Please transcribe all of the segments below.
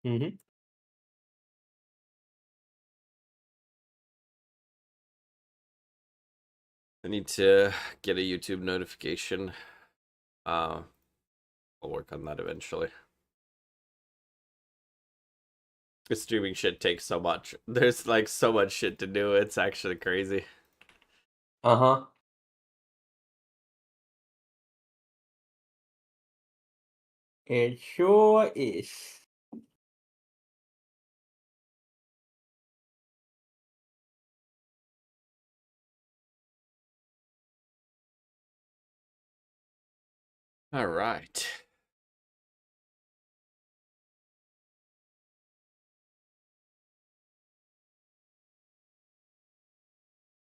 Mm-hmm. I need to get a YouTube notification. I'll work on that eventually. The streaming shit takes so much. There's like so much shit to do. It's actually crazy. Uh-huh. It sure is. All right.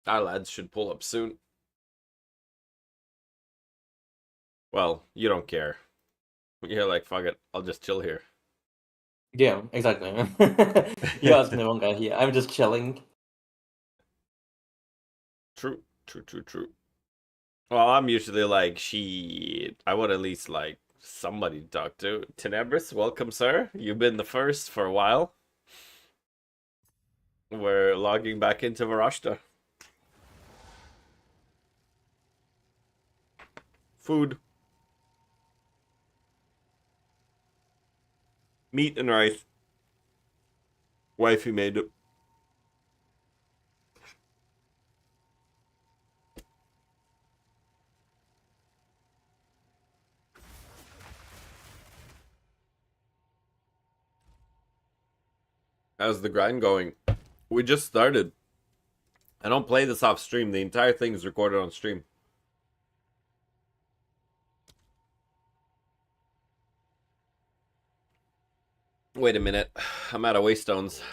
Our lads should pull up soon. Well, you don't care. You're like, fuck it, I'll just chill here. Yeah, exactly. You asked the wrong guy here. I'm just chilling. True. Well, I'm usually like, shit, I would at least like somebody to talk to. Tenebris, welcome, sir. You've been the first for a while. We're logging back into Varashta. Food. Meat and rice. Wifey made it. How's the grind going? We just started. I don't play this off stream. The entire thing is recorded on stream. Wait a minute. I'm out of waystones.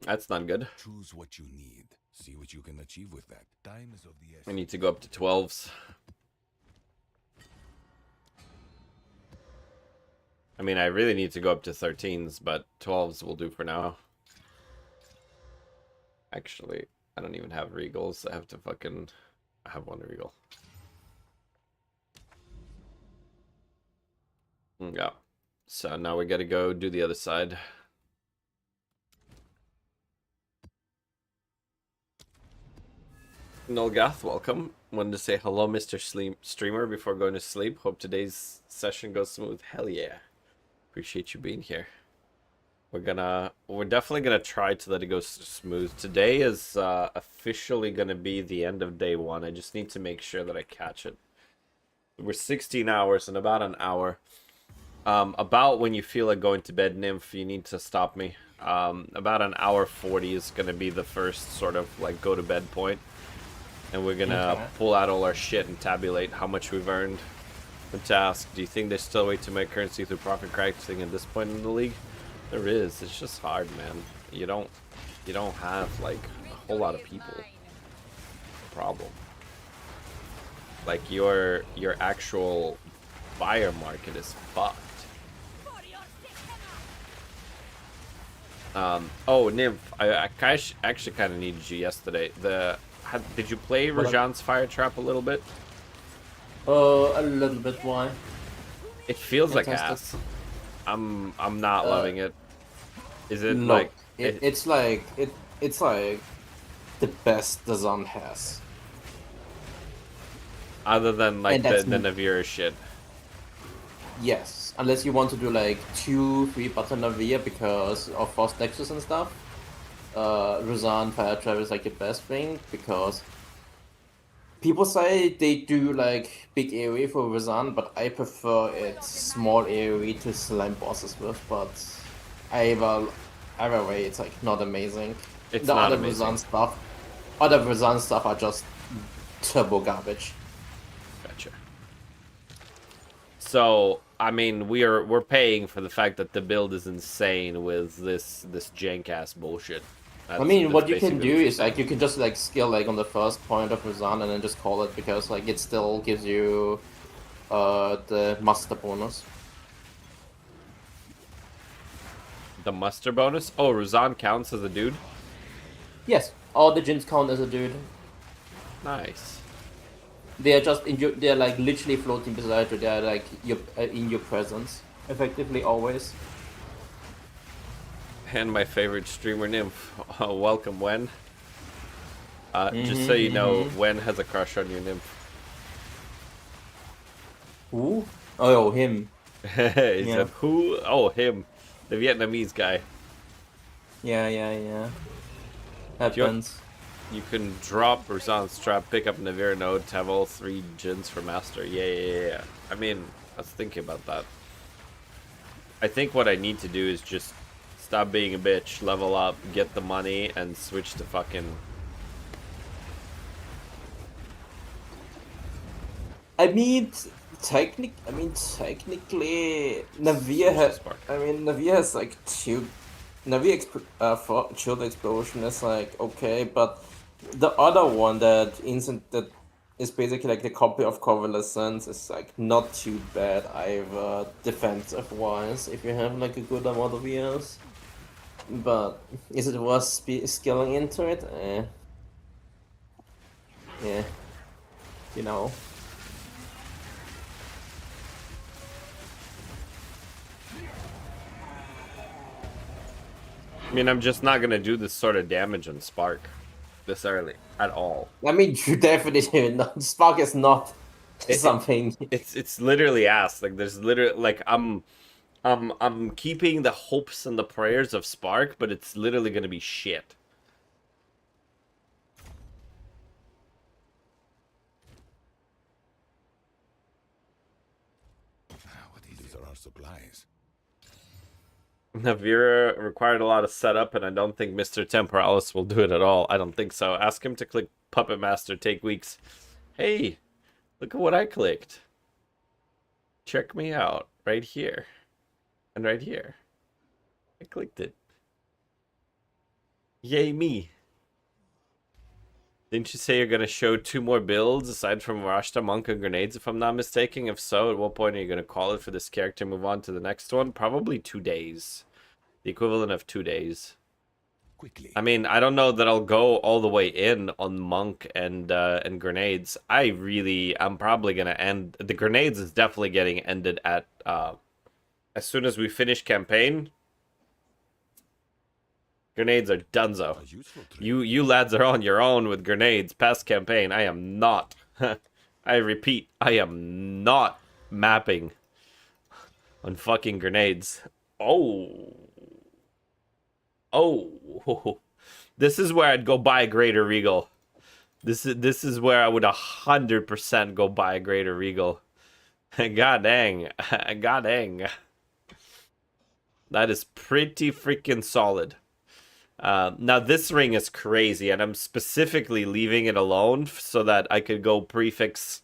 That's not good. Choose what you need. See what you can achieve with that. Time is of the essence. I need to go up to 12s. I mean, I really need to go up to 13s, but 12s will do for now. Actually, I don't even have regals. I have to fucking... I have one regal. Yeah. So now we gotta go do the other side. Nolgath, welcome. Wanted to say hello, Mr. Streamer, before going to sleep. Hope today's session goes smooth. Hell yeah. Appreciate you being here. We're definitely gonna try to let it go smooth. Today is officially gonna be the end of day 1. I just need to make sure that I catch it. We're 16 hours in about an hour. About when you feel like going to bed, Nymph, you need to stop me. About an hour 40 is gonna be the first sort of like go to bed point. And we're gonna pull out all our shit and tabulate how much we've earned. And to ask, do you think there's still a way to make currency through profit crafting at this point in the league? There is. It's just hard, man. You don't have like a whole lot of people. Problem. Like your actual buyer market is fucked. Oh, Nymph, I actually kind of needed you yesterday. Did you play Rajan's Fire Trap a little bit? A little bit. Why? It feels like ass. I'm not loving it. Is it like it's like the best the Zon has. Other than like the Navira shit. Yes, unless you want to do like 2-3 button Navira because of Frost Nexus and stuff. Razan Fire Trap is like the best thing because people say they do like big area for Razan, but I prefer it small area to slime bosses with. But either way, it's like not amazing. It's not amazing. Other Razan stuff are just turbo garbage. Gotcha. So I mean, we're paying for the fact that the build is insane with this jank ass bullshit. I mean, what you can do is like you can just like skill like on the first point of Razan and then just call it because like it still gives you the muster bonus. The muster bonus? Oh, Razan counts as a dude? Yes, all the Jins count as a dude. Nice. They are just they're like literally floating beside you. They're like in your presence, effectively always. and my favorite streamer nymph. Welcome, Wen. Just so you know, Wen has a crush on your nymph. Who? Oh, him. He said, who? Oh, him. The Vietnamese guy. Yeah. Happens. You can drop Razan's trap, pick up Navir node to have all 3 gens for master. Yeah. I mean, I was thinking about that. I think what I need to do is just stop being a bitch, level up, get the money, and switch to fucking... I mean, technically, Navir has. Navir has like 2. For Shield Explosion is like okay, but the other one that is basically like the copy of Covalescence is like not too bad either defensive wise if you have like a good amount of years. But is it worth skilling into it? Yeah, you know. I mean, I'm just not gonna do this sort of damage on Spark this early at all. I mean, you definitely not. Spark is not something. It's literally ass. Like there's literally like I'm keeping the hopes and the prayers of Spark, but it's literally gonna be shit. These are our supplies. Navira required a lot of setup, and I don't think Mr. Temporalis will do it at all. I don't think so. Ask him to click Puppet Master, take weeks. Hey, look at what I clicked. Check me out. Right here. And right here. I clicked it. Yay me. Didn't you say you're going to show 2 more builds aside from Varashta, Monk, and Grenades, if I'm not mistaken? If so, at what point are you going to call it for this character, move on to the next one? Probably 2 days. The equivalent of 2 days. Quickly. I mean, I don't know that I'll go all the way in on Monk and Grenades. I'm probably going to end... The Grenades is definitely getting ended at... as soon as we finish campaign... Grenades are donezo. You lads are on your own with grenades past campaign. I am not. I repeat, I am not mapping on fucking grenades. Oh. This is where I'd go buy a Greater Regal. This is where I would 100% go buy a Greater Regal. God dang. God dang. That is pretty freaking solid. Now this ring is crazy, and I'm specifically leaving it alone so that I could go prefix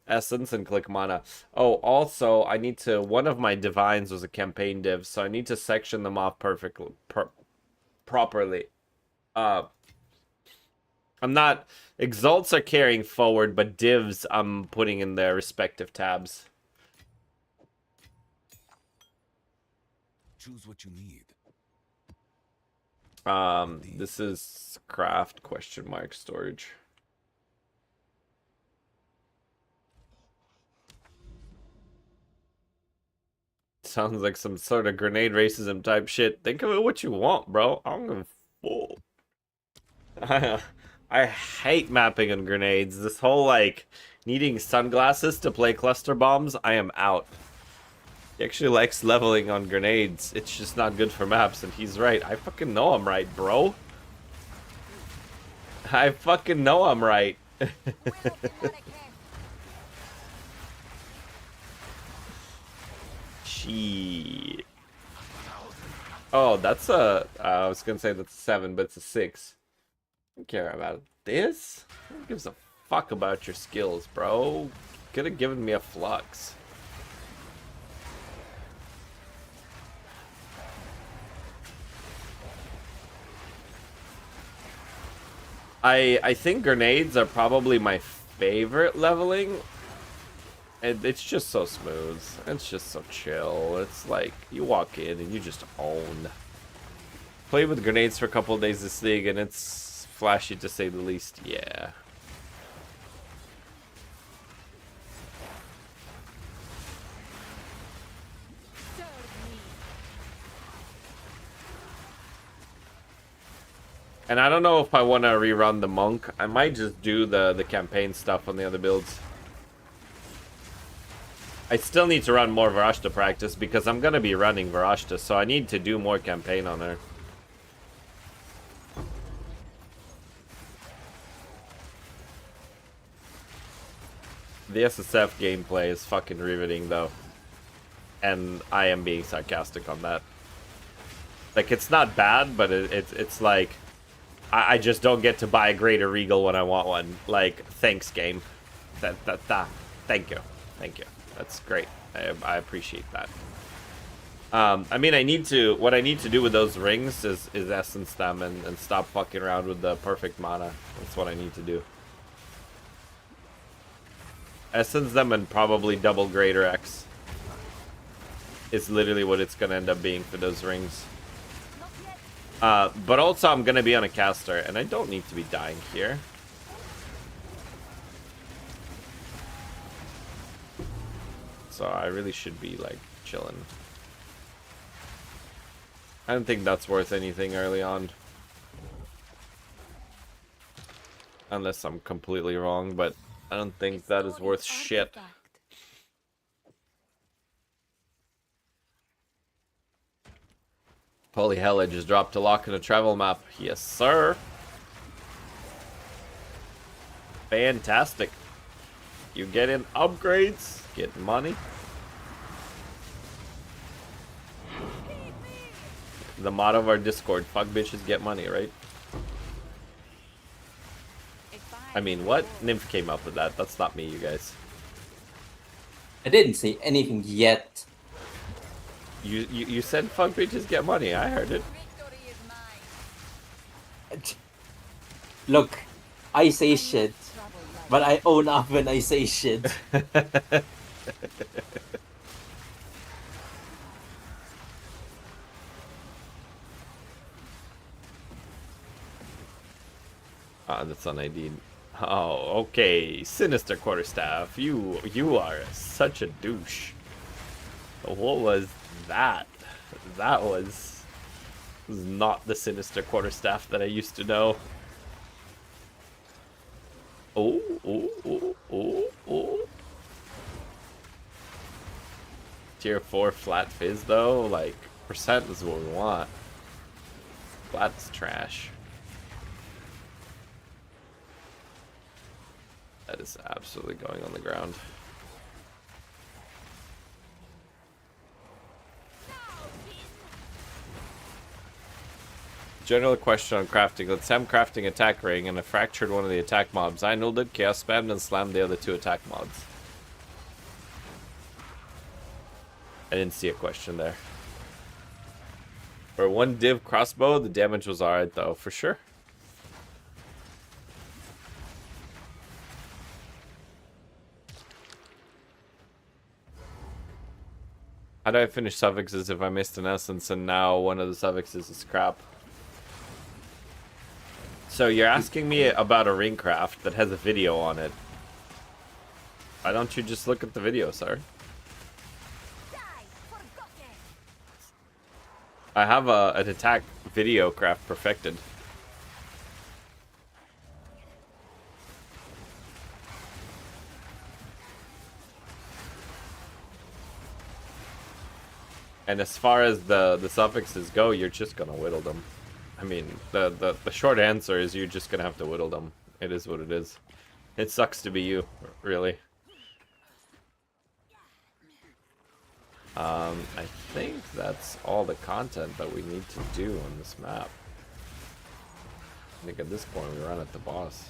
essence and click mana. Oh, also I need to... One of my divines was a campaign div, so I need to section them off perfectly, properly. I'm not... Exalts are carrying forward, but divs I'm putting in their respective tabs. Choose what you need. This is craft ? Storage. Sounds like some sort of grenade racism type shit. Think of it what you want, bro. I'm gonna fool. I hate mapping on grenades. This whole like needing sunglasses to play cluster bombs, I am out. He actually likes leveling on grenades. It's just not good for maps, and he's right. I fucking know I'm right, bro. I fucking know I'm right. Shit. Oh, that's a... I was gonna say that's a 7, but it's a 6. I don't care about this. Who gives a fuck about your skills, bro? Could have given me a flux. I think grenades are probably my favorite leveling. It's just so smooth. It's just so chill. It's like you walk in and you just own. Played with grenades for a couple of days this league and it's flashy to say the least. Yeah. And I don't know if I want to rerun the monk. I might just do the campaign stuff on the other builds. I still need to run more Varashta practice because I'm going to be running Varashta, so I need to do more campaign on her. The SSF gameplay is fucking riveting though. And I am being sarcastic on that. Like, it's not bad, but it's like... I just don't get to buy a greater Regal when I want one. Like, thanks, game. Thank you. Thank you. That's great. I appreciate that. I mean, what I need to do with those rings is essence them and stop fucking around with the perfect mana. That's what I need to do. Essence them and probably double Greater X. Is literally what it's gonna end up being for those rings. But also I'm gonna be on a caster, and I don't need to be dying here. So I really should be, like, chilling. I don't think that's worth anything early on. Unless I'm completely wrong, but I don't think that is worth shit. Holy hell, I just dropped a lock in a travel map. Yes, sir. Fantastic. You get in upgrades, get money. The motto of our Discord, fuck bitches, get money, right? I mean, what? Nymph came up with that. That's not me, you guys. I didn't say anything yet. You said fuck bitches, get money. I heard it. Look, I say shit, but I own up when I say shit. Ah, that's on ID. Oh, okay. Sinister Quarterstaff. You are such a douche. What was that? That was not the Sinister Quarterstaff that I used to know. Oh. Tier 4 flat fizz though, like, percent is what we want. Flat's trash. That is absolutely going on the ground. General question on crafting. Let's say I'm crafting attack ring and I fractured one of the attack mobs. I nulled it, chaos spammed, and slammed the other two attack mobs. I didn't see a question there. For one div crossbow, the damage was alright though, for sure. How do I finish suffixes if I missed an essence and now one of the suffixes is crap? So you're asking me about a ring craft that has a video on it. Why don't you just look at the video, sir? I have an attack video craft perfected. And as far as the suffixes go, you're just gonna whittle them. I mean, the short answer is you're just gonna have to whittle them. It is what it is. It sucks to be you, really. I think that's all the content that we need to do on this map. I think at this point we run at the boss.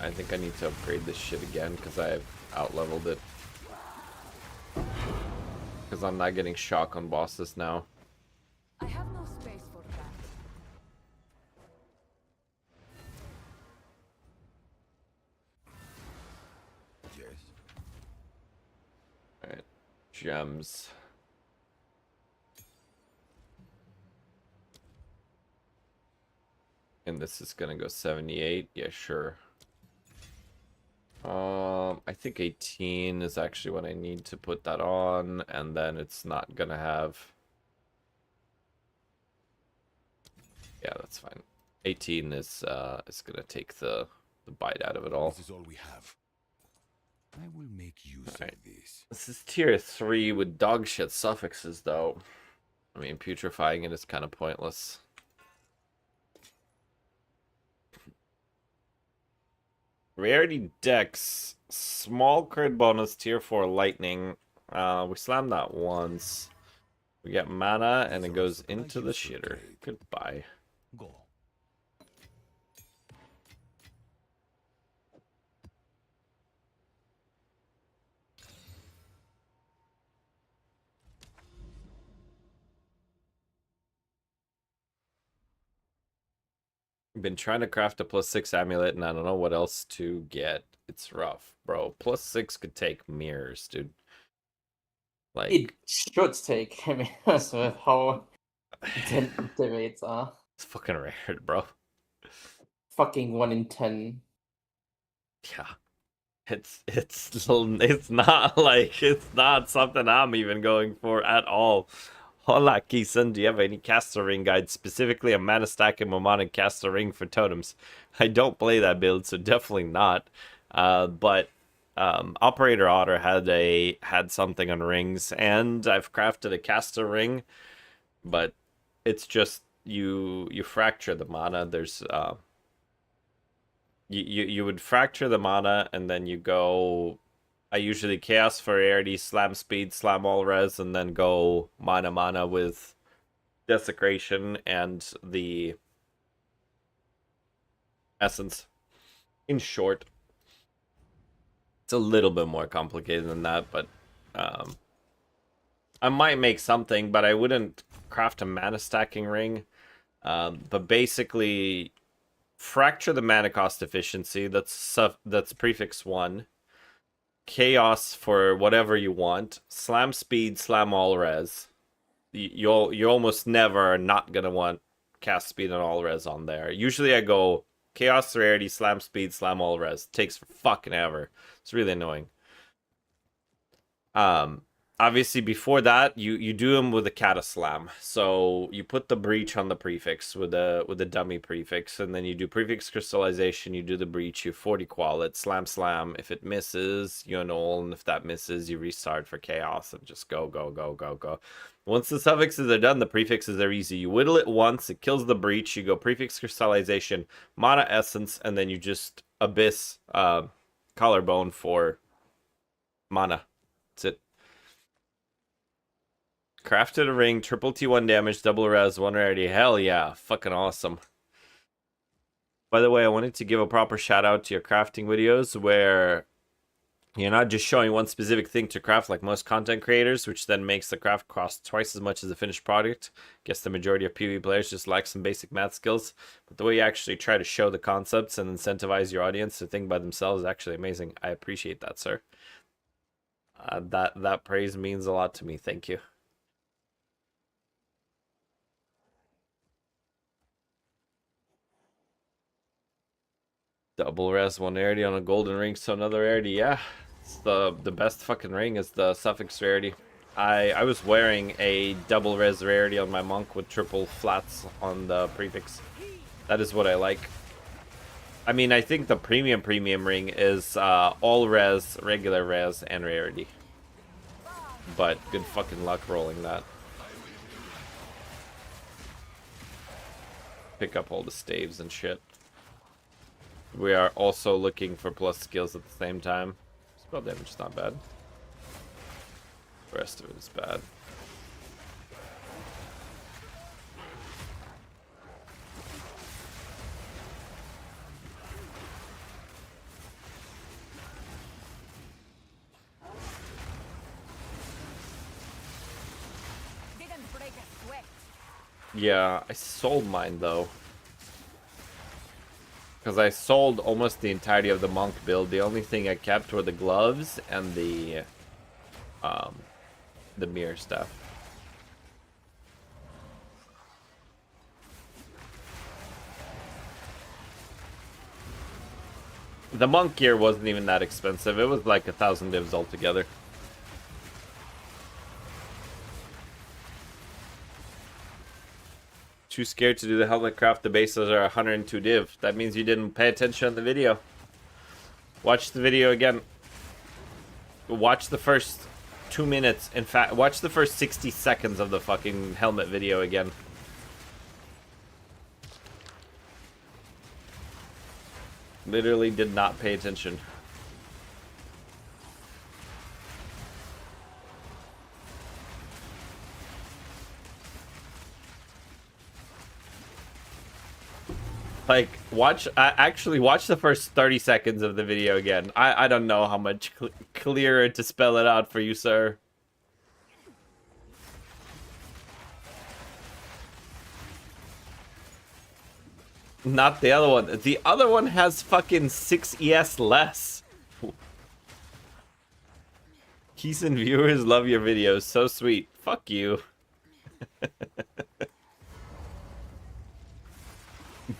I think I need to upgrade this shit again because I have out-leveled it. Because I'm not getting shock on bosses now. I have no space for that. Yes. Alright. Gems. And this is gonna go 78. Yeah, sure. I think 18 is actually what I need to put that on, and then it's not gonna have. Yeah, that's fine. 18 is gonna take the bite out of it all. This is all we have. I will make use Alright. of this. This is tier 3 with dog shit suffixes, though. I mean, putrefying it is kind of pointless. Rarity Dex, small crit bonus, tier 4 lightning. We slammed that once. We get mana, and it goes into the shitter. Goodbye. Go. Been trying to craft a +6 amulet, and I don't know what else to get. It's rough, bro. +6 could take mirrors, dude. Like, It should take. I mean, with how the rates are. it's fucking rare, bro. Fucking 1 in 10. Yeah. It's not like it's not something I'm even going for at all. Hola, Kisan, do you have any caster ring guides, specifically a mana stack and Momonic caster ring for totems? I don't play that build, so definitely not. But Operator Otter had something on rings, and I've crafted a caster ring, but it's just you fracture the mana. There's you would fracture the mana, and then you go. I usually chaos for rarity, slam speed, slam all res, and then go mana with desecration and the essence. In short, it's a little bit more complicated than that, but I might make something, but I wouldn't craft a mana stacking ring. But basically, fracture the mana cost efficiency. That's prefix 1. Chaos for whatever you want. Slam speed, slam all res. You almost never are not gonna want cast speed and all res on there. Usually I go chaos rarity, slam speed, slam all res. Takes fucking ever. It's really annoying. Obviously before that you do them with a cataslam. So you put the breach on the prefix with a dummy prefix, and then you do prefix crystallization, you do the breach, you 40 qual it, slam. If it misses, you annul, and if that misses, you restart for chaos and just go. Once the suffixes are done, the prefixes are easy. You whittle it once, it kills the breach, you go prefix crystallization, mana essence, and then you just abyss collarbone for mana. That's it. Crafted a ring, triple T1 damage, double res, 1 rarity. Hell yeah, fucking awesome. By the way, I wanted to give a proper shout out to your crafting videos where you're not just showing one specific thing to craft like most content creators, which then makes the craft cost twice as much as the finished product. Guess the majority of PvE players just lack some basic math skills. But the way you actually try to show the concepts and incentivize your audience to think by themselves is actually amazing. I appreciate that, sir. That praise means a lot to me. Thank you. Double res, 1 rarity on a golden ring, so another rarity. Yeah, it's the best fucking ring is the suffix rarity. I was wearing a double res rarity on my monk with triple flats on the prefix. That is what I like. I mean, I think the premium ring is all res, regular res, and rarity. But good fucking luck rolling that. Pick up all the staves and shit. We are also looking for plus skills at the same time. Spell damage is not bad. The rest of it is bad. Didn't break a sweat. Yeah, I sold mine though. Because I sold almost the entirety of the monk build. The only thing I kept were the gloves and the mirror stuff. The monk gear wasn't even that expensive. It was like 1,000 divs altogether. Too scared to do the helmet craft. The bases are 102 div. That means you didn't pay attention on the video. Watch the video again. Watch the first 2 minutes. In fact, watch the first 60 seconds of the fucking helmet video again. Literally did not pay attention. Like, actually watch the first 30 seconds of the video again. I don't know how much clearer to spell it out for you, sir. Not the other one. The other one has fucking 6 ES less. Keys and viewers love your videos. So sweet. Fuck you.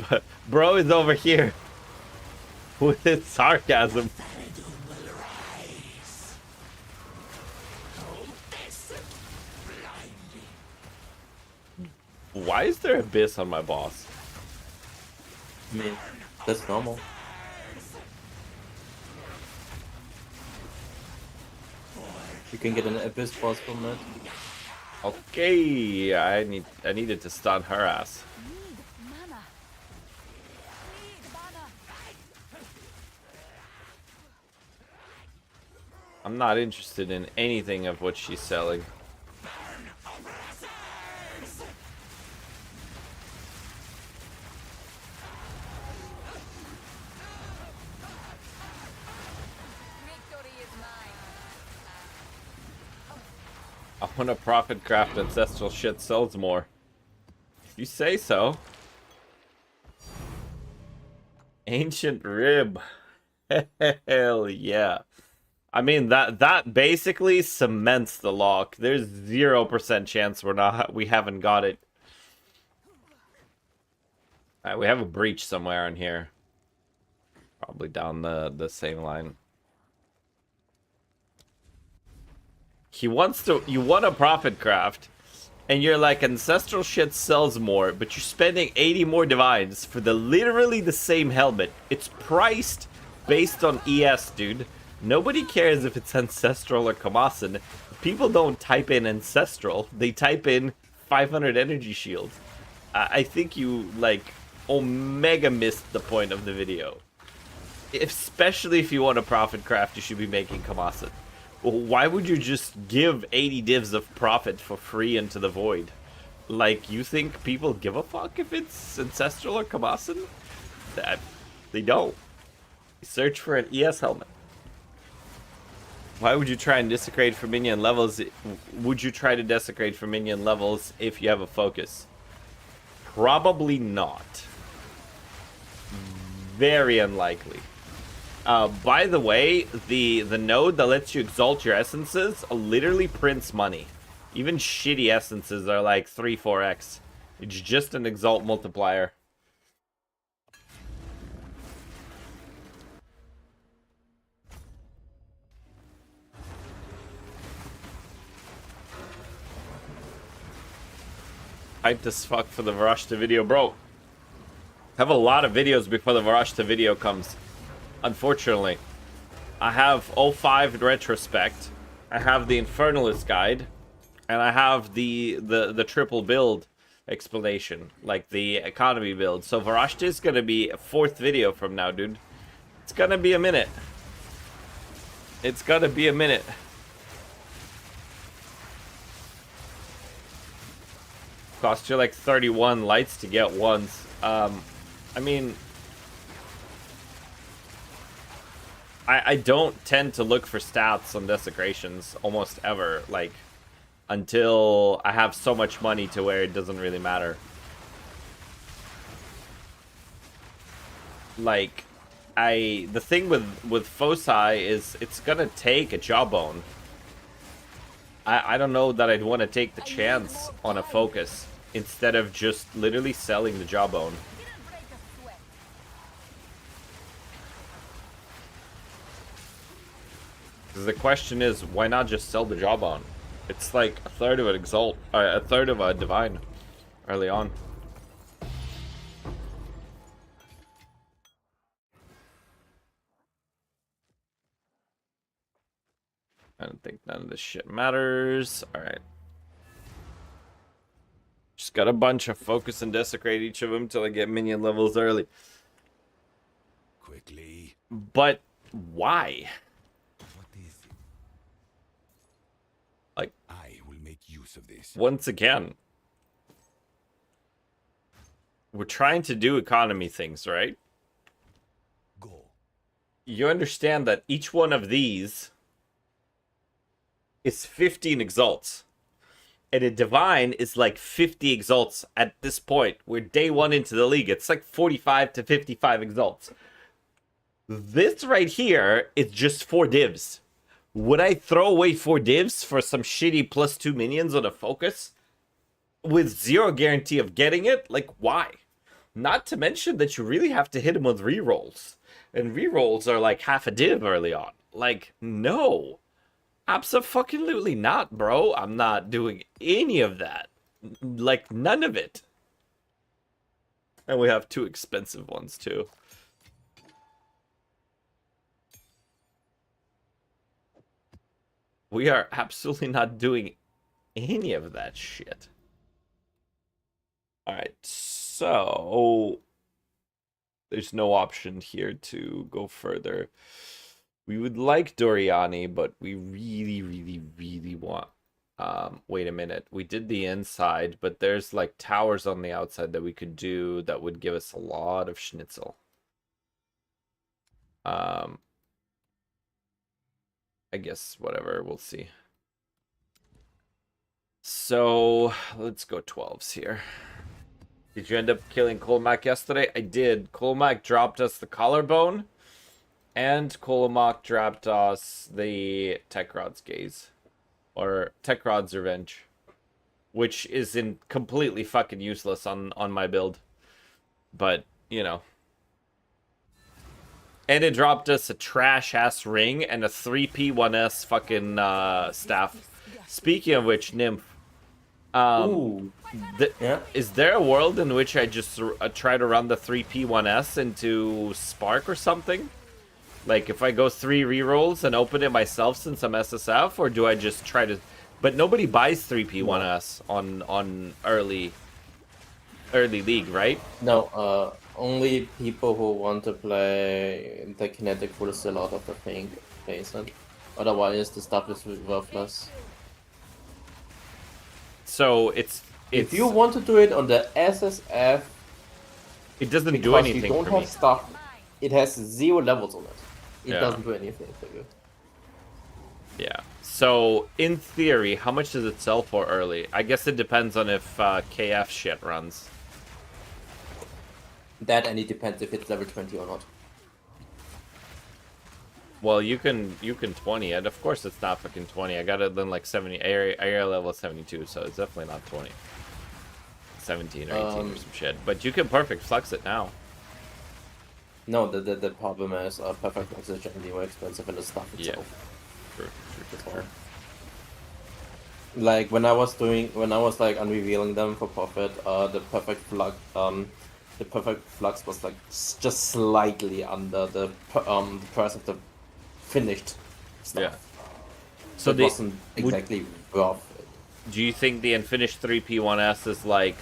But bro is over here with his sarcasm. Why is there abyss on my boss? I mean, that's normal. You can get an abyss boss from it. Okay, I needed to stun her ass. Need mana. Need mana. I'm not interested in anything of what she's selling. Victory is mine. I want to profit craft ancestral shit sells more. If you say so. Ancient rib. Hell yeah. I mean that basically cements the lock. There's 0% chance we haven't got it. Alright, we have a breach somewhere in here. Probably down the same line. You want a profit craft, and you're like, ancestral shit sells more, but you're spending 80 more divines for literally the same helmet. It's priced based on ES, dude. Nobody cares if it's ancestral or Kamasan. People don't type in ancestral, they type in 500 energy shield. I think you, like, omega missed the point of the video. Especially if you want a profit craft, you should be making Kamasan. Why would you just give 80 divs of profit for free into the void? Like, you think people give a fuck if it's ancestral or Kamasan? They don't. They search for an ES helmet. Why would you try and desecrate for minion levels? Would you try to desecrate for minion levels if you have a focus? Probably not. Very unlikely. By the way, the node that lets you exalt your essences literally prints money. Even shitty essences are like 3-4x. It's just an exalt multiplier. Hyped as fuck for the Varashta video, bro. I have a lot of videos before the Varashta video comes. Unfortunately, I have 05 retrospect, I have the Infernalist guide, and I have the triple build explanation, like the economy build. So Varashta is gonna be a 4th video from now, dude. It's gonna be a minute. It's gonna be a minute. Cost you like 31 lights to get once. I mean, I don't tend to look for stats on desecrations almost ever, like, until I have so much money to where it doesn't really matter. Like, the thing with foci is it's gonna take a jawbone. I don't know that I'd want to take the chance on a focus instead of just literally selling the jawbone. Didn't break a sweat. Because the question is, why not just sell the job on? It's like a third of an exalt, a third of a divine, early on. I don't think none of this shit matters. Alright. Just got a bunch of focus and desecrate each of them till I get minion levels early. Quickly. But why? What is it? Like, I will make use of this. once again, we're trying to do economy things, right? Go. You understand that each one of these is 15 exalts. And a divine is like 50 exalts at this point. We're day one into the league. It's like 45 to 55 exalts. This right here is just 4 divs. Would I throw away 4 divs for some shitty +2 minions on a focus? With 0 guarantee of getting it? Like, why? Not to mention that you really have to hit him with rerolls. And rerolls are like half a div early on. Like, no. Abso-fucking-lutely not, bro. I'm not doing any of that. Like, none of it. And we have 2 expensive ones, too. We are absolutely not doing any of that shit. Alright, so... there's no option here to go further. We would like Doriani, but we really, really, really want... wait a minute. We did the inside, but there's like towers on the outside that we could do that would give us a lot of schnitzel. I guess whatever, we'll see. So let's go 12s here. Did you end up killing Colmac yesterday? I did. Colmac dropped us the collarbone, and Colmac dropped us the Techrod's Gaze. Or Techrod's Revenge. Which is completely fucking useless on my build. But, you know. And it dropped us a trash-ass ring and a 3P1S fucking staff. Speaking of which, Nymph. Ooh. Yeah. Is there a world in which I just try to run the 3P1S into Spark or something? Like, if I go 3 rerolls and open it myself since I'm SSF, or do I just try to... But nobody buys 3P1S on early league, right? No, only people who want to play the kinetic full still out of the thing basement. Otherwise, the stuff is worthless. So it's if you want to do it on the SSF, it doesn't do because anything you don't for have me. stuff, it has 0 levels on it. It Yeah. doesn't do anything for you. Yeah. So in theory, how much does it sell for early? I guess it depends on if KF shit runs. That, and it depends if it's level 20 or not. Well, you can 20 it. Of course it's not fucking 20. I got it then like 70 area level 72, so it's definitely not 20. 17 or 18 or some shit. But you can perfect flex it now. No, the problem is perfect flex is generally more expensive than the stuff itself. True. Like when I was like unrevealing them for profit, the perfect flux was like just slightly under the price of the finished stuff. Yeah. So it wasn't exactly worth it. Do you think the unfinished 3P1S is like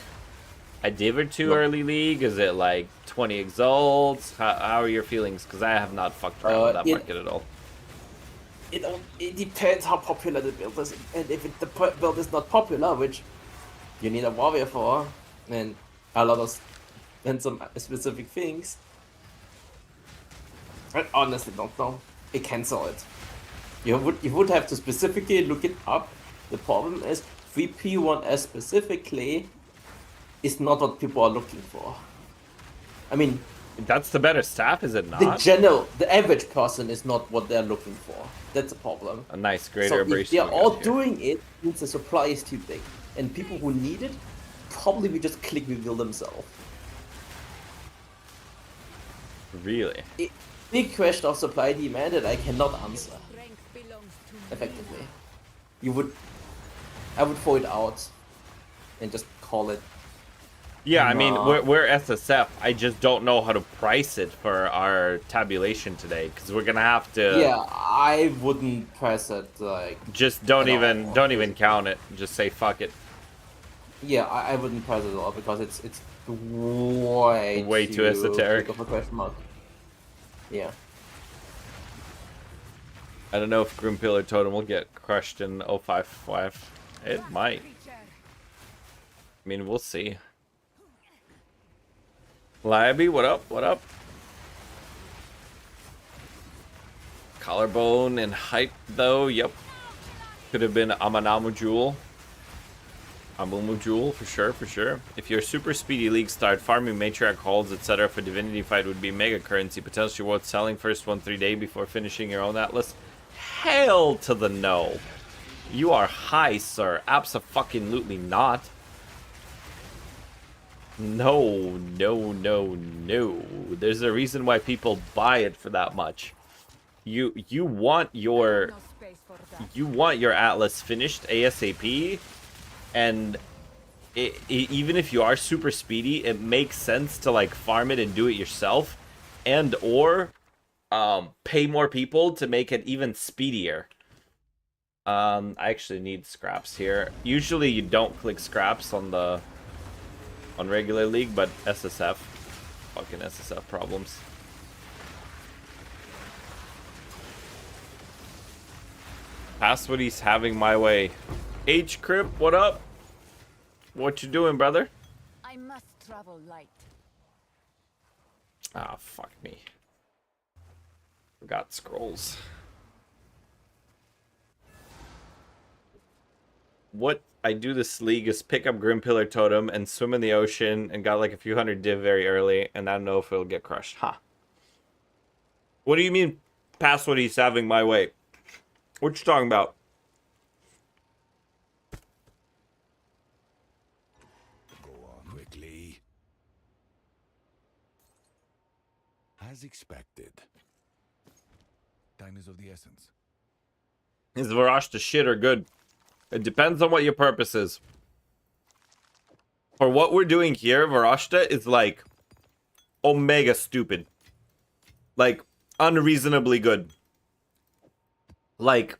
a div or 2 No. early league? Is it like 20 exalts? How are your feelings? Because I have not fucked around with that market at all. It depends how popular the build is, and if the build is not popular, which you need a warrior for, and a lot of and some specific things, I honestly don't know. It cancel it. You would have to specifically look it up. The problem is 3P1S specifically is not what people are looking for. I mean, That's the better staff, is it not? the average person is not what they're looking for. That's a problem. A nice greater So abrasive. if they're we all got here. doing it, means the supply is too big, and people who need it probably will just click reveal themselves. Really? Big question of supply demand that I cannot answer. Strength belongs effectively. I would throw it out and just call it. Yeah, I mean, Nah. we're SSF. I just don't know how to price it for our tabulation today, because we're gonna have to. Yeah, I wouldn't press it like. Just don't at even all, don't even basically. count it. Just say fuck it. Yeah, I wouldn't press it at all because it's way Too esoteric. big of a question mark. Yeah. I don't know if Grim Pillar Totem will get crushed in 055. It might. I mean, we'll see. Libby, what up? What up? Collarbone and height, though. Yep. Could have been Amanamu Jewel. Amumu Jewel, for sure, for sure. If your super speedy league start, farming matriarch holds, etc. for divinity fight would be mega currency, potentially worth selling first 1-3 day before finishing your own atlas. Hell to the no. You are high, sir. Abso-fucking-lutely not. No, no, no, no. There's a reason why people buy it for that much. You want your atlas finished ASAP, and even if you are super speedy, it makes sense to like farm it and do it yourself, and or pay more people to make it even speedier. I actually need scraps here. Usually you don't click scraps on regular league, but SSF, fucking SSF problems. That's what he's having my way. H Crip, what up? What you doing, brother? I must travel light. Ah, fuck me. Forgot scrolls. What I do this league is pick up Grim Pillar Totem and swim in the ocean and got like a few hundred div very early, and I don't know if it'll get crushed. Huh. What do you mean past what he's having my way? What you talking about? Go on quickly. As expected. Time is of the essence. Is Varashta shit or good? It depends on what your purpose is. For what we're doing here, Varashta is like omega stupid. Like unreasonably good. Like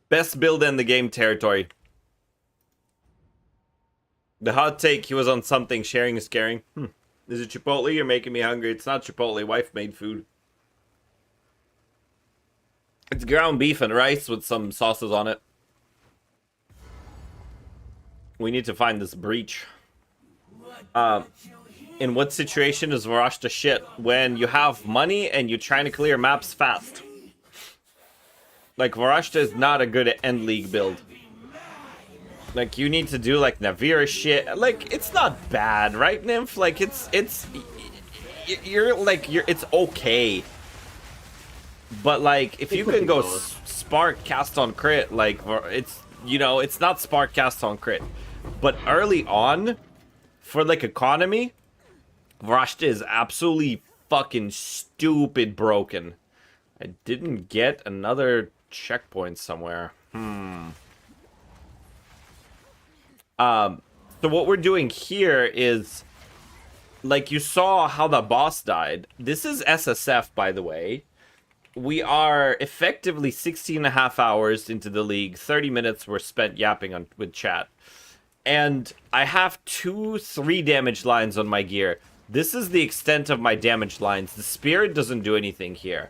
best build in the game territory. The hot take, he was on something, sharing is caring. Is it Chipotle? You're making me hungry. It's not Chipotle. Wife made food. It's ground beef and rice with some sauces on it. We need to find this breach. In what situation is Varashta shit? When you have money and you're trying to clear maps fast. Like, Varashta is not a good end league build. Like, you need to do, like, Navira shit. Like, it's not bad, right, Nymph? Like, it's okay. But, like, if you can go Spark cast on crit, like, it's, you know, it's not Spark cast on crit. But early on, for, like, economy, Varashta is absolutely fucking stupid broken. I didn't get another checkpoint somewhere. So what we're doing here is, like, you saw how the boss died. This is SSF, by the way. We are effectively 16 and a half hours into the league. 30 minutes were spent yapping with chat. And I have 2-3 damage lines on my gear. This is the extent of my damage lines. The spirit doesn't do anything here.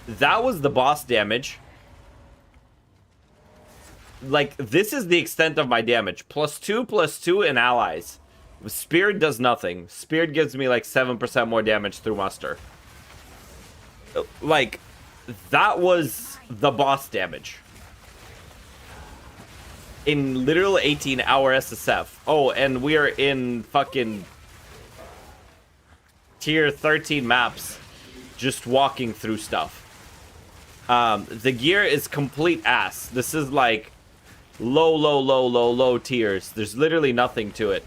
That was the boss damage. Like, this is the extent of my damage. +2/+2 and allies. Spirit does nothing. Spirit gives me like 7% more damage through muster. Like, that was the boss damage. In literal 18-hour SSF. Oh, and we are in fucking tier 13 maps. Just walking through stuff. The gear is complete ass. This is like low tiers. There's literally nothing to it.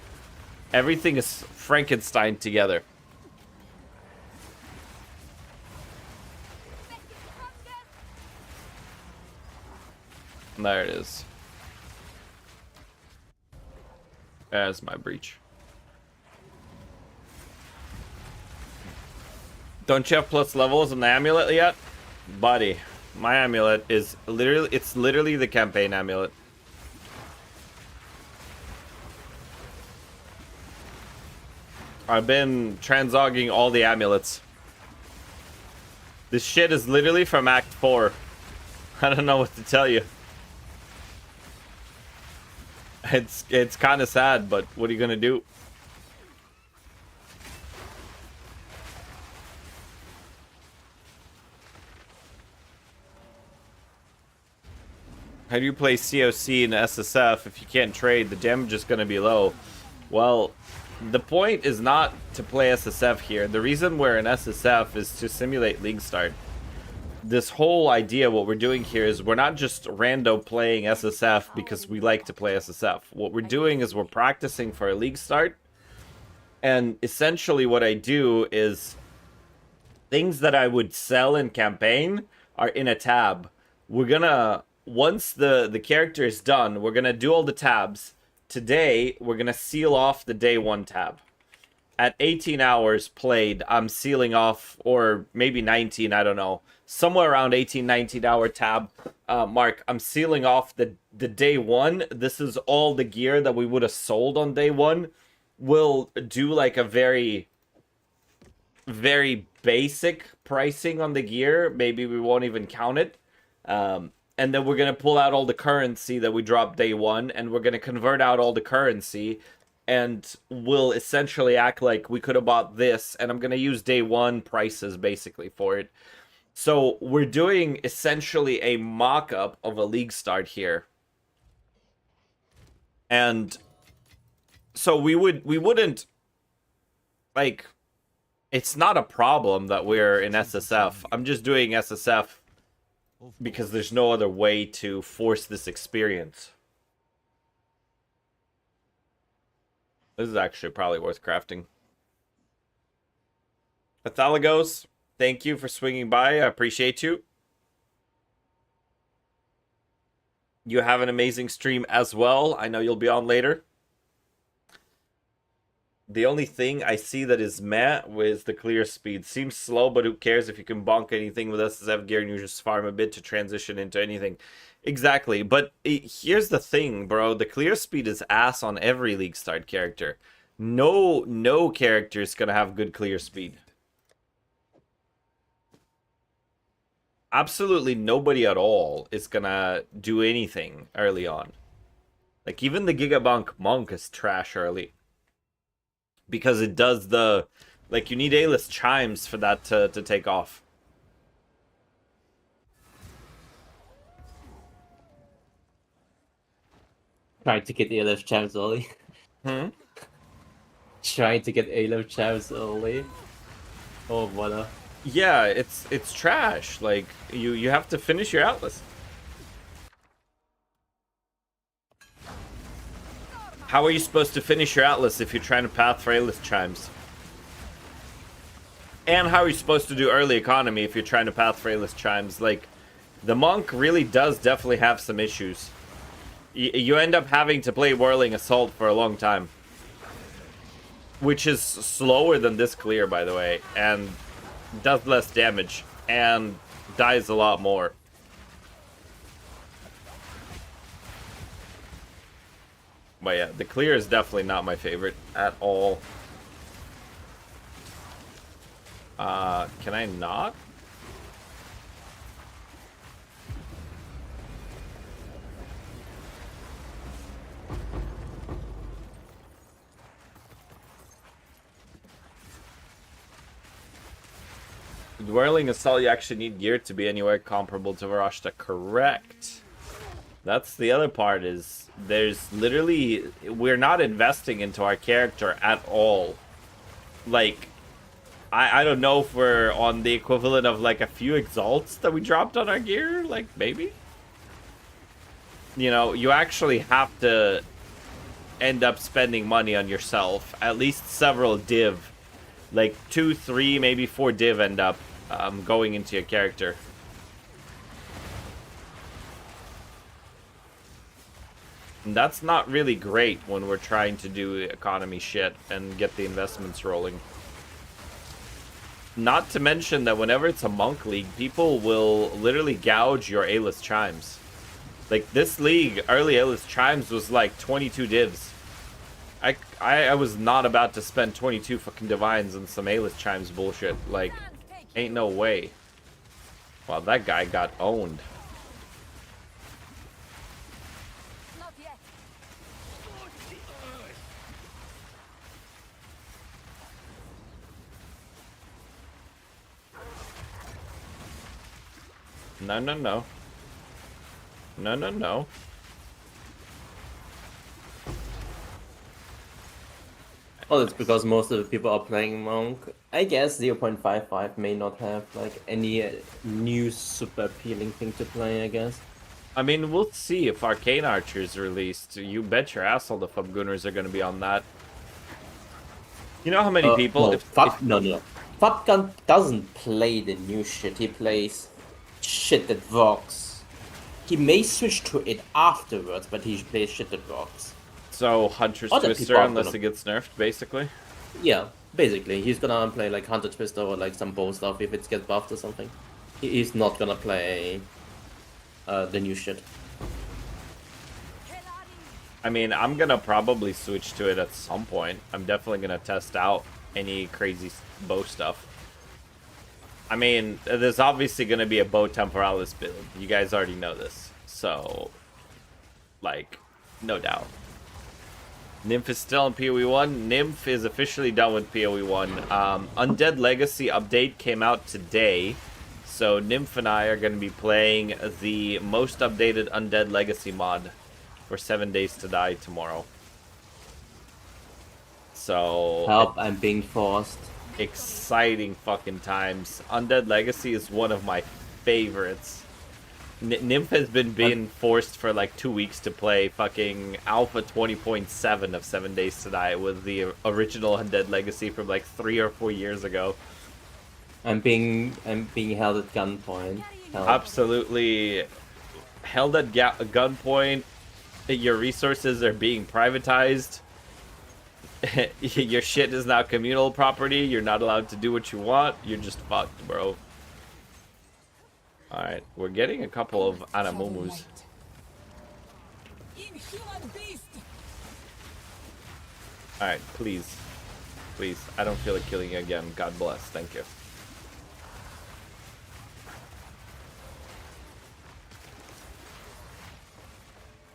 Everything is Frankenstein together. There it is. There's my breach. Don't you have plus levels on the amulet yet? Buddy, my amulet is literally, it's literally the campaign amulet. I've been translogging all the amulets. This shit is literally from Act 4. I don't know what to tell you. It's kind of sad, but what are you gonna do? How do you play COC and SSF if you can't trade? The damage is gonna be low. Well, the point is not to play SSF here. The reason we're in SSF is to simulate League Start. This whole idea, what we're doing here is we're not just rando playing SSF because we like to play SSF. What we're doing is we're practicing for a League Start. And essentially what I do is things that I would sell in campaign are in a tab. We're gonna, once the character is done, we're gonna do all the tabs. Today, we're gonna seal off the day 1 tab. At 18 hours played, I'm sealing off, or maybe 19, I don't know. Somewhere around 18, 19 hour tab mark, I'm sealing off the day 1. This is all the gear that we would have sold on day 1. We'll do like a very, very basic pricing on the gear. Maybe we won't even count it. And then we're going to pull out all the currency that we dropped day 1, and we're going to convert out all the currency, and we'll essentially act like we could have bought this, and I'm going to use day 1 prices basically for it. So we're doing essentially a mock-up of a League Start here. And so we wouldn't, like, it's not a problem that we're in SSF. I'm just doing SSF because there's no other way to force this experience. This is actually probably worth crafting. Athalagos, thank you for swinging by. I appreciate you. You have an amazing stream as well. I know you'll be on later. The only thing I see that is meh with the clear speed. Seems slow, but who cares if you can bonk anything with SSF gear and you just farm a bit to transition into anything. Exactly, but here's the thing, bro. The clear speed is ass on every League Start character. No character is going to have good clear speed. Absolutely nobody at all is going to do anything early on. Like, even the Gigabonk Monk is trash early. Because it does the... Like, you need A-list chimes for that to take off. Trying to get A-list chimes early. Trying to get A-list chimes early. Oh, what? Yeah, it's trash. Like, you have to finish your Atlas. How are you supposed to finish your Atlas if you're trying to path for A-list chimes? And how are you supposed to do early economy if you're trying to path for A-list chimes? Like, the Monk really does definitely have some issues. You end up having to play Whirling Assault for a long time. Which is slower than this clear, by the way. And does less damage. And dies a lot more. But yeah, the clear is definitely not my favorite at all. Can I not? Whirling Assault, you actually need gear to be anywhere comparable to Varashta. Correct. That's the other part, is there's literally, we're not investing into our character at all. Like, I don't know if we're on the equivalent of like a few exalts that we dropped on our gear, like maybe. You know, you actually have to end up spending money on yourself. At least several div. Like 2, 3, maybe 4 div end up going into your character. And that's not really great when we're trying to do economy shit and get the investments rolling. Not to mention that whenever it's a monk league, people will literally gouge your A-list chimes. Like, this league, early A-list chimes was like 22 divs. I was not about to spend 22 fucking divines on some A-list chimes bullshit. Like, ain't no way. Wow, that guy got owned. Not yet. No, no, no. No, no, no. Well, it's because most of the people are playing Monk. I guess 0.55 may not have like any new super appealing thing to play, I guess. I mean, we'll see if Arcane Archer is released. You bet your ass all the Fubgunners are going to be on that. You know how many people... No, no. Fubgun doesn't play the new shit. He plays shit that works. He may switch to it afterwards, but he plays shit that works. So, Hunter's Other Twister, people are unless gonna- it gets nerfed, basically? Yeah, basically. He's gonna play like Hunter Twister or like some bow stuff if it gets buffed or something. He's not gonna play the new shit. I mean, I'm going to probably switch to it at some point. I'm definitely going to test out any crazy bow stuff. I mean, there's obviously going to be a bow temporalis build. You guys already know this. So, like, no doubt. Nymph is still in PoE 1. Nymph is officially done with PoE 1. Undead Legacy update came out today. So Nymph and I are going to be playing the most updated Undead Legacy mod for 7 Days to Die tomorrow. So... Help, I'm being forced. exciting fucking times. Undead Legacy is one of my favorites. Nymph has been being forced for like 2 weeks to play fucking Alpha 20.7 of 7 Days to Die with the original Undead Legacy from like 3 or 4 years ago. I'm being held at gunpoint. Help. Absolutely held at gunpoint. Your resources are being privatized. Your shit is now communal property. You're not allowed to do what you want. You're just fucked, bro. Alright, we're getting a couple of Anamumus. Alright, please. Please, I don't feel like killing you again. God bless, thank you.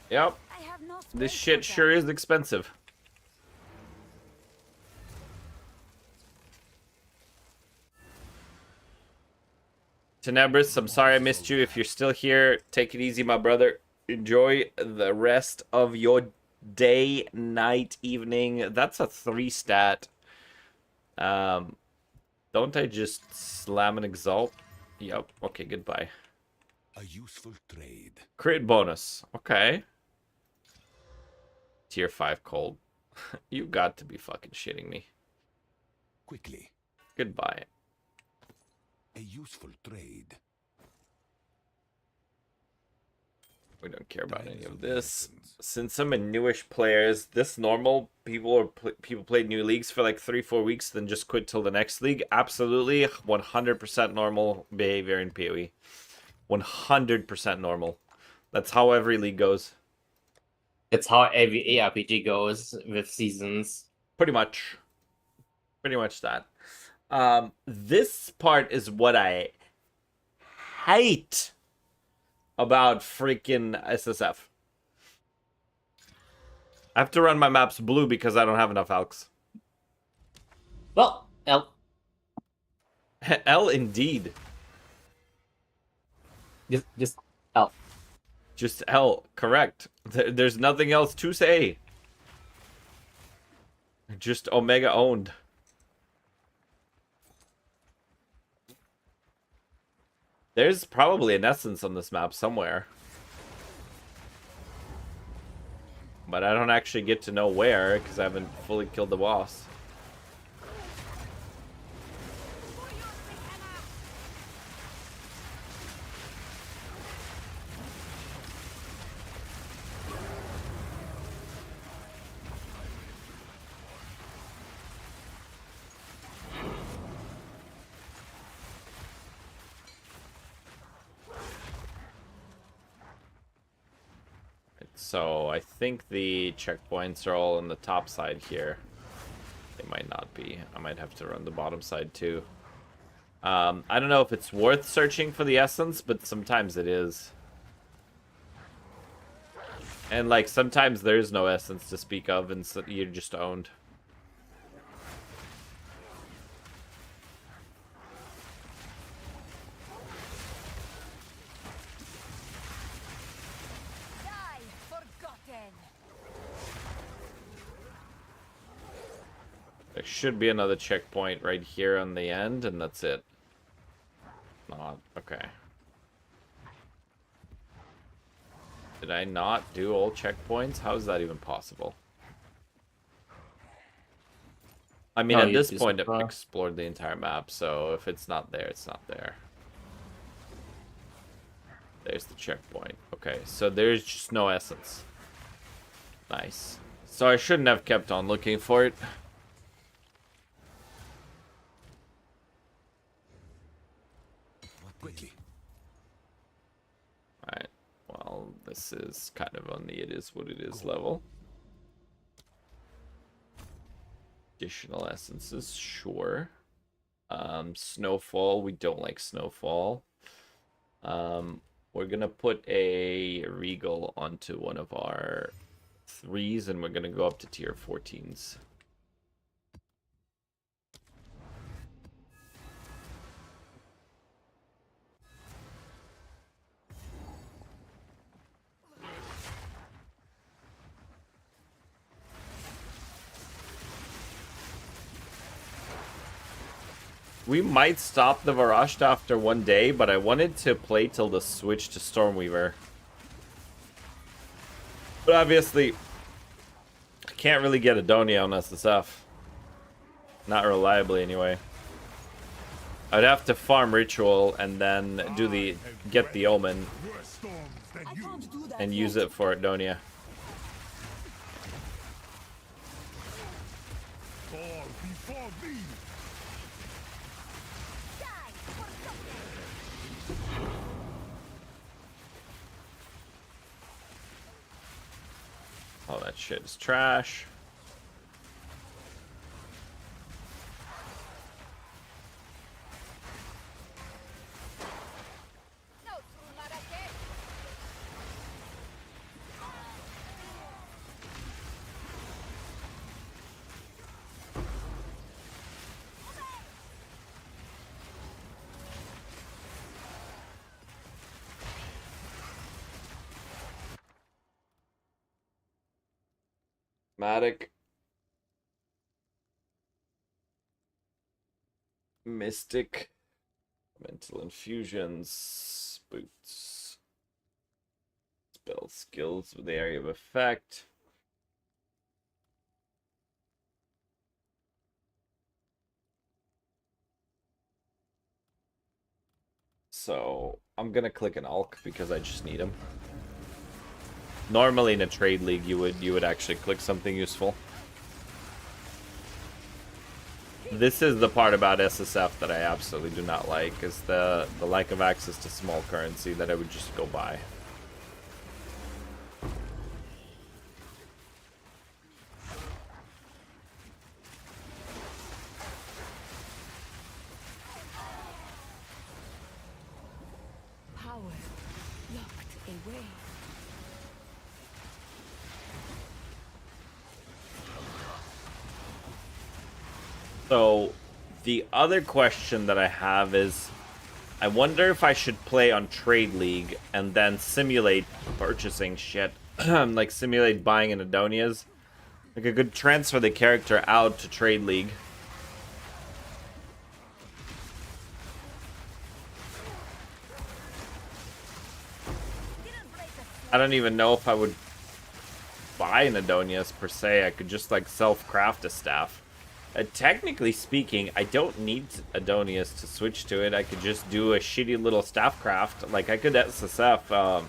Yep, I have no this space shit for sure that. is expensive. Tenebris, I'm sorry I missed you. If you're still here, take it easy, my brother. Enjoy the rest of your day, night, evening. That's a 3 stat. Don't I just slam and exalt? Yep. Okay, goodbye. A useful trade. Crit bonus. Okay. Tier 5 cold. You got to be fucking shitting me. Quickly. Goodbye. A useful trade. We don't care about any of Times this. lessons. Since I'm a newish players, this normal people people played new leagues for like 3-4 weeks, then just quit till the next league. Absolutely, 100% normal behavior in PoE. 100% normal. That's how every league goes. It's how every ARPG goes with seasons. Pretty much. Pretty much that. This part is what I hate about freaking SSF. I have to run my maps blue because I don't have enough alks. Well, L. L indeed. Just L. Just L, correct. There's nothing else to say. Just Omega owned. There's probably an essence on this map somewhere. But I don't actually get to know where, because I haven't fully killed the boss. So I think the checkpoints are all on the top side here. They might not be. I might have to run the bottom side too. I don't know if it's worth searching for the essence, but sometimes it is. And like sometimes there is no essence to speak of, and so you're just owned. Die, forgotten. There should be another checkpoint right here on the end, and that's it. Not okay. Did I not do all checkpoints? How is that even possible? I mean, No, at you this just point, I've explored the entire map, so if it's not there, it's not there. There's the checkpoint. Okay, so there's just no essence. Nice. So I shouldn't have kept on looking for it. Quickly. Alright, well, this is kind of on the it is what it is level. Additional essences, sure. Snowfall, we don't like snowfall. We're gonna put a regal onto one of our 3s, and we're gonna go up to tier 14s. We might stop the Varashta after one day, but I wanted to play till the switch to Stormweaver. But obviously, I can't really get Adonia on SSF. Not reliably, anyway. I'd have to farm Ritual and then do the get the Omen I can't do that and yet. use it for Adonia. Fall before me. Die, forgotten. All that shit is trash. No, Tsunarake. Matic. Mystic. Mental infusions. Boots. Spell skills with the area of effect. So I'm gonna click an Alk because I just need him. Normally in a trade league you would actually click something useful. This is the part about SSF that I absolutely do not like, is the lack of access to small currency that I would just go buy. Power locked away. So the other question that I have is, I wonder if I should play on Trade League and then simulate purchasing shit. Like simulate buying in Adonias. Like I could transfer the character out to Trade League. Didn't break a I don't even know if I would buy an Adonias per se. I could just like self-craft a staff. Technically speaking, I don't need Adonias to switch to it. I could just do a shitty little staff craft. Like I could SSF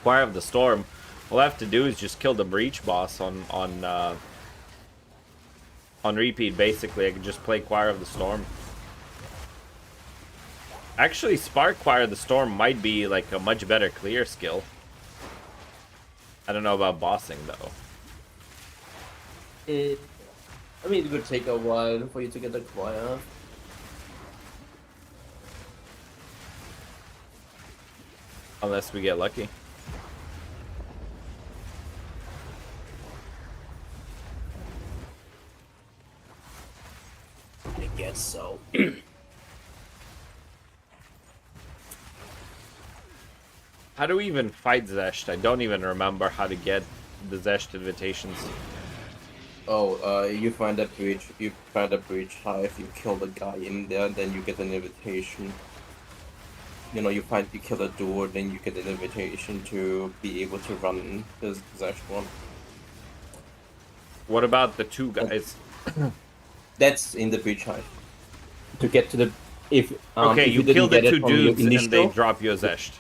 Choir of the Storm. All I have to do is just kill the Breach boss on repeat. Basically, I could just play Choir of the Storm. Actually, Spark Choir of the Storm might be like a much better clear skill. I don't know about bossing though. I mean, it would take a while for you to get acquired. Unless we get lucky. I guess so. How do we even fight Zesht? I don't even remember how to get the Zesht invitations. Oh, you find a breach. You find a breach hive. You kill the guy in there, then you get an invitation. You know, you kill the door, then you get an invitation to be able to run this Zesht one. What about the 2 guys? That's in the breach hive. To get to the Okay, if you didn't kill the get it 2 from your dudes and they initial- drop you a Zesht.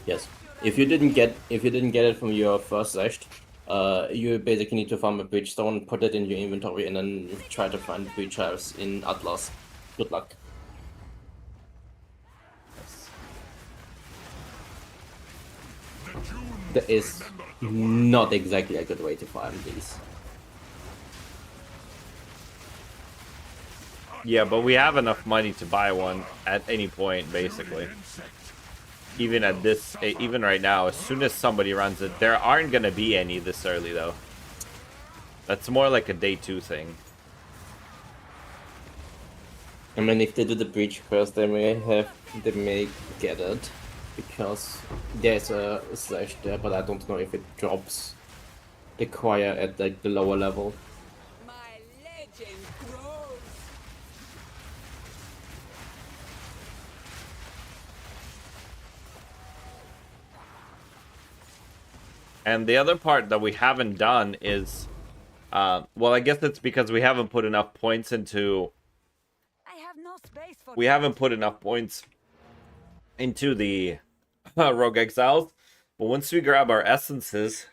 Yes. If you didn't get it from your first Zesht, you basically need to farm a breach stone, put it in your inventory, and then try to find breach hives in Atlas. Good luck. That is not exactly a good way to farm these. Yeah, but we have enough money to buy one at any point, basically. Even at this, even right now, as soon as somebody runs it, there aren't gonna be any this early though. That's more like a day 2 thing. I mean, if they do the breach first, they may get it, because there's a slash there, but I don't know if it drops the choir at like the lower level. My legend grows. And the other part that we haven't done is, well, I guess it's because we haven't put enough points into. I have no space for We haven't put enough points into the Rogue Exiles. But once we grab our essences,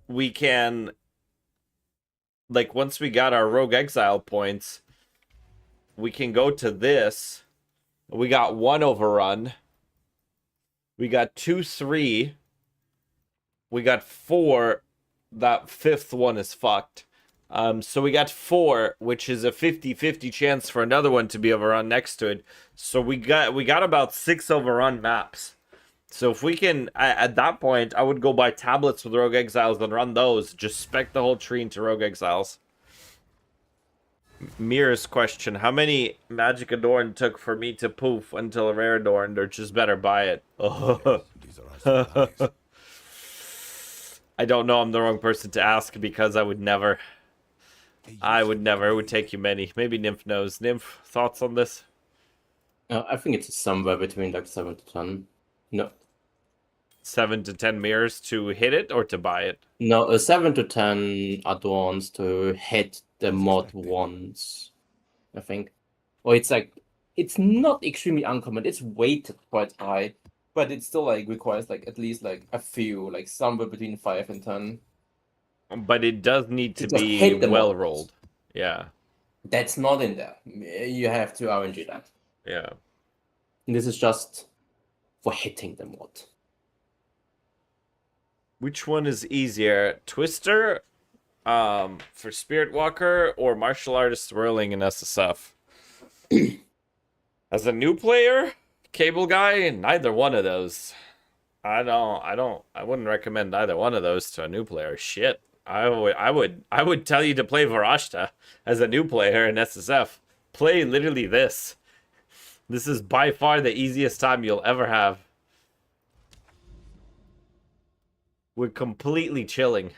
we can, like, once we got our Rogue Exile points, we can go to this. We got 1 overrun. We got 2, 3. We got 4. That 5th one is fucked. So we got 4, which is a 50-50 chance for another one to be overrun next to it. So we got about 6 overrun maps. So if we can, at that point, I would go buy tablets with Rogue Exiles and run those. Just spec the whole tree into Rogue Exiles. Mirror's question: how many Magic Adorn took for me to poof until a rare adorned, or just better buy it? These are our supplies. I don't know. I'm the wrong person to ask because I would never. I would never. It would take you many. Maybe Nymph knows. Nymph, thoughts on this? I think it's somewhere between like 7 to 10. No, 7 to 10 mirrors to hit it or to buy it? no, 7 to 10 adorns to hit the mod once, I think. Or it's like, it's not extremely uncommon. It's weighted quite high, but it still like requires like at least like a few, like somewhere between 5 and 10. But it does need to just be hit the well mod. rolled. Yeah. That's not in there. You have to RNG that. Yeah. This is just for hitting the mod. Which one is easier? Twister for Spirit Walker or Martial Artist Swirling in SSF? As a new player, Cable Guy, neither one of those. I wouldn't recommend either one of those to a new player. Shit. I would tell you to play Varashta as a new player in SSF. Play literally this. This is by far the easiest time you'll ever have. We're completely chilling.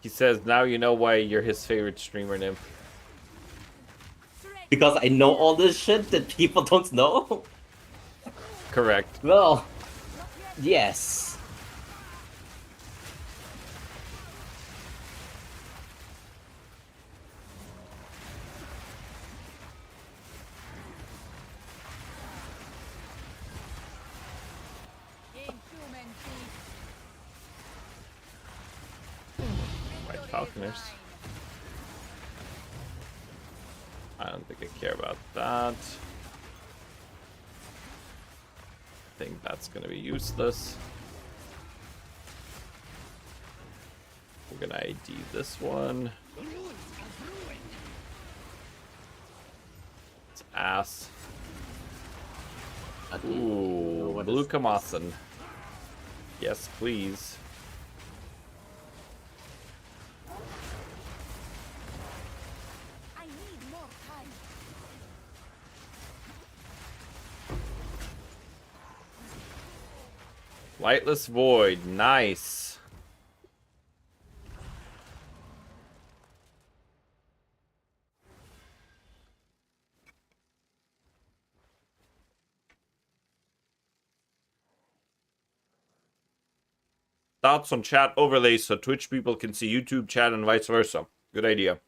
He says, now you know why you're his favorite streamer, Nymph. Because I know all this shit that people don't know? Correct. Well, yes. falconers. I don't think I care about that. I think that's gonna be useless. We're gonna ID this one. It's ass. Ooh, blue Kamasan. Yes, please. I need more time. Lightless Void, nice. Thoughts on chat overlays so Twitch people can see YouTube chat and vice versa. Good idea.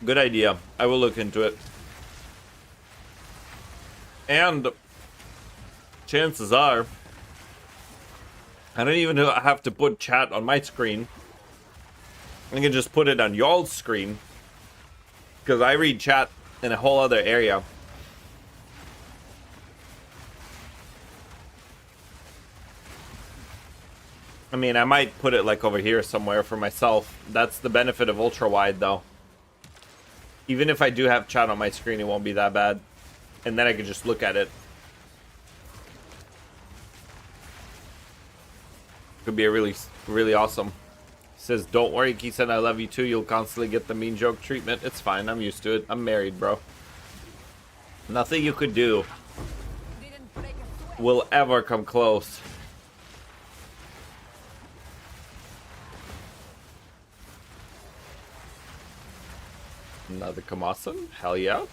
Good idea. I will look into it. And chances are, I don't even have to put chat on my screen. I can just put it on y'all's screen. Because I read chat in a whole other area. I mean, I might put it like over here somewhere for myself. That's the benefit of ultra wide though. Even if I do have chat on my screen, it won't be that bad. And then I can just look at it. Could be a really, really awesome. Says, don't worry, Keeson, I love you too. You'll constantly get the mean joke treatment. It's fine, I'm used to it. I'm married, bro. Nothing you could do will ever come close. Another Kamasan? Hell yeah.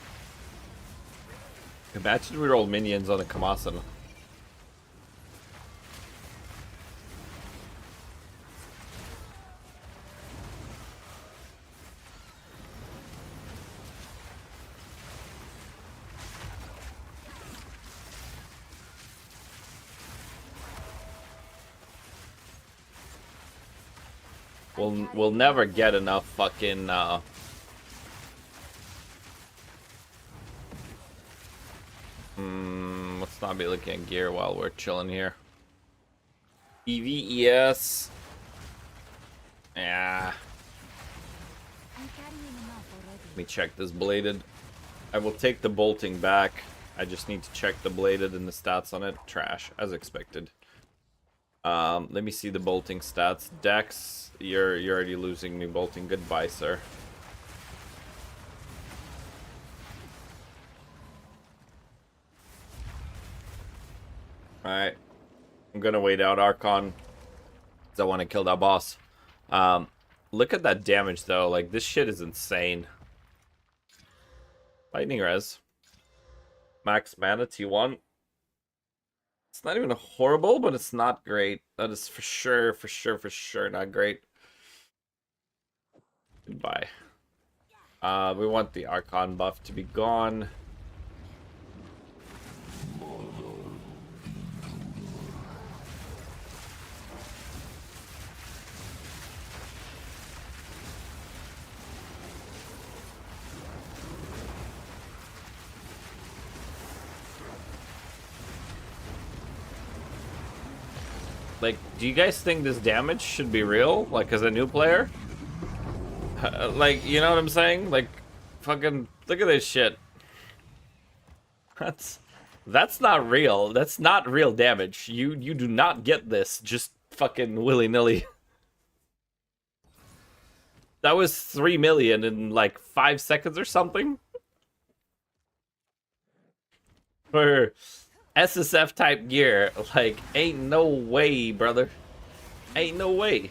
Imagine we rolled minions on a Kamasan. We'll never get enough fucking let's not be looking at gear while we're chilling here. EVES. Yeah. Let me check this bladed. I will take the bolting back. I just need to check the bladed and the stats on it. Trash, as expected. Let me see the bolting stats. Dex, you're already losing me bolting. Goodbye, sir. Alright. I'm gonna wait out Archon. Because I want to kill that boss. Look at that damage, though. Like, this shit is insane. Lightning Res. Max mana, T1. It's not even horrible, but it's not great. That is for sure not great. Goodbye. We want the Archon buff to be gone. Like, do you guys think this damage should be real? Like, as a new player? Like, you know what I'm saying? Like, fucking, look at this shit. That's not real. That's not real damage. You do not get this just fucking willy-nilly. That was 3 million in like 5 seconds or something. For SSF type gear, like, ain't no way, brother. Ain't no way.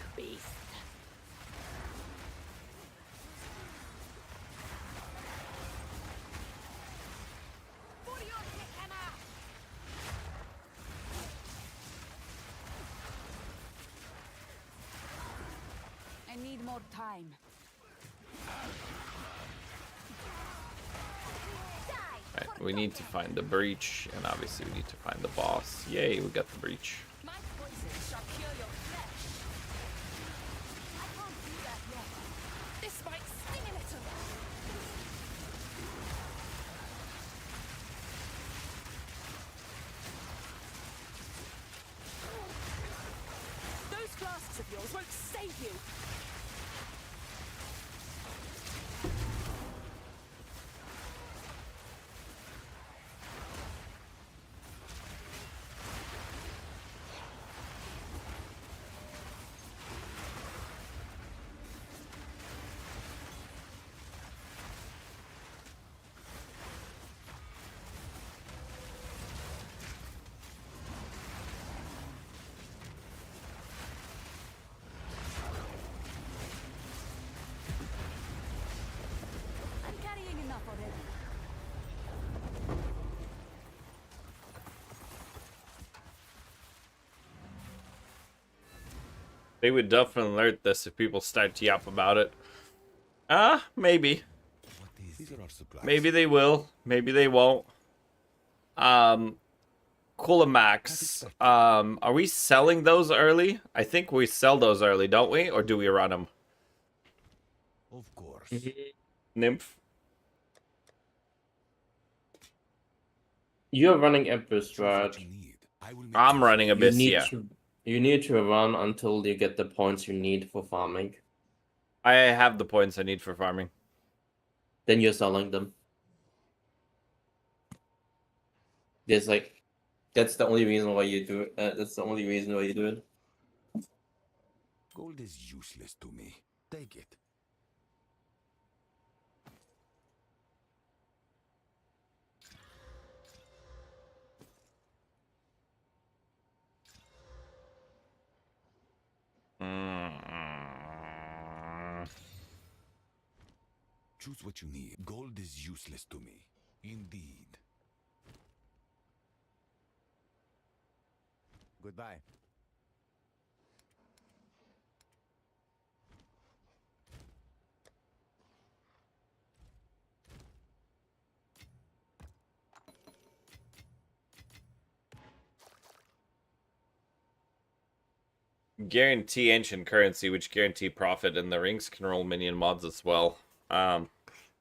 I need more time. Right. We need to find the breach, and obviously we need to find the boss. Yay, we got the breach. My poison shall cure your flesh. I can't do that yet. This might sting a little. Those flasks of yours won't save you. I'm carrying enough already. They would definitely alert this if people start to yap about it. Maybe. What is These are our supplies. Maybe they will. Maybe they won't. Coolamax. Are we selling those early? I think we sell those early, don't we? Or do we run them? Of course. Nymph? You're running Empress, Choose what right? you need. I will make I'm you running some- Abyss, yeah. You need to run until you get the points you need for farming. I have the points I need for farming. Then you're selling them. There's like, that's the only reason why you do it. That's the only reason why you do it. Gold is useless to me. Take it. Choose what you need. Gold is useless to me. Indeed. Goodbye. Guarantee ancient currency, which guarantee profit, and the rings can roll minion mods as well.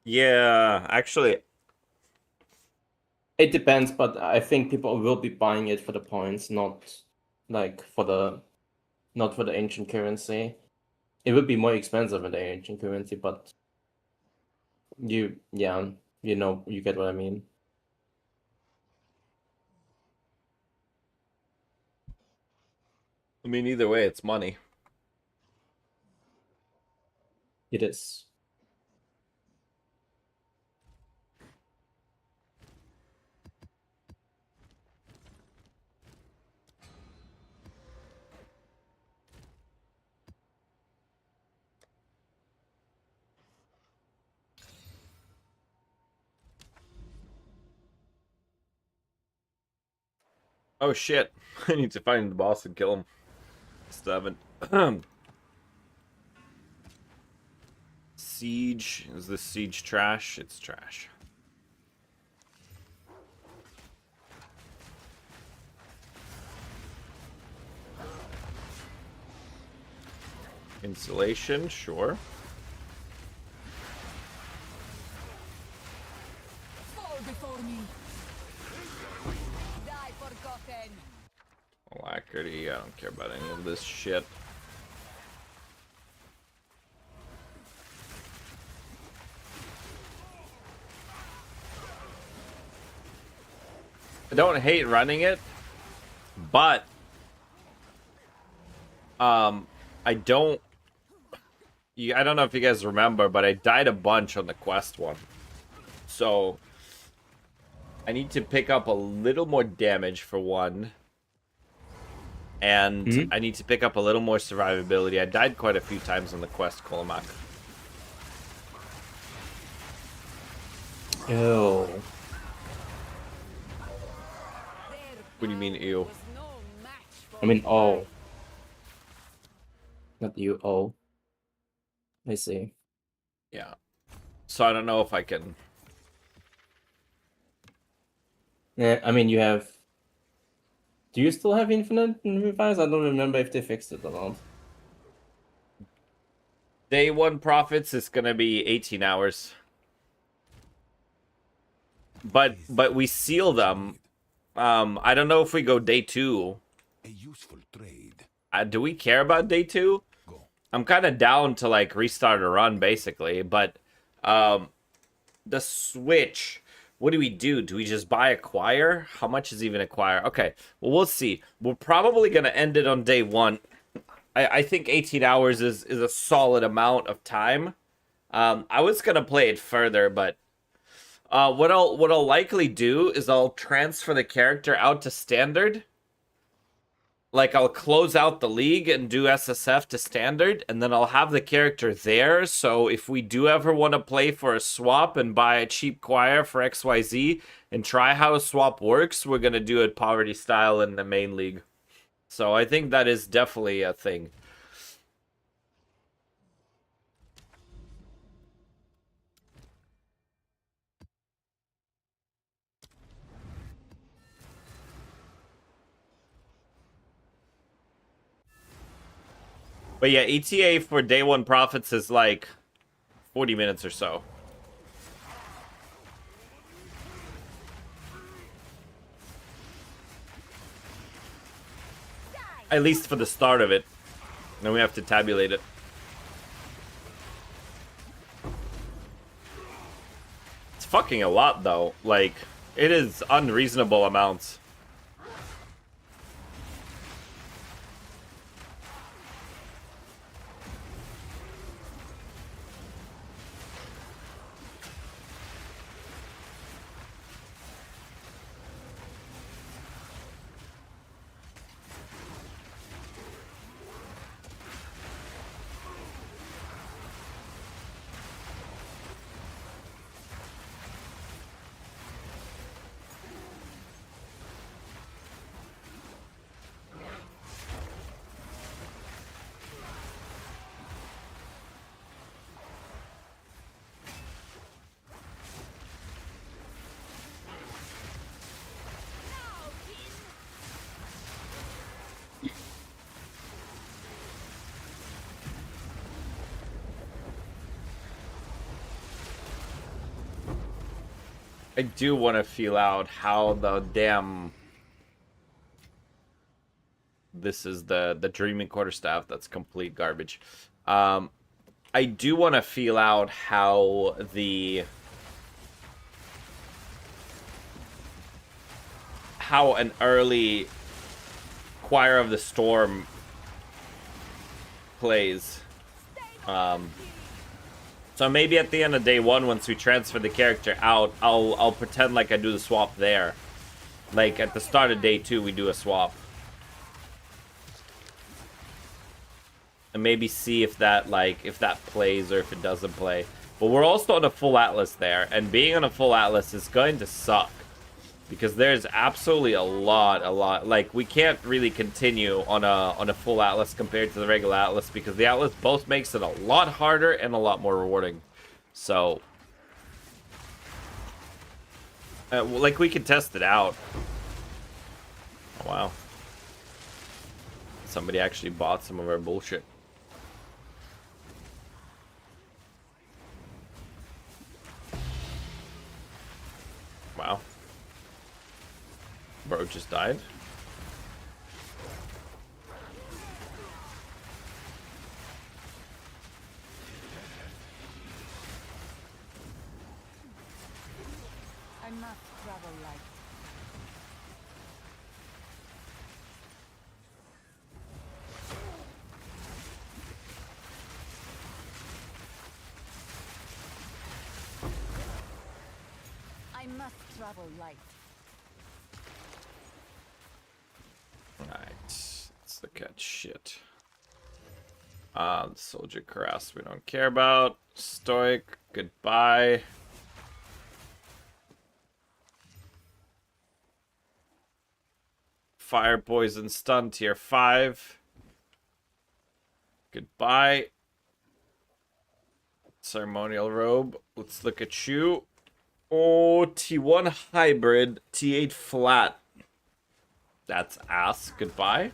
Yeah, actually, It depends, but I think people will be buying it for the points, not like not for the ancient currency. It would be more expensive in the ancient currency, but yeah, you get what I mean. I mean, either way, it's money. It is. Oh shit! I need to find the boss and kill him. Still haven't. Siege. Is this siege trash? It's trash. Insulation, sure. Fall before me. Die forgotten. Alacrity, I don't care about any of this shit. I don't hate running it, but I don't. I don't know if you guys remember, but I died a bunch on the quest one, so I need to pick up a little more damage for one, and I need to pick up a little more survivability. I died quite a few times on the quest, Kolomak. Ew. What do you mean, ew? Was no match for I mean, mine. oh. Not you, oh. I see. Yeah. So I don't know if I can Yeah, I mean, you have. Do you still have infinite revives? I don't remember if they fixed it or not. Day 1 profits is gonna be 18 hours. But we seal them. I don't know if we go day 2. A useful trade. Do we care about day 2? Go. I'm kind of down to like restart a run basically, but the switch. What do we do? Do we just buy acquire? How much is even acquire? Okay, well we'll see. We're probably gonna end it on day 1. I think 18 hours is a solid amount of time. I was gonna play it further, but what I'll likely do is I'll transfer the character out to standard. Like I'll close out the league and do SSF to standard, and then I'll have the character there. So if we do ever want to play for a swap and buy a cheap choir for XYZ and try how a swap works, we're gonna do it poverty style in the main league. So I think that is definitely a thing. But yeah, ETA for day 1 profits is like 40 minutes or so. At least for the start of it. Then we have to tabulate it. It's fucking a lot though. Like, it is unreasonable amounts. I do want to feel out how the damn... This is the Dreaming Quarterstaff. That's complete garbage. I do want to feel out how an early Choir of the Storm plays. So maybe at the end of day 1, once we transfer the character out, I'll pretend like I do the swap there. Like at the start of day 2, we do a swap. And maybe see if that plays or if it doesn't play. But we're also on a full Atlas there, and being on a full Atlas is going to suck. Because there's absolutely a lot. Like, we can't really continue on a full Atlas compared to the regular Atlas, because the Atlas both makes it a lot harder and a lot more rewarding. So, like, we can test it out. Oh, wow. Somebody actually bought some of our bullshit. Wow. Bro just died. I must travel light. I must travel light. Alright. Let's look at shit. Soldier Caress we don't care about. Stoic, goodbye. Fire Poison Stun tier 5. Goodbye. Ceremonial Robe. Let's look at you. Oh, T1 hybrid, T8 flat. That's ass. Goodbye.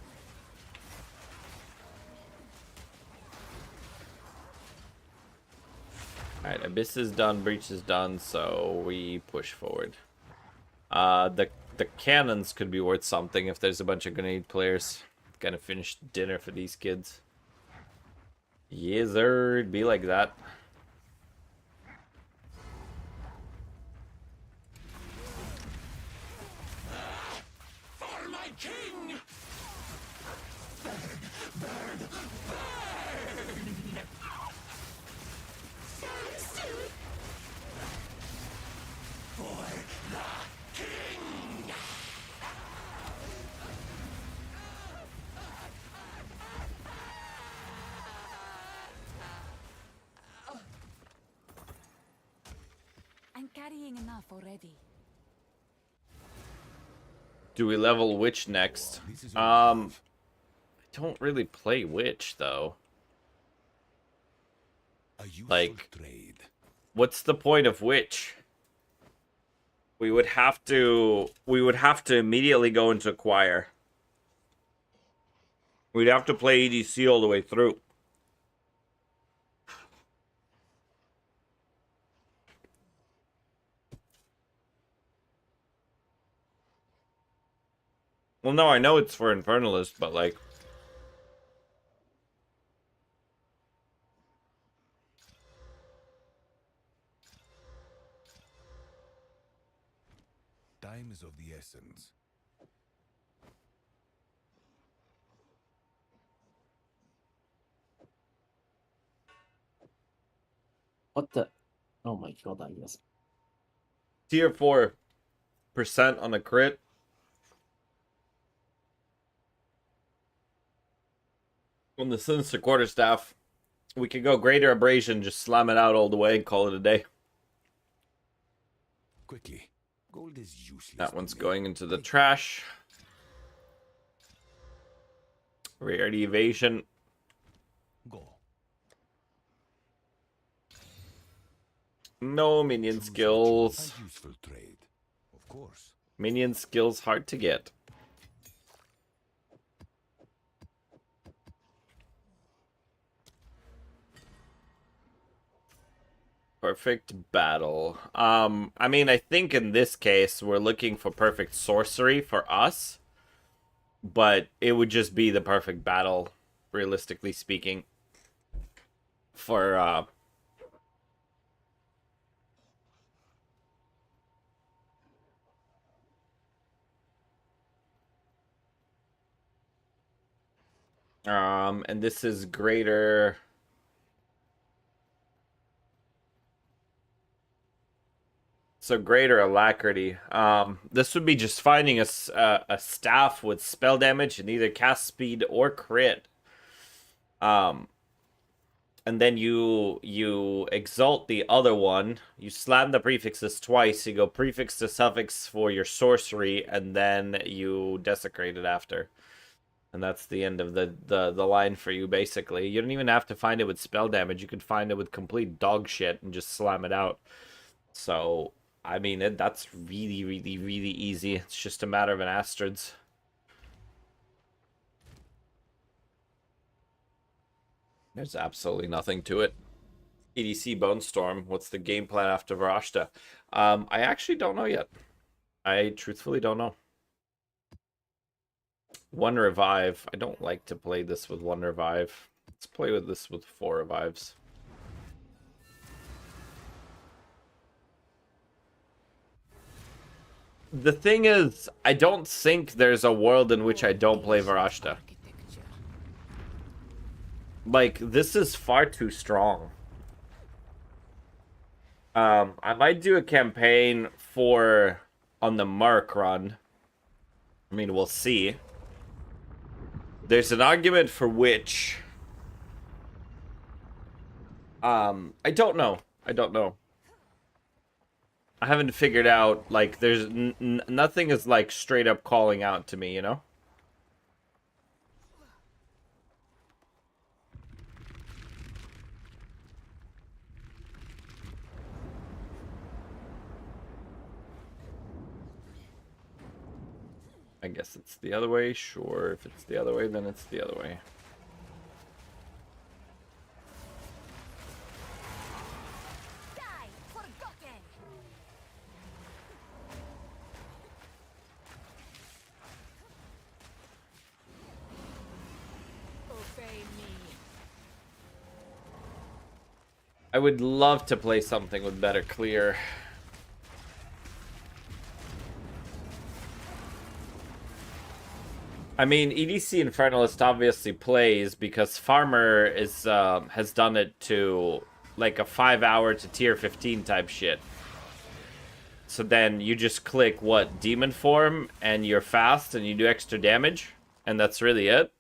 Alright, Abyss is done, Breach is done, so we push forward. The cannons could be worth something if there's a bunch of grenade players. Gonna finish dinner for these kids. Yes, sir, it'd be like that. For my king! I'm carrying enough already. Do we level Witch next? This is I don't really play Witch though. a useful Like, trade. what's the point of Witch? We would have to immediately go into Choir. We'd have to play EDC all the way through. Well, no, I know it's for Infernalist, but like... Time is of the essence. What the? Oh my god, I guess. Tier 4% on a crit. On the Sinister Quarterstaff, we could go Greater Abrasion, just slam it out all the way and call it a day. Quickly. Gold is useless. That to one's me. going into the trash. Rarity Evasion. Go. No minion Choose what you- skills. A useful trade. Of course. Minion skills hard to get. Perfect battle. I mean, I think in this case we're looking for perfect sorcery for us, but it would just be the perfect battle, realistically speaking. For and this is greater. So greater alacrity. This would be just finding a staff with spell damage and either cast speed or crit. And then you exalt the other one. You slam the prefixes twice. You go prefix to suffix for your sorcery, and then you desecrate it after. And that's the end of the line for you, basically. You don't even have to find it with spell damage. You could find it with complete dog shit and just slam it out. So, I mean, that's really, really, really easy. It's just a matter of an Astrids. There's absolutely nothing to it. EDC Bone Storm. What's the game plan after Varashta? I actually don't know yet. I truthfully don't know. One revive. I don't like to play this with one revive. Let's play with this with 4 revives. The thing is, I don't think there's a world in which I don't play Varashta. Like, this is far too strong. I might do a campaign on the Mark run. I mean, we'll see. There's an argument for which. I don't know. I don't know. I haven't figured out, like, there's nothing is, like, straight up calling out to me, you know? I guess it's the other way. Sure, if it's the other way, then it's the other way. Die, forgotten. Obey me. I would love to play something with better clear. I mean, EDC Infernalist obviously plays because Farmer is has done it to like a 5-hour to tier 15 type shit. So then you just click what demon form and you're fast and you do extra damage, and that's really it.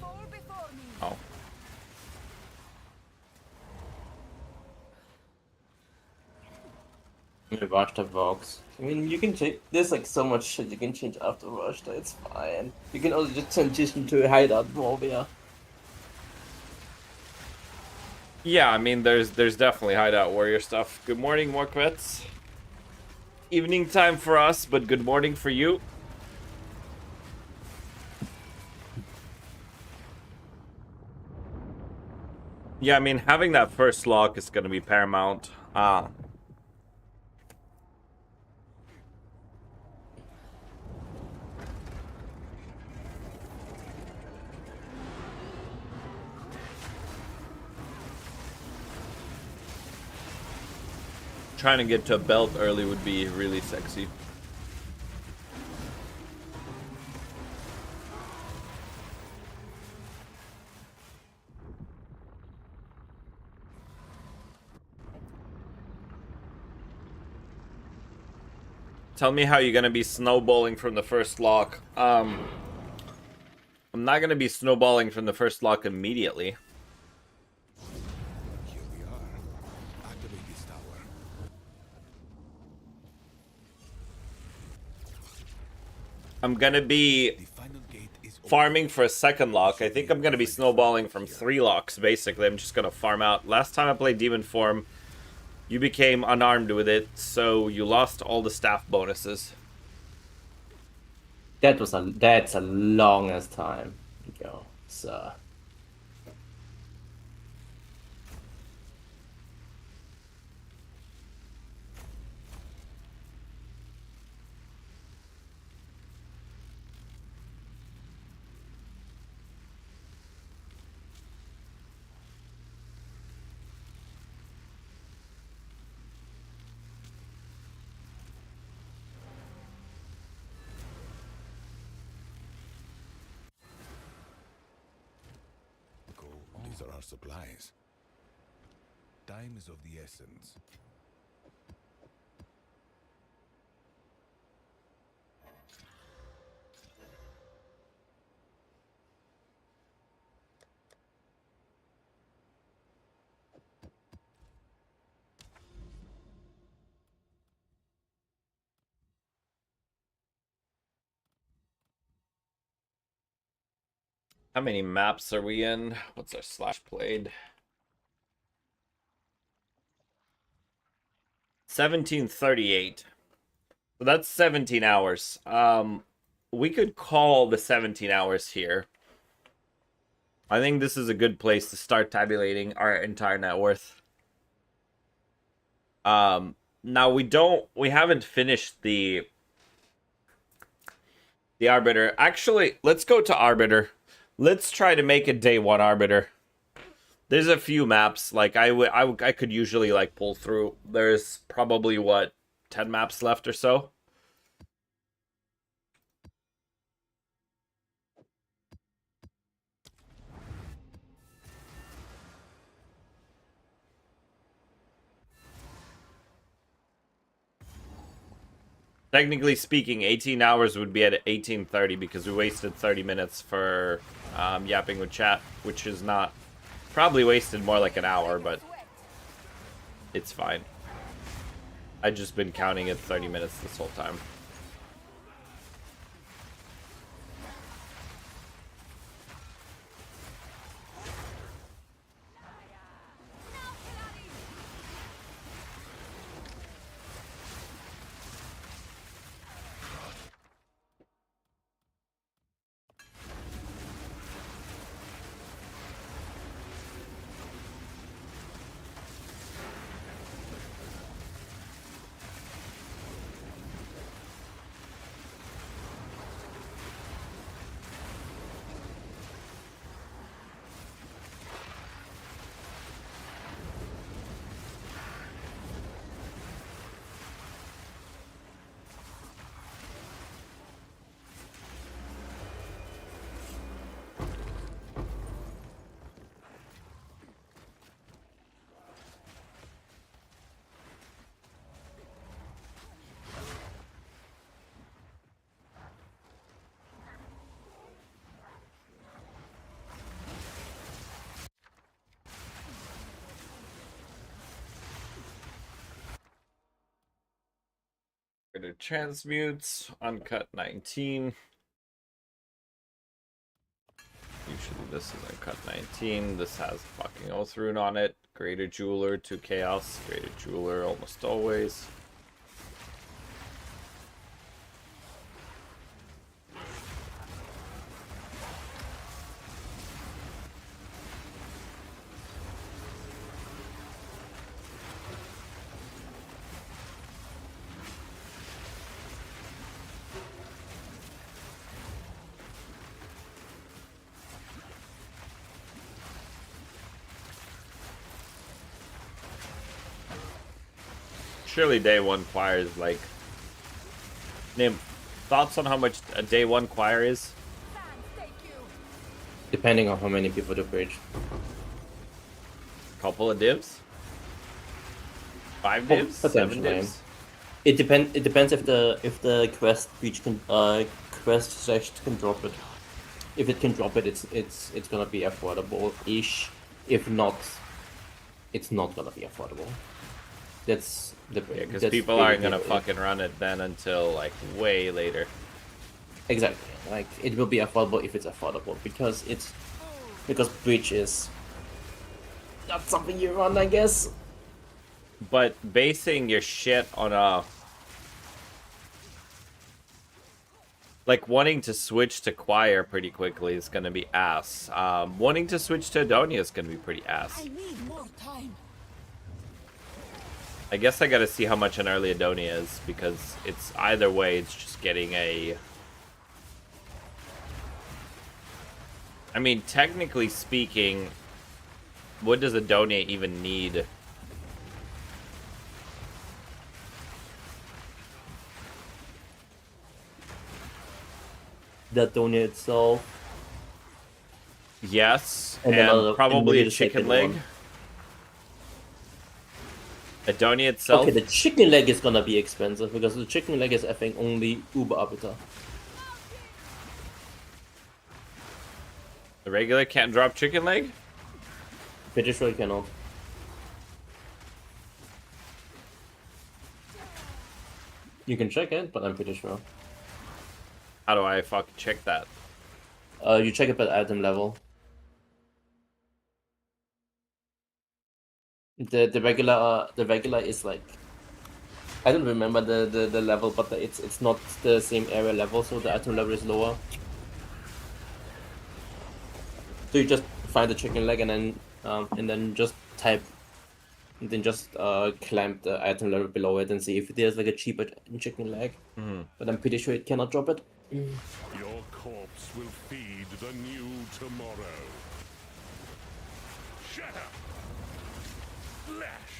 Fall before me. Oh. Varashta Vox. I mean, you can change. There's like so much shit you can change after Varashta. It's fine. You can also just transition to a hideout warrior. Yeah, I mean, there's definitely hideout warrior stuff. Good morning, Morquets. Evening time for us, but good morning for you. Yeah, I mean, having that first lock is going to be paramount. Trying to get to a belt early would be really sexy. Tell me how you're gonna be snowballing from the first lock. I'm not gonna be snowballing from the first lock immediately. Here we are. Activate this tower. I'm gonna be The final gate is farming for a second lock. I think I'm gonna be snowballing from 3 locks, basically. I'm just gonna farm out. Last time I played Demon Form, you became unarmed with it, so you lost all the staff bonuses. That's a long ass time ago, so. go. These are our supplies. Time is of the essence. How many maps are we in? What's our slash played? 1738. So that's 17 hours. We could call the 17 hours here. I think this is a good place to start tabulating our entire net worth. Now we haven't finished the Arbiter. Actually, let's go to Arbiter. Let's try to make it day 1 Arbiter. There's a few maps like I could usually like pull through. There's probably what 10 maps left or so. Technically speaking, 18 hours would be at 18:30 because we wasted 30 minutes for yapping with chat, which is not probably wasted more like an hour, but it's fine. I've just been counting it 30 minutes this whole time. Standard transmutes, uncut 19. Usually this is uncut 19. This has fucking Oath Rune on it. Greater Jeweler to Chaos. Greater Jeweler almost always. Surely day one choir is like... Nim, thoughts on how much a day one choir is? Depending on how many people to bridge. Couple of divs? 5 divs? 7 potentially. divs? It depends if the quest breach can quest slash can drop it. If it can drop it, it's gonna be affordable-ish. If not, it's not gonna be affordable. That's the Yeah, because that's people aren't gonna basically it. fucking run it then until like way later. Exactly. Like it will be affordable if it's affordable because breach is not something you run, I guess. But basing your shit on a... Like, wanting to switch to choir pretty quickly is gonna be ass. Wanting to switch to Adonia is gonna be pretty ass. I need more time. I guess I gotta see how much an early Adonia is, because it's either way, it's just getting a... I mean, technically speaking, what does Adonia even need? The Donia itself. Yes, And and, another- probably and a the chicken second leg. one. Adonia itself? Okay, the chicken leg is gonna be expensive because the chicken leg is I think only Uber Arbiter. The regular can't drop chicken leg? Pretty sure you cannot. You can check it, but I'm pretty sure. How do I fucking check that? You check it by item level. The regular is like I don't remember the level, but it's not the same area level, so the item level is lower. So you just find the chicken leg and then just type, and then just clamp the item level below it and see if there's like a cheaper chicken leg. But I'm pretty sure it cannot drop it. Your corpse will feed the new tomorrow. Shatter! Flash!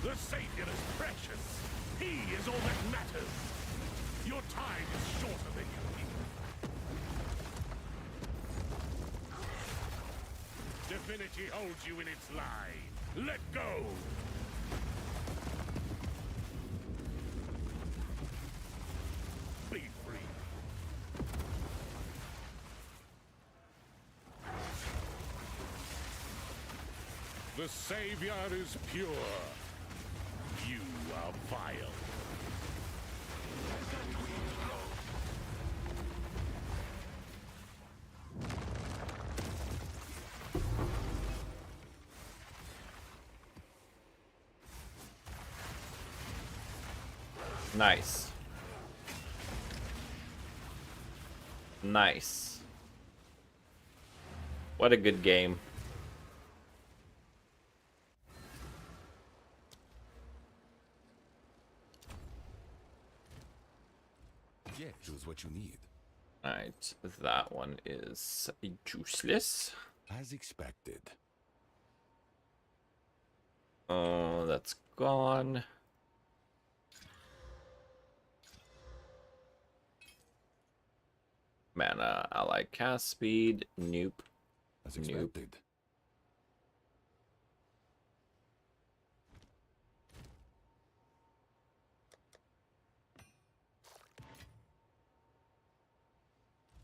The Savior is precious. He is all that matters. Your time is shorter than you think. Divinity holds you in its line. Let go! Be free. The Savior is pure. You are vile. Nice. Nice. What a good game. Yeah, choose what you need. Alright, that one is useless. As expected. Oh, that's gone. Mana, ally cast speed, nope. As Nope. expected.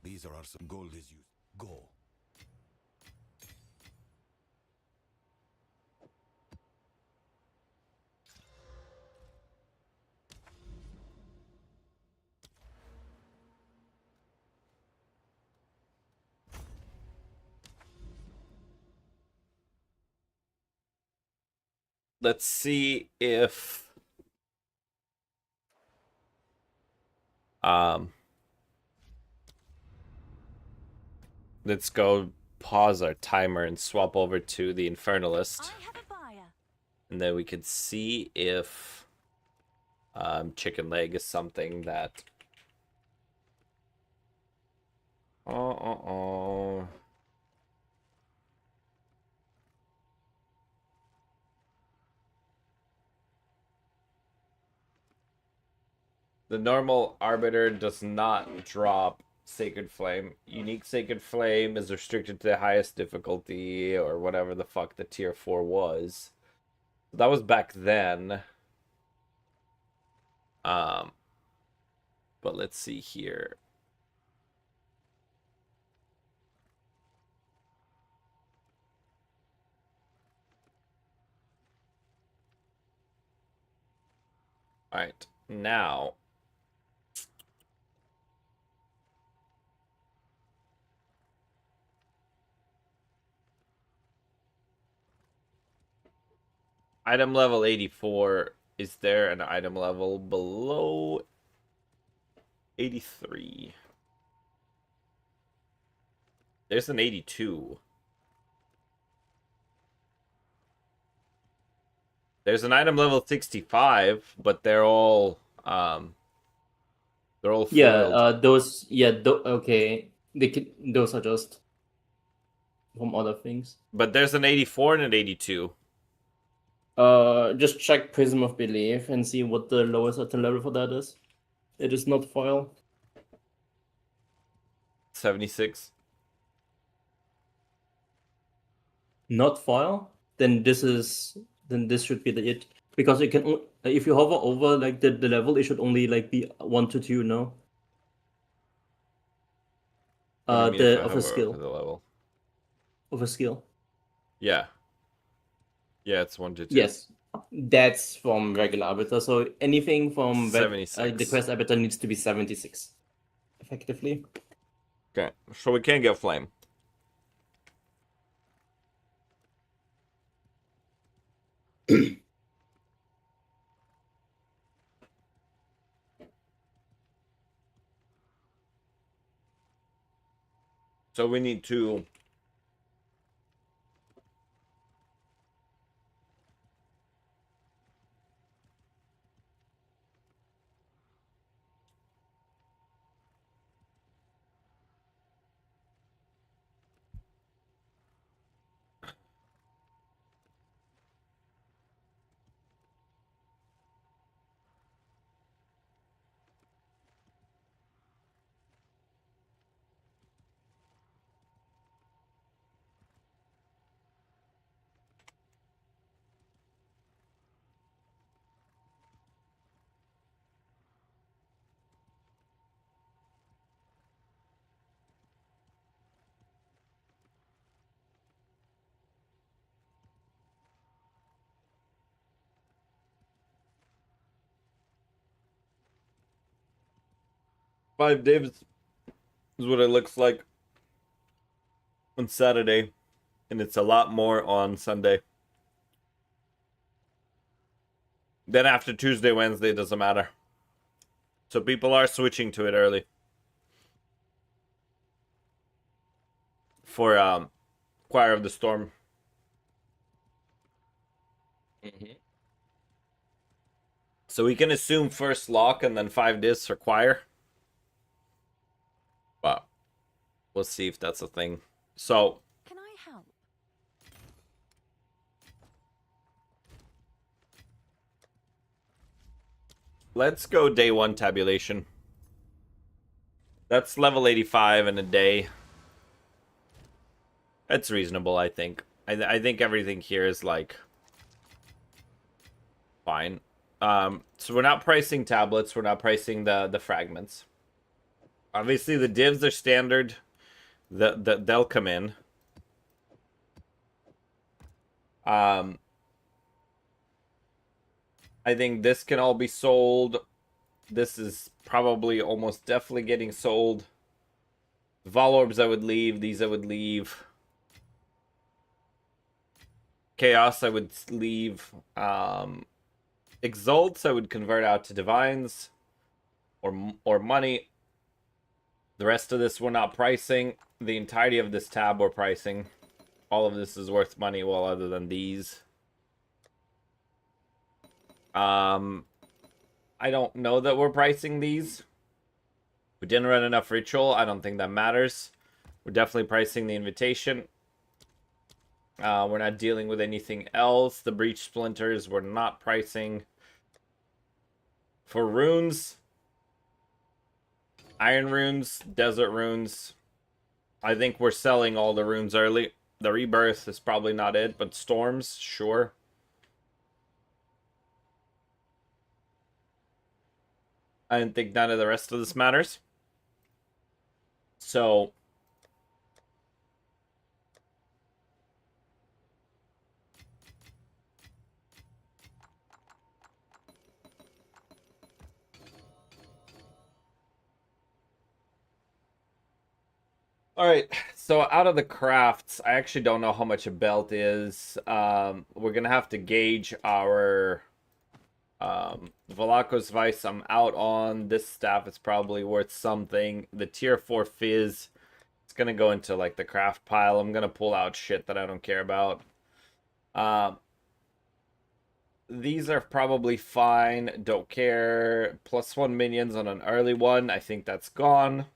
These are some gold is used. Go. let's see if let's go pause our timer and swap over to the Infernalist, I have a buyer. and then we can see if chicken leg is something that the normal Arbiter does not drop Sacred Flame. Unique Sacred Flame is restricted to the highest difficulty, or whatever the fuck the tier 4 was. That was back then. But let's see here. Alright, now item level 84. Is there an item level below 83? There's an 82. There's an item level 65, but they're all foiled. Yeah, those. Yeah, okay. Those are just from other things. But there's an 84 and an 82. Just check Prism of Belief and see what the lowest item level for that is. It is not foil. 76. Not foil? Then this should be the it, because it can if you hover over like the level, it should only like be 1 to 2. No. What do you mean if I Of a hover skill. over the level? Of a skill. Yeah. Yeah, it's 1 to 2. Yes, that's from regular Arbiter. So anything from the 76. quest Arbiter needs to be 76, effectively. Okay, so we can't get flame. So we need to five divs is what it looks like on Saturday, and it's a lot more on Sunday. Then after Tuesday, Wednesday, doesn't matter. So people are switching to it early. For Choir of the Storm. So we can assume first lock and then 5 discs for Choir. But we'll see if that's a thing. So Can I help? let's go day 1 tabulation. That's level 85 in a day. That's reasonable, I think. I think everything here is like fine. So we're not pricing tablets. We're not pricing the fragments. Obviously, the divs are standard. They'll come in. I think this can all be sold. This is probably almost definitely getting sold. Vol orbs I would leave. These I would leave. Chaos, I would leave. Exalts, I would convert out to Divines or money. The rest of this we're not pricing. The entirety of this tab we're pricing. All of this is worth money, well, other than these. I don't know that we're pricing these. We didn't run enough ritual. I don't think that matters. We're definitely pricing the invitation. We're not dealing with anything else. The breach splinters we're not pricing. For runes, iron runes, desert runes, I think we're selling all the runes early. The rebirth is probably not it, but storms, sure. I didn't think none of the rest of this matters. So all right, so out of the crafts, I actually don't know how much a belt is. We're gonna have to gauge our Velakos Vice. I'm out on this staff. It's probably worth something. The tier 4 fizz, it's gonna go into like the craft pile. I'm gonna pull out shit that I don't care about. These are probably fine. Don't care. +1 minions on an early one. I think that's gone.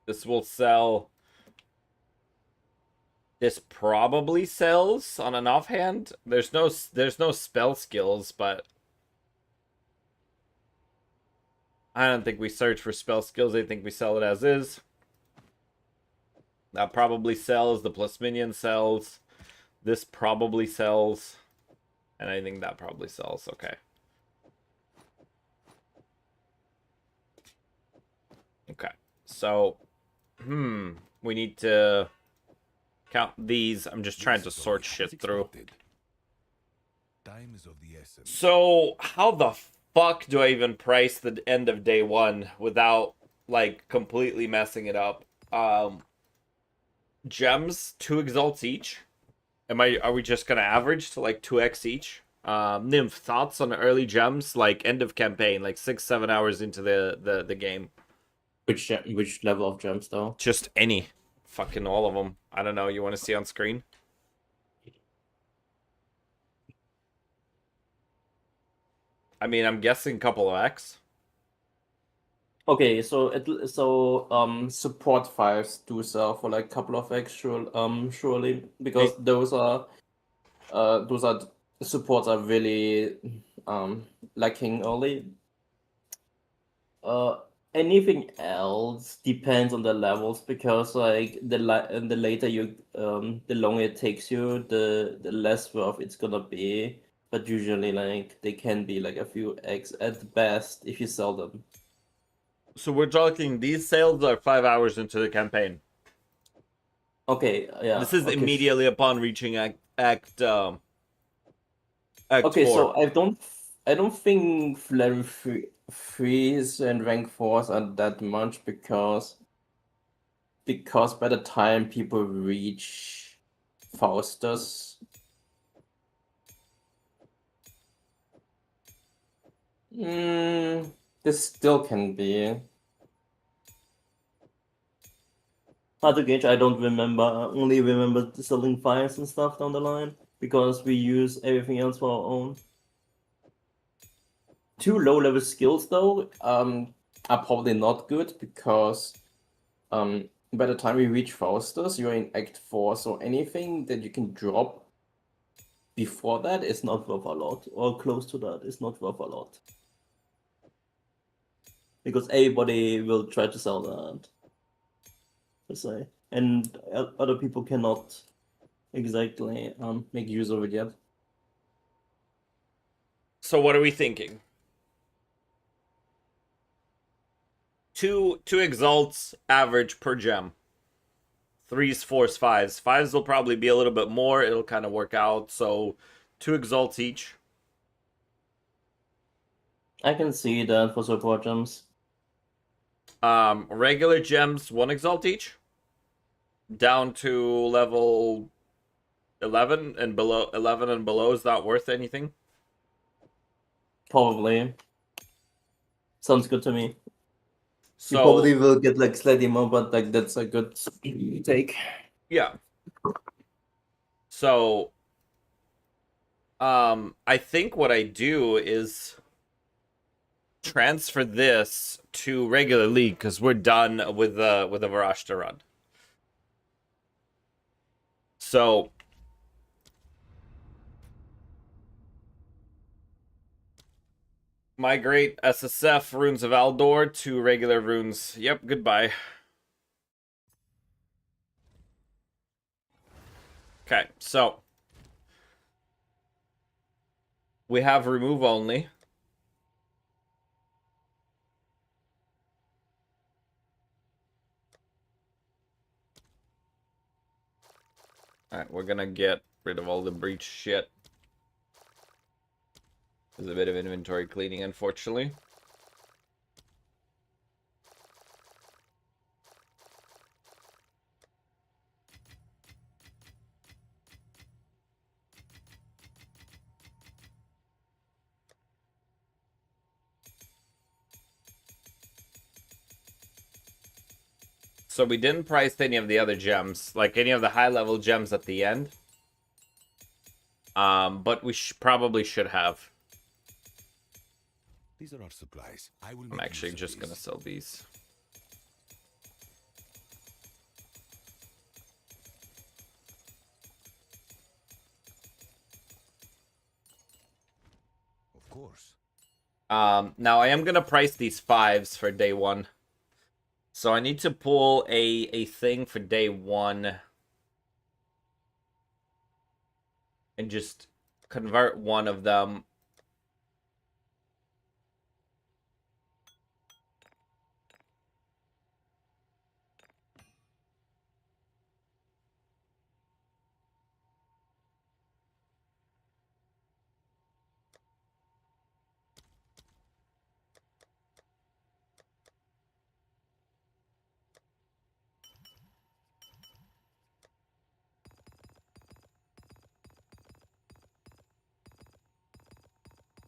This will sell. This probably sells on an offhand. There's no spell skills, but I don't think we search for spell skills. I think we sell it as is. That probably sells. The plus minion sells. This probably sells. And I think that probably sells. Okay. Okay. So, we need to count these. I'm just trying to sort shit through. Time is of the essence. So, how the fuck do I even price the end of day one without, like, completely messing it up? Gems, 2 exalts each. Are we just gonna average to, like, 2x each? Nymph, thoughts on early gems, like, end of campaign, like 6-7 hours into the game? Which level of gems though? Just any. Fucking all of them. I don't know, you want to see on screen? I mean, I'm guessing couple of X. Okay, so support files do sell for like a couple of extra surely, because those are supports are really lacking early. Anything else depends on the levels, because like the later you the longer it takes you, the less worth it's gonna be. But usually like they can be like a few X at best if you sell them. So we're talking, these sales are 5 hours into the campaign. Okay, yeah. This is okay, immediately upon reaching act okay, 4. so I don't think level 3s and rank 4s are that much, because by the time people reach Faustus, this still can be hard to gauge. I don't remember. I only remember selling fires and stuff down the line, because we use everything else for our own. 2 low-level skills though are probably not good, because by the time we reach Faustus, you're in Act 4, so anything that you can drop before that is not worth a lot, or close to that is not worth a lot. Because everybody will try to sell that, per se. And other people cannot exactly make use of it yet. So what are we thinking? 2 exalts average per gem. 3s, 4s, 5s. 5s will probably be a little bit more. It'll kind of work out. So 2 exalts each. I can see that for support gems. Regular gems, 1 exalt each. Down to level 11 and below. 11 and below is not worth anything. Probably. Sounds good to me. You So probably will get like slightly more, but like that's a good take. yeah. So I think what I do is transfer this to regular league because we're done with the Varashta run. So migrate SSF Runes of Aldor to regular runes. Yep, goodbye. Okay, so we have remove only. Alright, we're gonna get rid of all the breach shit. There's a bit of inventory cleaning, unfortunately. So we didn't price any of the other gems, like any of the high-level gems at the end. But we probably should have. These are our supplies. I will I'm make actually use of just these. gonna sell these. Of course. Now I am gonna price these 5s for day 1. So I need to pull a thing for day 1. And just convert one of them.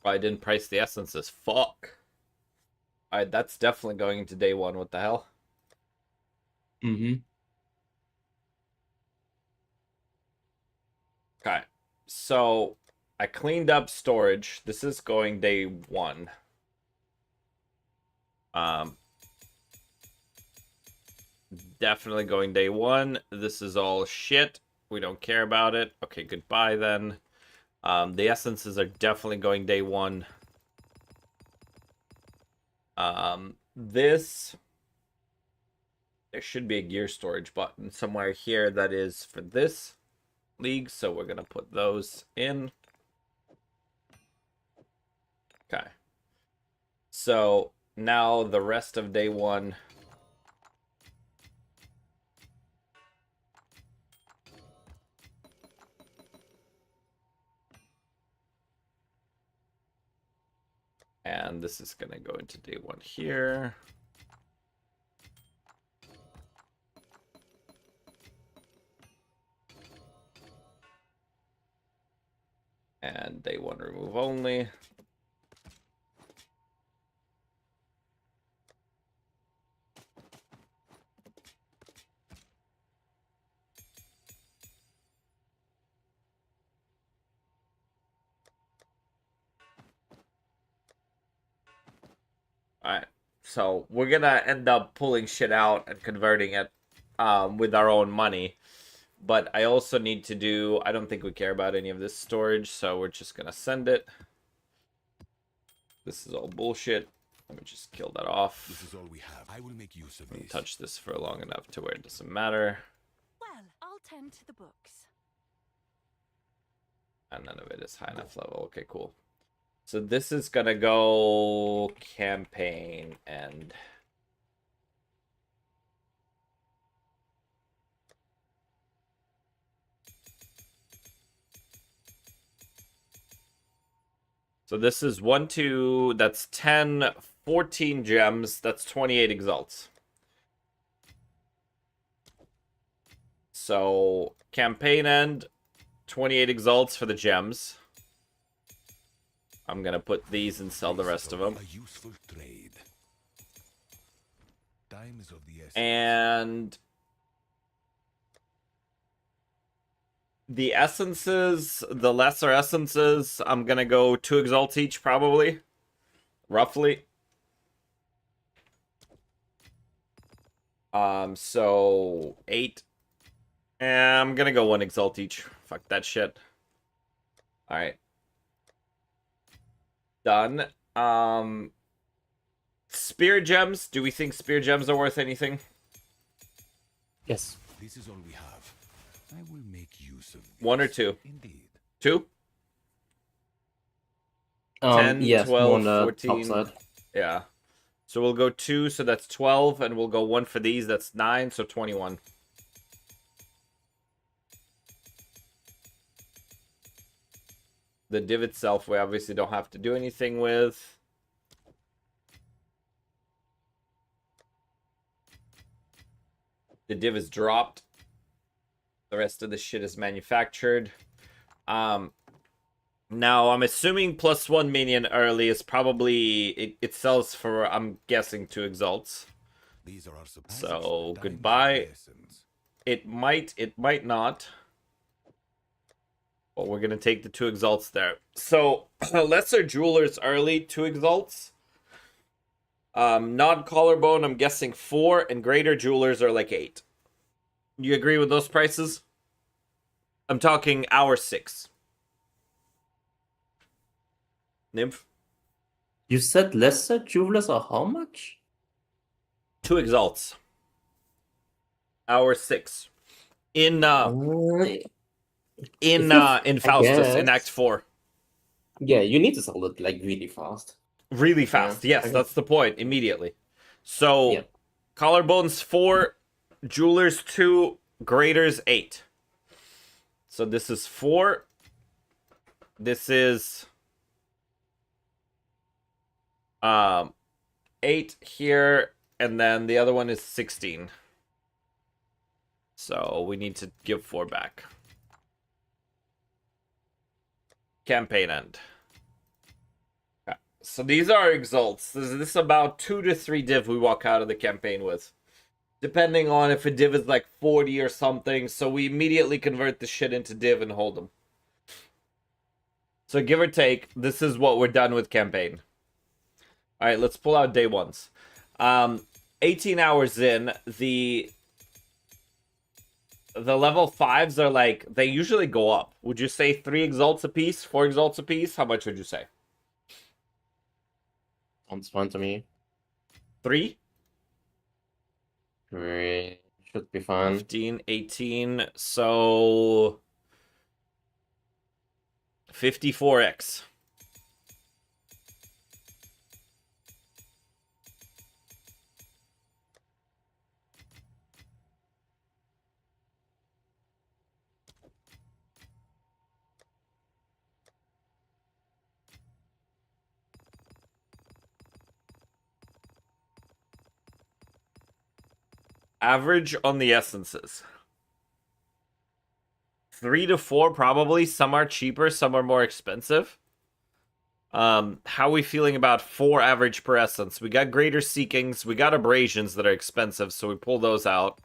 Oh, I didn't price the essences. Fuck. Alright, that's definitely going into day 1. What the hell? Mm-hmm. Okay. So I cleaned up storage. This is going day 1. Definitely going day 1. This is all shit. We don't care about it. Okay, goodbye then. The essences are definitely going day 1. This... There should be a gear storage button somewhere here that is for this league, so we're going to put those in. Okay. So now the rest of day 1... And this is going to go into day 1 here. And day 1 remove only. Alright, so we're gonna end up pulling shit out and converting it with our own money. But I also need to do... I don't think we care about any of this storage, so we're just gonna send it. This is all bullshit. Let me just kill that off. This is all we have. I will make use of Don't these. touch this for long enough to where it doesn't matter. Well, I'll tend to the books. And none of it is high enough level. Okay, cool. So this is gonna go campaign and... So this is 1, 2, that's 10, 14 gems, that's 28 exalts. So campaign end, 28 exalts for the gems. I'm gonna put these and sell the rest of them. A useful trade. Time is of the essence. And the essences, the lesser essences, I'm gonna go 2 exalts each, probably. Roughly. So 8. And I'm gonna go 1 exalt each. Fuck that shit. Alright. Done. Spear gems. Do we think spear gems are worth anything? Yes. This is all we have. I will make use of this. 1 or 2? Indeed. 2? 10, Yes, 12, more on the 14. top side. Yeah. So we'll go 2, so that's 12, and we'll go 1 for these, that's 9, so 21. The div itself, we obviously don't have to do anything with. The div is dropped. The rest of the shit is manufactured. Now, I'm assuming +1 minion early is probably... It sells for, I'm guessing, 2 exalts. These are our supplies. So, Time is of goodbye. the essence. It might not. But we're going to take the 2 exalts there. So, lesser jewelers early, 2 exalts. Non-collarbone, I'm guessing 4, and greater jewelers are like 8. You agree with those prices? I'm talking hour 6. Nymph? You said lesser jewelers are how much? 2 exalts. Hour 6. In Faustus, in Act 4. Yeah, you need to sell it like really fast. Really fast. Yeah, Yes, that's the point. Immediately. So, Yeah. collarbones 4, jewelers 2, graders 8. So this is 4. This is 8 here, and then the other one is 16. So we need to give 4 back. Campaign end. Okay. So these are exalts. This is about 2 to 3 div we walk out of the campaign with. Depending on if a div is like 40 or something. So we immediately convert the shit into div and hold them. So give or take, this is what we're done with campaign. Alright, let's pull out day ones. 18 hours in, the level 5s are like, they usually go up. Would you say 3 exalts a piece, 4 exalts a piece? How much would you say? Sounds fine to me. 3? 3 should be fine. 15, 18, so 54x. Average on the essences. 3 to 4 probably. Some are cheaper, some are more expensive. How are we feeling about 4 average per essence? We got greater seekings, we got abrasions that are expensive, so we pull those out.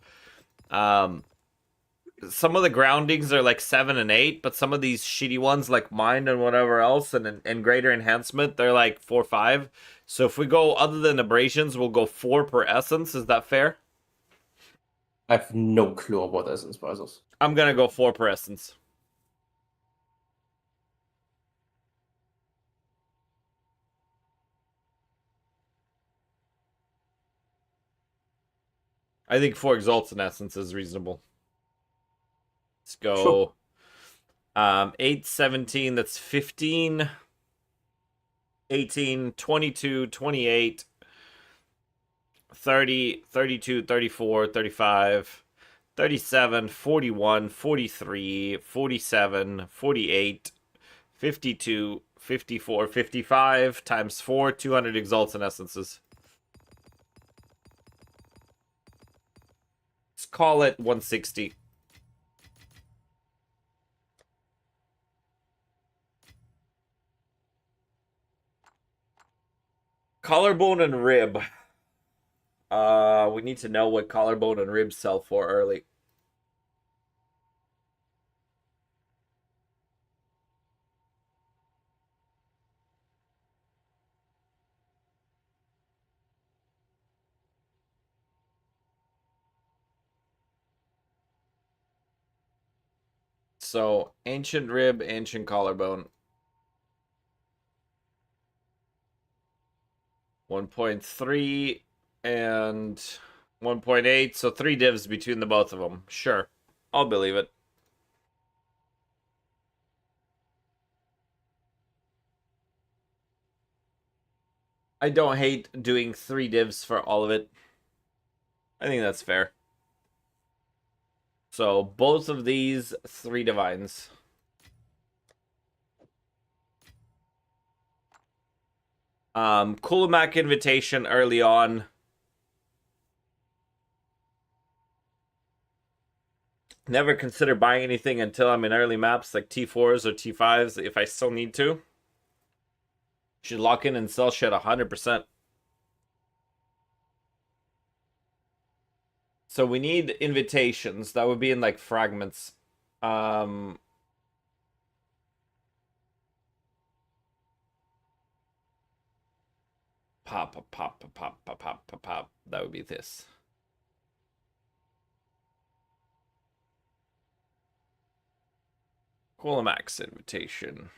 Some of the groundings are like 7 and 8, but some of these shitty ones like mind and whatever else and greater enhancement, they're like 4, 5. So if we go other than abrasions, we'll go 4 per essence. Is that fair? I have no clue about essence prices. I'm gonna go 4 per essence. I think 4 exalts in essence is reasonable. Let's go. Sure. 8, 17, that's 15. 18, 22, 28. 30, 32, 34, 35, 37, 41, 43, 47, 48, 52, 54, 55 times 4, 200 exalts and essences. Let's call it 160. Collarbone and rib. We need to know what collarbone and rib sell for early. So, ancient rib, ancient collarbone. 1.3 and 1.8, so 3 divs between the both of them. Sure, I'll believe it. I don't hate doing 3 divs for all of it. I think that's fair. So, both of these, 3 divines. Kulamak invitation early on. Never consider buying anything until I'm in early maps like T4s or T5s if I still need to. Should lock in and sell shit 100%. So we need invitations. That would be in like fragments. Pop, pop, pop, pop, pop, pop, pop, pop, pop. That would be this. Coolamax invitation.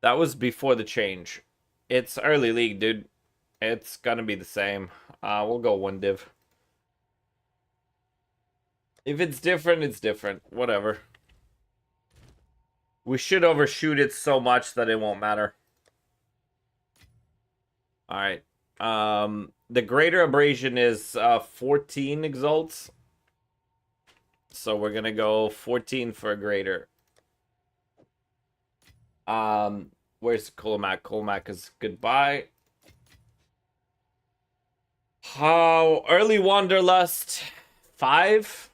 That was before the change. It's early league, dude. It's gonna be the same. We'll go 1 div. If it's different, it's different. Whatever. We should overshoot it so much that it won't matter. Alright. The greater abrasion is 14 exalts. So we're gonna go 14 for a greater. Where's Kulamak? Kulamak is goodbye. How early Wanderlust 5?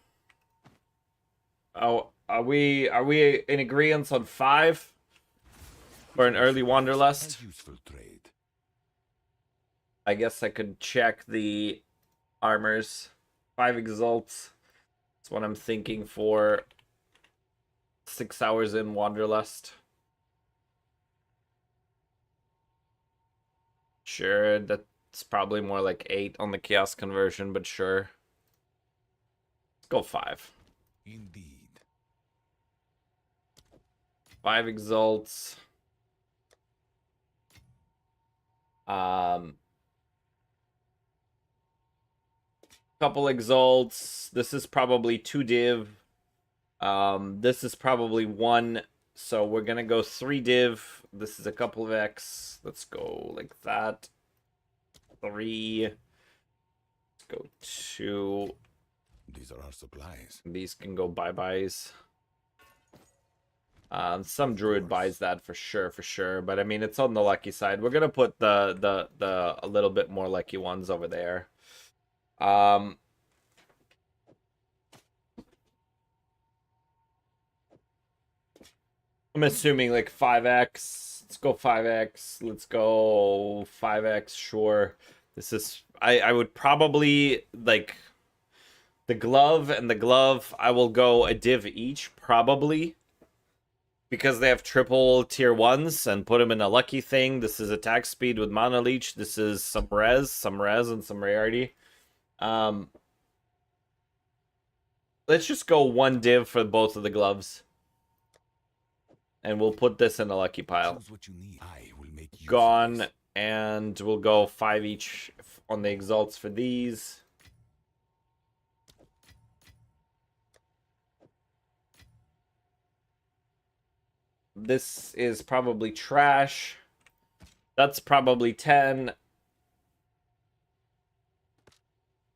Oh, are we in agreement on 5 for an early Wanderlust? Useful trade. I guess I could check the armors. 5 exalts. That's what I'm thinking for 6 hours in Wanderlust. Sure, that's probably more like 8 on the chaos conversion, but sure. Let's go 5. Indeed. 5 exalts. Couple exalts. This is probably 2 div. This is probably 1. So we're gonna go 3 div. This is a couple of X. Let's go like that. 3. Let's go 2. These are our supplies. These can go bye-byes. Some druid buys that for sure. But I mean, it's on the lucky side. We're gonna put the a little bit more lucky ones over there. I'm assuming like 5x. Let's go 5x. Let's go 5x. Sure. This is I would probably like the glove and the glove. I will go a div each probably. Because they have triple tier 1s and put them in a lucky thing. This is attack speed with mana leech. This is some res and some rarity. Let's just go 1 div for both of the gloves. And we'll put this in a lucky pile. Choose what you need. I will make use of Gone. this. And we'll go 5 each on the exalts for these. This is probably trash. That's probably 10.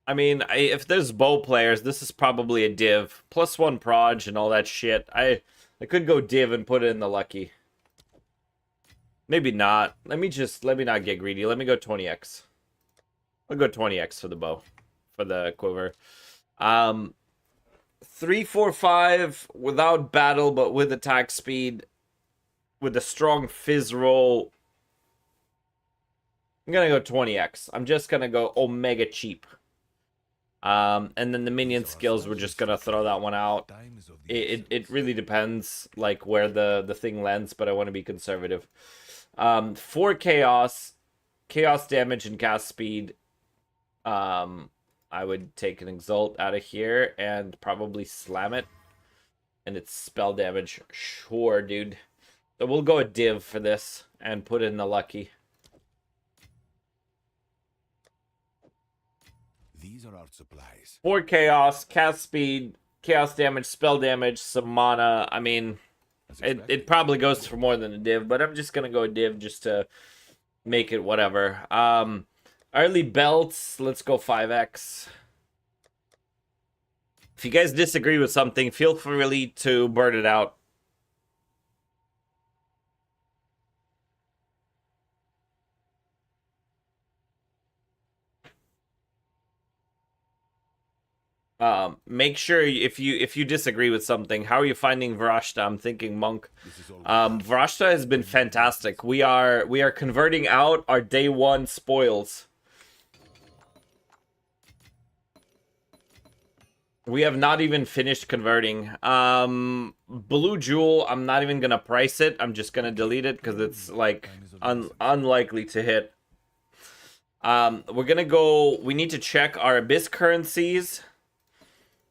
I mean, if there's bow players, this is probably a div. +1 proj and all that shit. I could go div and put it in the lucky. Maybe not. Let me not get greedy. Let me go 20x. I'll go 20x for the bow. For the quiver. 3, 4, 5 without battle, but with attack speed. With a strong fizz roll. I'm gonna go 20x. I'm just gonna go Omega cheap. And then the minion skills, we're just gonna throw that one out. It really depends, like, where the thing lands, but I want to be conservative. For chaos damage and cast speed, I would take an exalt out of here and probably slam it. And it's spell damage. Sure, dude. So we'll go a div for this and put in the lucky. These are our supplies. For chaos, cast speed, chaos damage, spell damage, some mana. I mean, it probably goes for more than a div, but I'm just gonna go a div just to make it whatever. Early belts, let's go 5x. If you guys disagree with something, feel free to burn it out. Make sure if you disagree with something, how are you finding Varashta? I'm thinking monk. Varashta has been fantastic. We are converting out our day one spoils. We have not even finished converting. Blue Jewel, I'm not even gonna price it. I'm just gonna delete it because it's like unlikely to hit. We're gonna go. We need to check our Abyss currencies.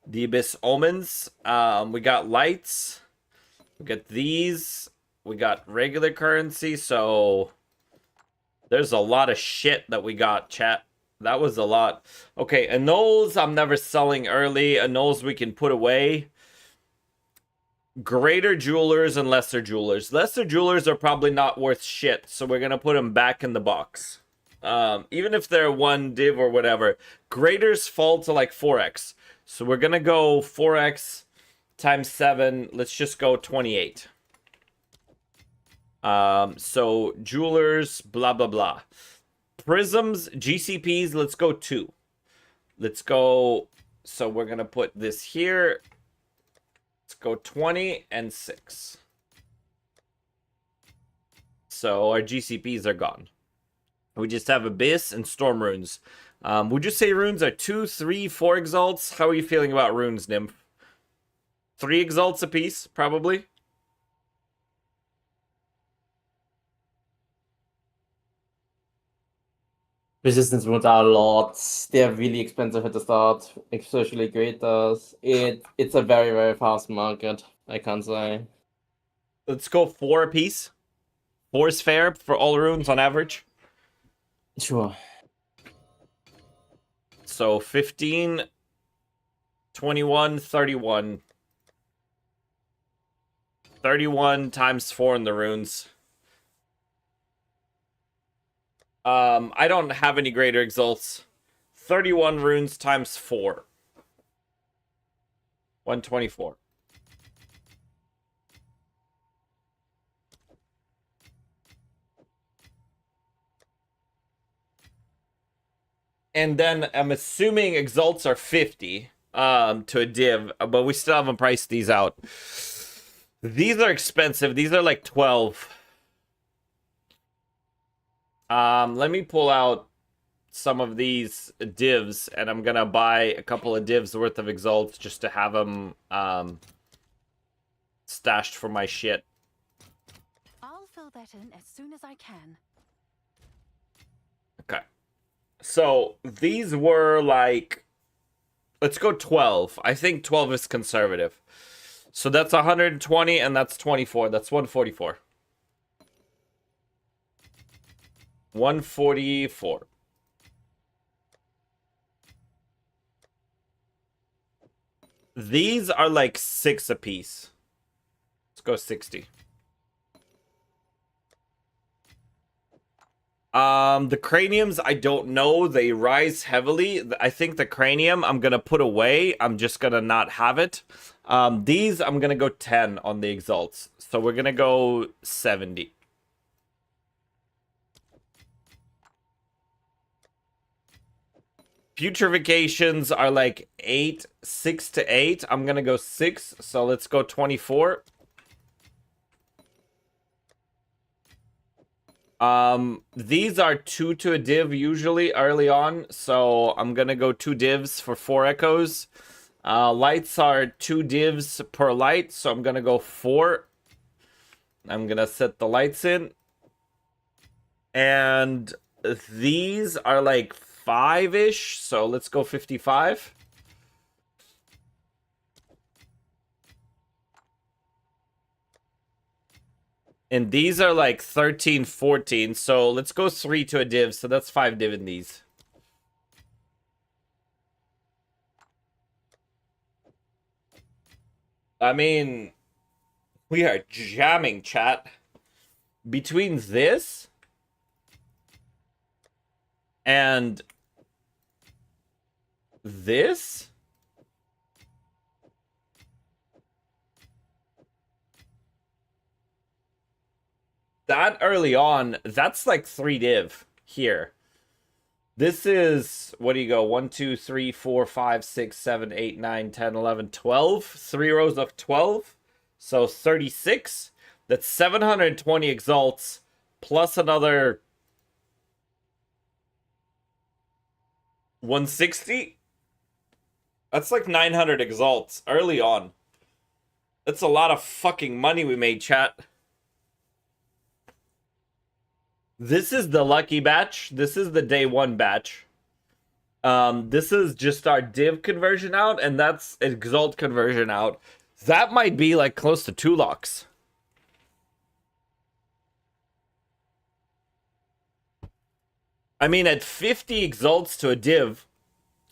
The Abyss Omens. We got lights. We got these. We got regular currency. So there's a lot of shit that we got, chat. That was a lot. Okay, annuls I'm never selling early. Annuls we can put away. Greater jewelers and lesser jewelers. Lesser jewelers are probably not worth shit, so we're gonna put them back in the box. Even if they're one div or whatever. Graders fall to like 4x. So we're gonna go 4x times 7. Let's just go 28. So jewelers, blah blah blah. Prisms, GCPs, let's go 2. Let's go. So we're gonna put this here. Let's go 20 and 6. So our GCPs are gone. We just have Abyss and Storm runes. Would you say runes are 2, 3, 4 exalts? How are you feeling about runes, Nymph? 3 exalts apiece, probably. Resistance runes are a lot. They're really expensive at the start, especially Greaters. It's a very, very fast market, I can't say. Let's go 4 apiece. 4 is fair for all runes on average. Sure. So 15, 21, 31. 31 times 4 in the runes. I don't have any greater exalts. 31 runes times 4. 124. And then I'm assuming exalts are 50 to a div, but we still haven't priced these out. These are expensive. These are like 12. Let me pull out some of these divs, and I'm gonna buy a couple of divs worth of exalts just to have them stashed for my shit. I'll fill that in as soon as I can. Okay. So these were like, let's go 12. I think 12 is conservative. So that's 120 and that's 24. That's 144. 144. These are like 6 apiece. Let's go 60. The craniums, I don't know. They rise heavily. I think the cranium I'm gonna put away. I'm just gonna not have it. These I'm gonna go 10 on the exalts. So we're gonna go 70. Putrefacients are like 8, 6 to 8. I'm gonna go 6. So let's go 24. These are 2 to a div usually early on, so I'm gonna go 2 divs for 4 echoes. Lights are 2 divs per light, so I'm gonna go 4. I'm gonna set the lights in. And these are like 5-ish, so let's go 55. And these are like 13, 14, so let's go 3 to a div, so that's 5 div in these. I mean, we are jamming, chat. Between this and this, that early on, that's like 3 div here. This is, what do you go? 1, 2, 3, 4, 5, 6, 7, 8, 9, 10, 11, 12. 3 rows of 12. So 36. That's 720 exalts plus another 160. That's like 900 exalts early on. That's a lot of fucking money we made, chat. This is the lucky batch. This is the day 1 batch. This is just our div conversion out, and that's exalt conversion out. That might be like close to 2 locks. I mean, at 50 exalts to a div,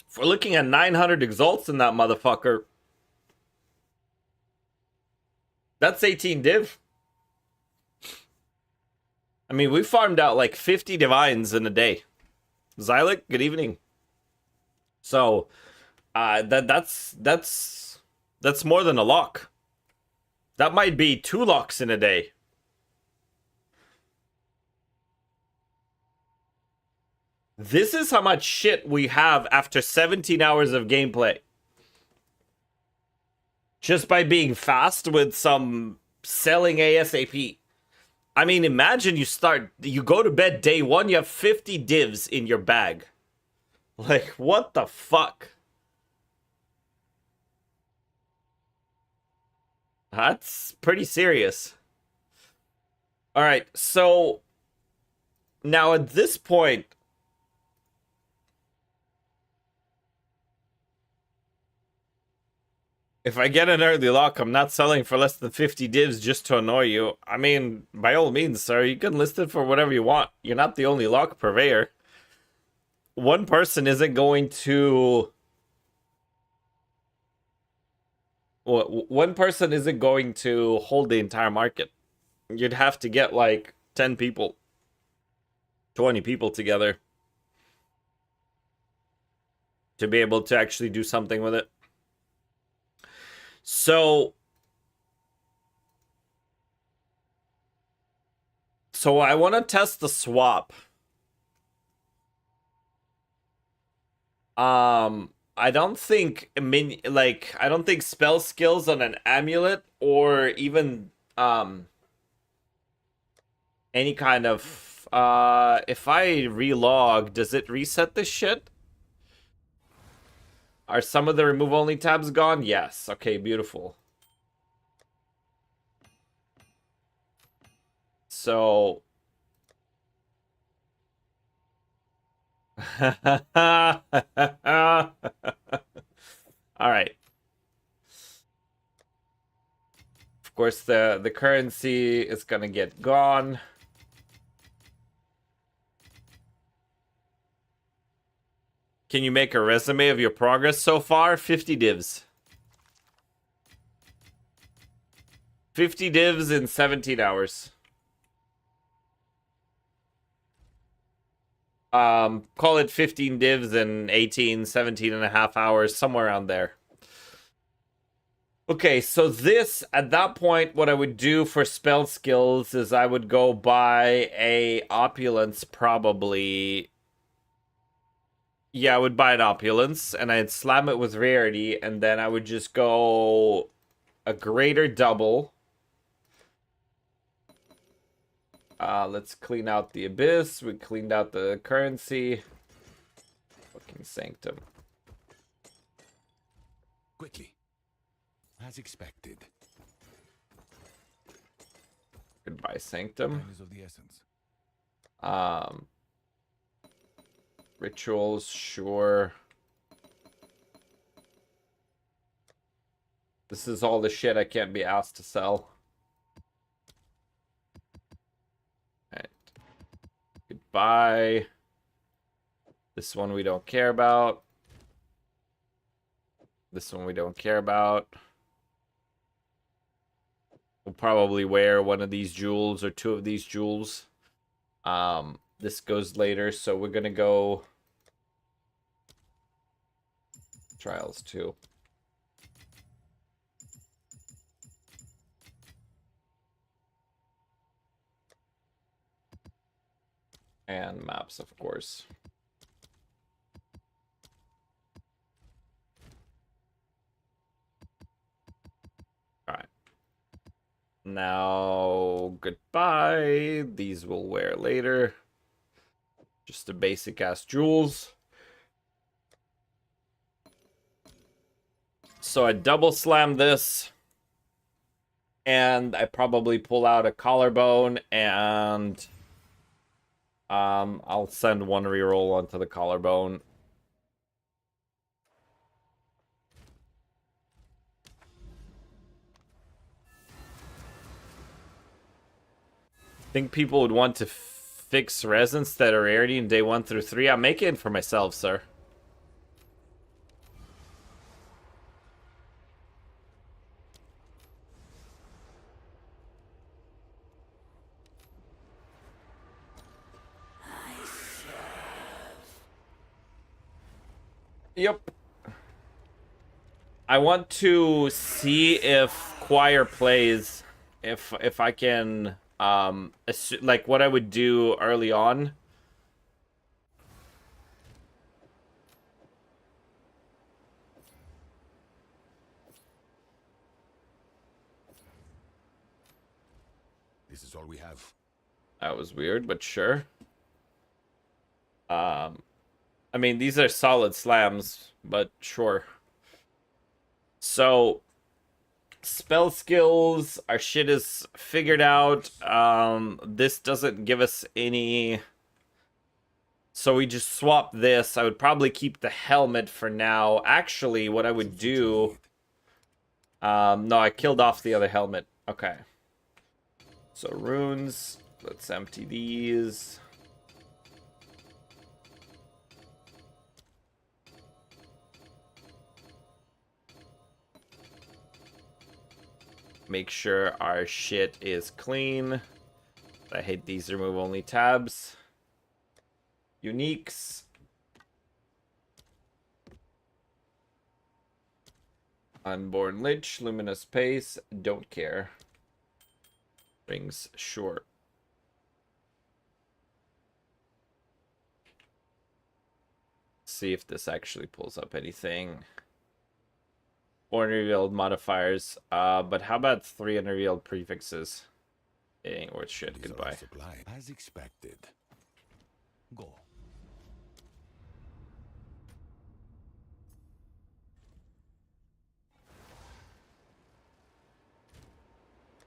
if we're looking at 900 exalts in that motherfucker, that's 18 div. I mean, we farmed out like 50 divines in a day. Xylic, good evening. So, that's more than a lock. That might be 2 locks in a day. This is how much shit we have after 17 hours of gameplay. Just by being fast with some selling ASAP. I mean, imagine you go to bed day 1, you have 50 divs in your bag. Like, what the fuck? That's pretty serious. Alright, so now at this point, if I get an early lock, I'm not selling for less than 50 divs just to annoy you. I mean, by all means, sir, you can list it for whatever you want. You're not the only lock purveyor. One person isn't going to... One person isn't going to hold the entire market. You'd have to get like 10 people, 20 people together to be able to actually do something with it. So I want to test the swap. I don't think I don't think spell skills on an amulet or even any kind of if I relog, does it reset this shit? Are some of the remove only tabs gone? Yes. Okay, beautiful. So all right. Of course, the currency is gonna get gone. Can you make a resume of your progress so far? 50 divs. 50 divs in 17 hours. Call it 15 divs in 18, 17 and a half hours, somewhere around there. Okay, so this, at that point, what I would do for spell skills is I would go buy a opulence, probably. Yeah, I would buy an opulence, and I'd slam it with rarity, and then I would just go a greater double. Let's clean out the abyss. We cleaned out the currency. Fucking sanctum. Quickly. As expected. Goodbye, sanctum. Time is of the essence. Rituals, sure. This is all the shit I can't be asked to sell. Alright. Goodbye. This one we don't care about. This one we don't care about. We'll probably wear one of these jewels or two of these jewels. This goes later, so we're gonna go Trials 2. And maps, of course. Alright. Now, goodbye. These we'll wear later. Just the basic ass jewels. So I double slam this. And I probably pull out a collarbone and I'll send one reroll onto the collarbone. Think people would want to fix res instead of rarity in day 1 through 3? I'm making it for myself, sir. Yep. I want to see if choir plays, if I can, like what I would do early on. This is all we have. That was weird, but sure. I mean, these are solid slams, but sure. So, spell skills, our shit is figured out. This doesn't give us any... So we just swap this. I would probably keep the helmet for now. Actually, what I would do... no, I killed off the other helmet. Okay. So, runes. Let's empty these. Make sure our shit is clean. I hate these remove only tabs. Uniques. Unborn Lich, Luminous Pace, don't care. Rings short. See if this actually pulls up anything. 4 unrevealed modifiers, but how about 3 unrevealed prefixes? It ain't worth shit. These are Goodbye. supplied. As expected. Go.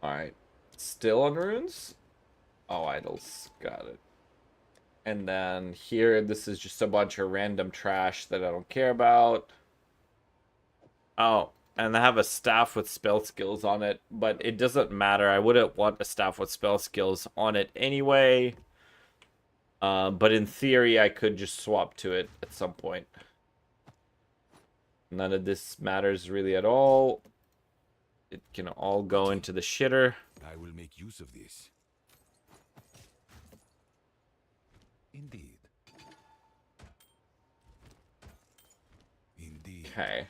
Alright. Still on runes? Oh, idols. Got it. And then here, this is just a bunch of random trash that I don't care about. Oh, and I have a staff with spell skills on it, but it doesn't matter. I wouldn't want a staff with spell skills on it anyway. But in theory, I could just swap to it at some point. None of this matters really at all. It can all go into the shitter. I will make use of this. Indeed. Indeed. Okay.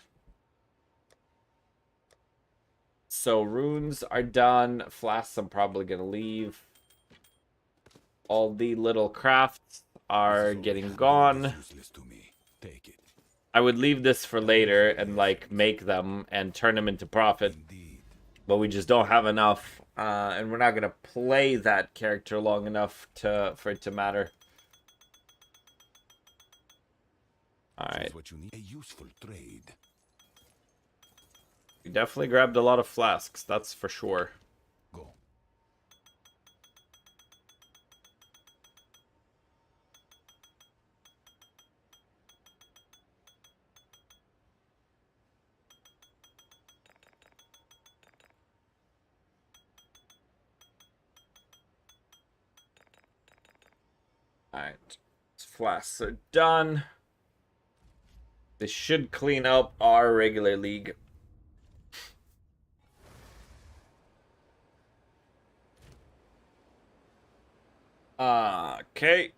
So runes are done. Flasks I'm probably gonna leave. All the little crafts are getting gone. Useless to me. Take it. I would leave this for later and like make them and turn them into profit, Indeed. but we just don't have enough And we're not gonna play that character long enough for it to matter. Alright. What you need. A useful trade. We definitely grabbed a lot of flasks, that's for sure. Go. Alright. Flasks are done. This should clean up our regular league. Okay.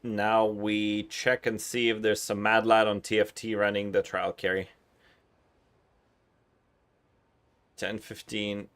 Now we check and see if there's some mad lad on TFT running the trial carry. 10-15.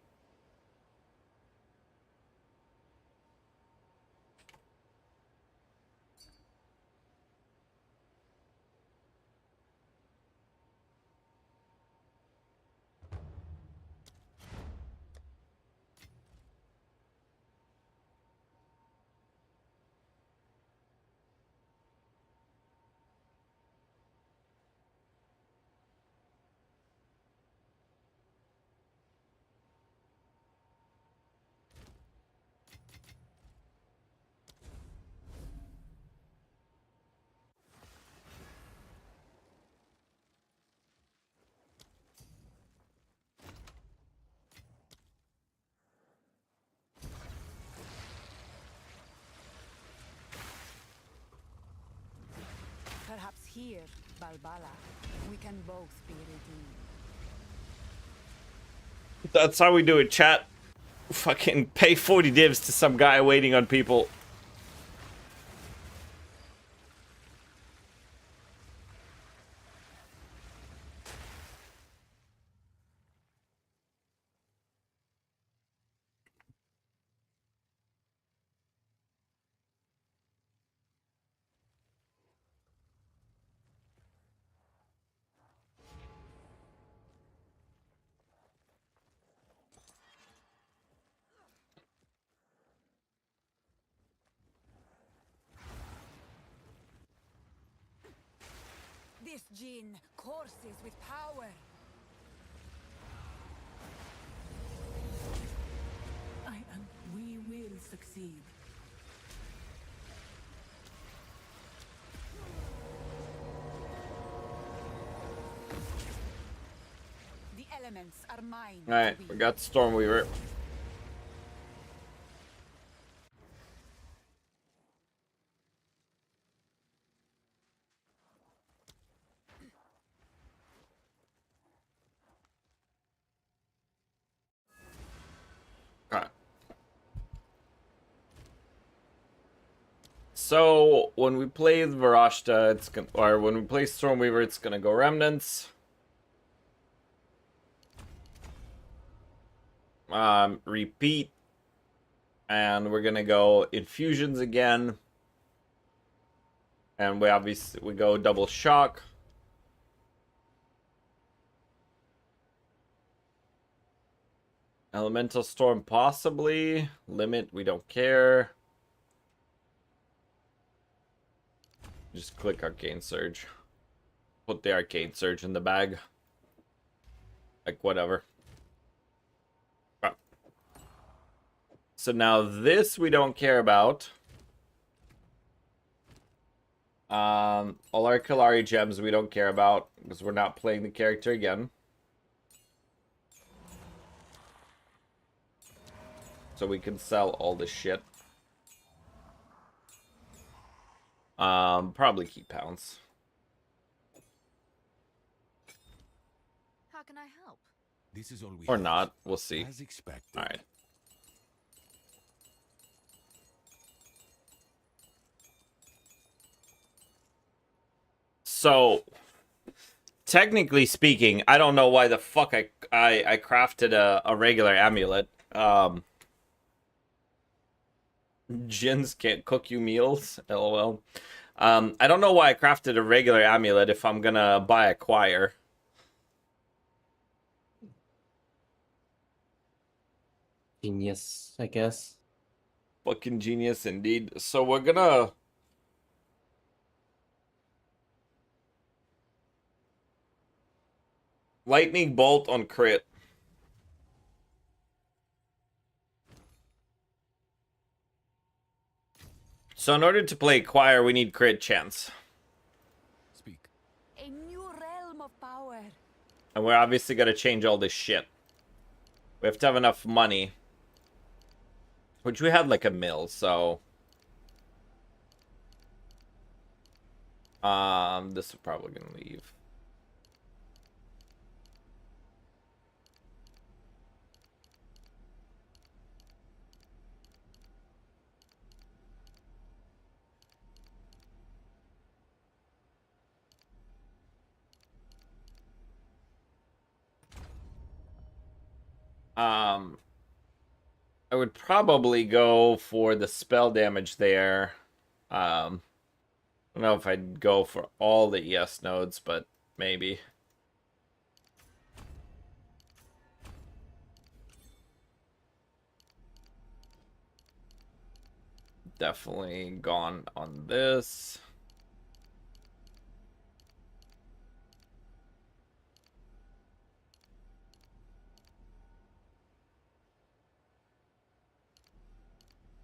Perhaps here, Balbala, we can both be redeemed. That's how we do it, chat. Fucking pay 40 divs to some guy waiting on people. This Jinn courses with power. We will succeed. The elements are mine. Alright, we got Stormweaver. Alright. So when we play Varashta, it's gonna, or when we play Stormweaver, it's gonna go Remnants. Repeat, and we're gonna go Infusions again, and we go double shock. Elemental Storm possibly. Limit, we don't care. Just click Arcane Surge. Put the Arcane Surge in the bag. Like, whatever. Oh. So now this we don't care about. All our Kalari gems we don't care about because we're not playing the character again. So we can sell all this shit. Probably keep pounds. How can I help? This is all we Or have. not. We'll see. As expected. Alright. So, technically speaking, I don't know why the fuck I crafted a regular amulet. Jinns can't cook you meals. LOL. I don't know why I crafted a regular amulet if I'm gonna buy a choir. Genius, I guess. Fucking genius indeed. So we're gonna lightning bolt on crit. So in order to play choir, we need crit chance. Speak. A new realm of power. And we're obviously gonna change all this shit. We have to have enough money. Which we had like a mil, so this is probably gonna leave. I would probably go for the spell damage there. I don't know if I'd go for all the ES nodes, but maybe. Definitely gone on this.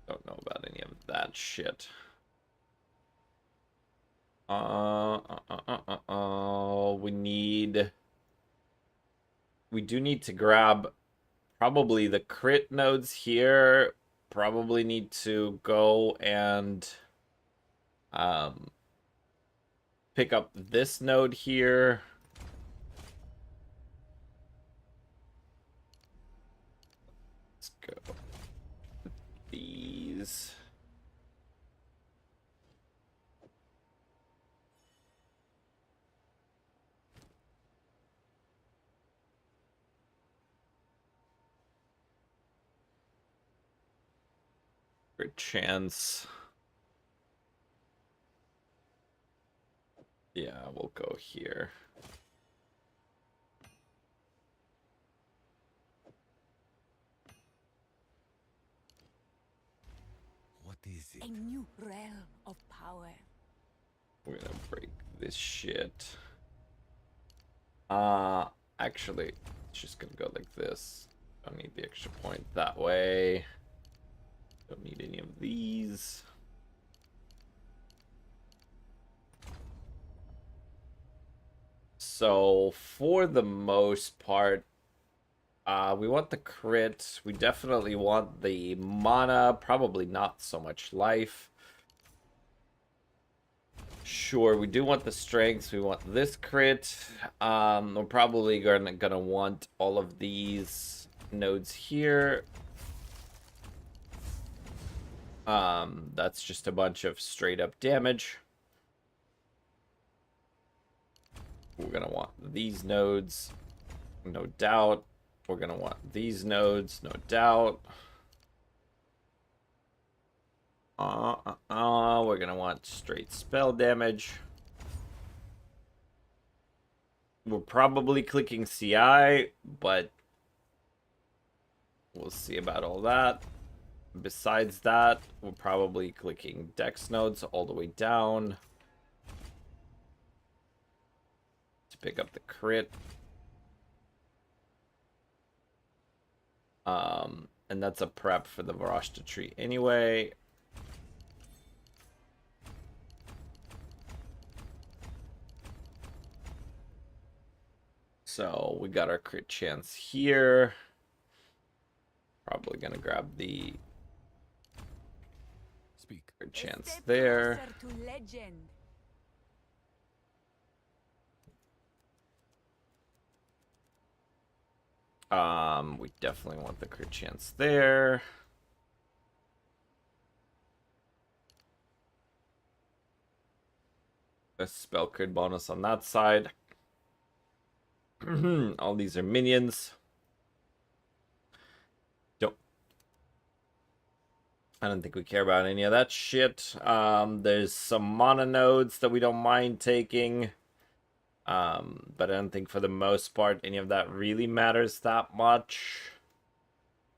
Don't know about any of that shit. We do need to grab probably the crit nodes here. Probably need to go and pick up this node here. Let's go. These. Good chance. Yeah, we'll go here. What is it? A new realm of power. We're gonna break this shit. Actually, it's just gonna go like this. Don't need the extra point that way. Don't need any of these. So for the most part, we want the crit. We definitely want the mana. Probably not so much life. Sure, we do want the strengths. We want this crit. We're probably gonna want all of these nodes here. That's just a bunch of straight up damage. We're gonna want these nodes, no doubt. We're gonna want these nodes, no doubt. We're gonna want straight spell damage. We're probably clicking CI, but we'll see about all that. Besides that, we're probably clicking Dex nodes all the way down to pick up the crit. And that's a prep for the Varashta tree anyway. So we got our crit chance here. Probably gonna grab the Speak. crit A chance step there. closer to legend. We definitely want the crit chance there. A spell crit bonus on that side. All these are minions. I don't think we care about any of that shit. There's some mana nodes that we don't mind taking. But I don't think for the most part any of that really matters that much.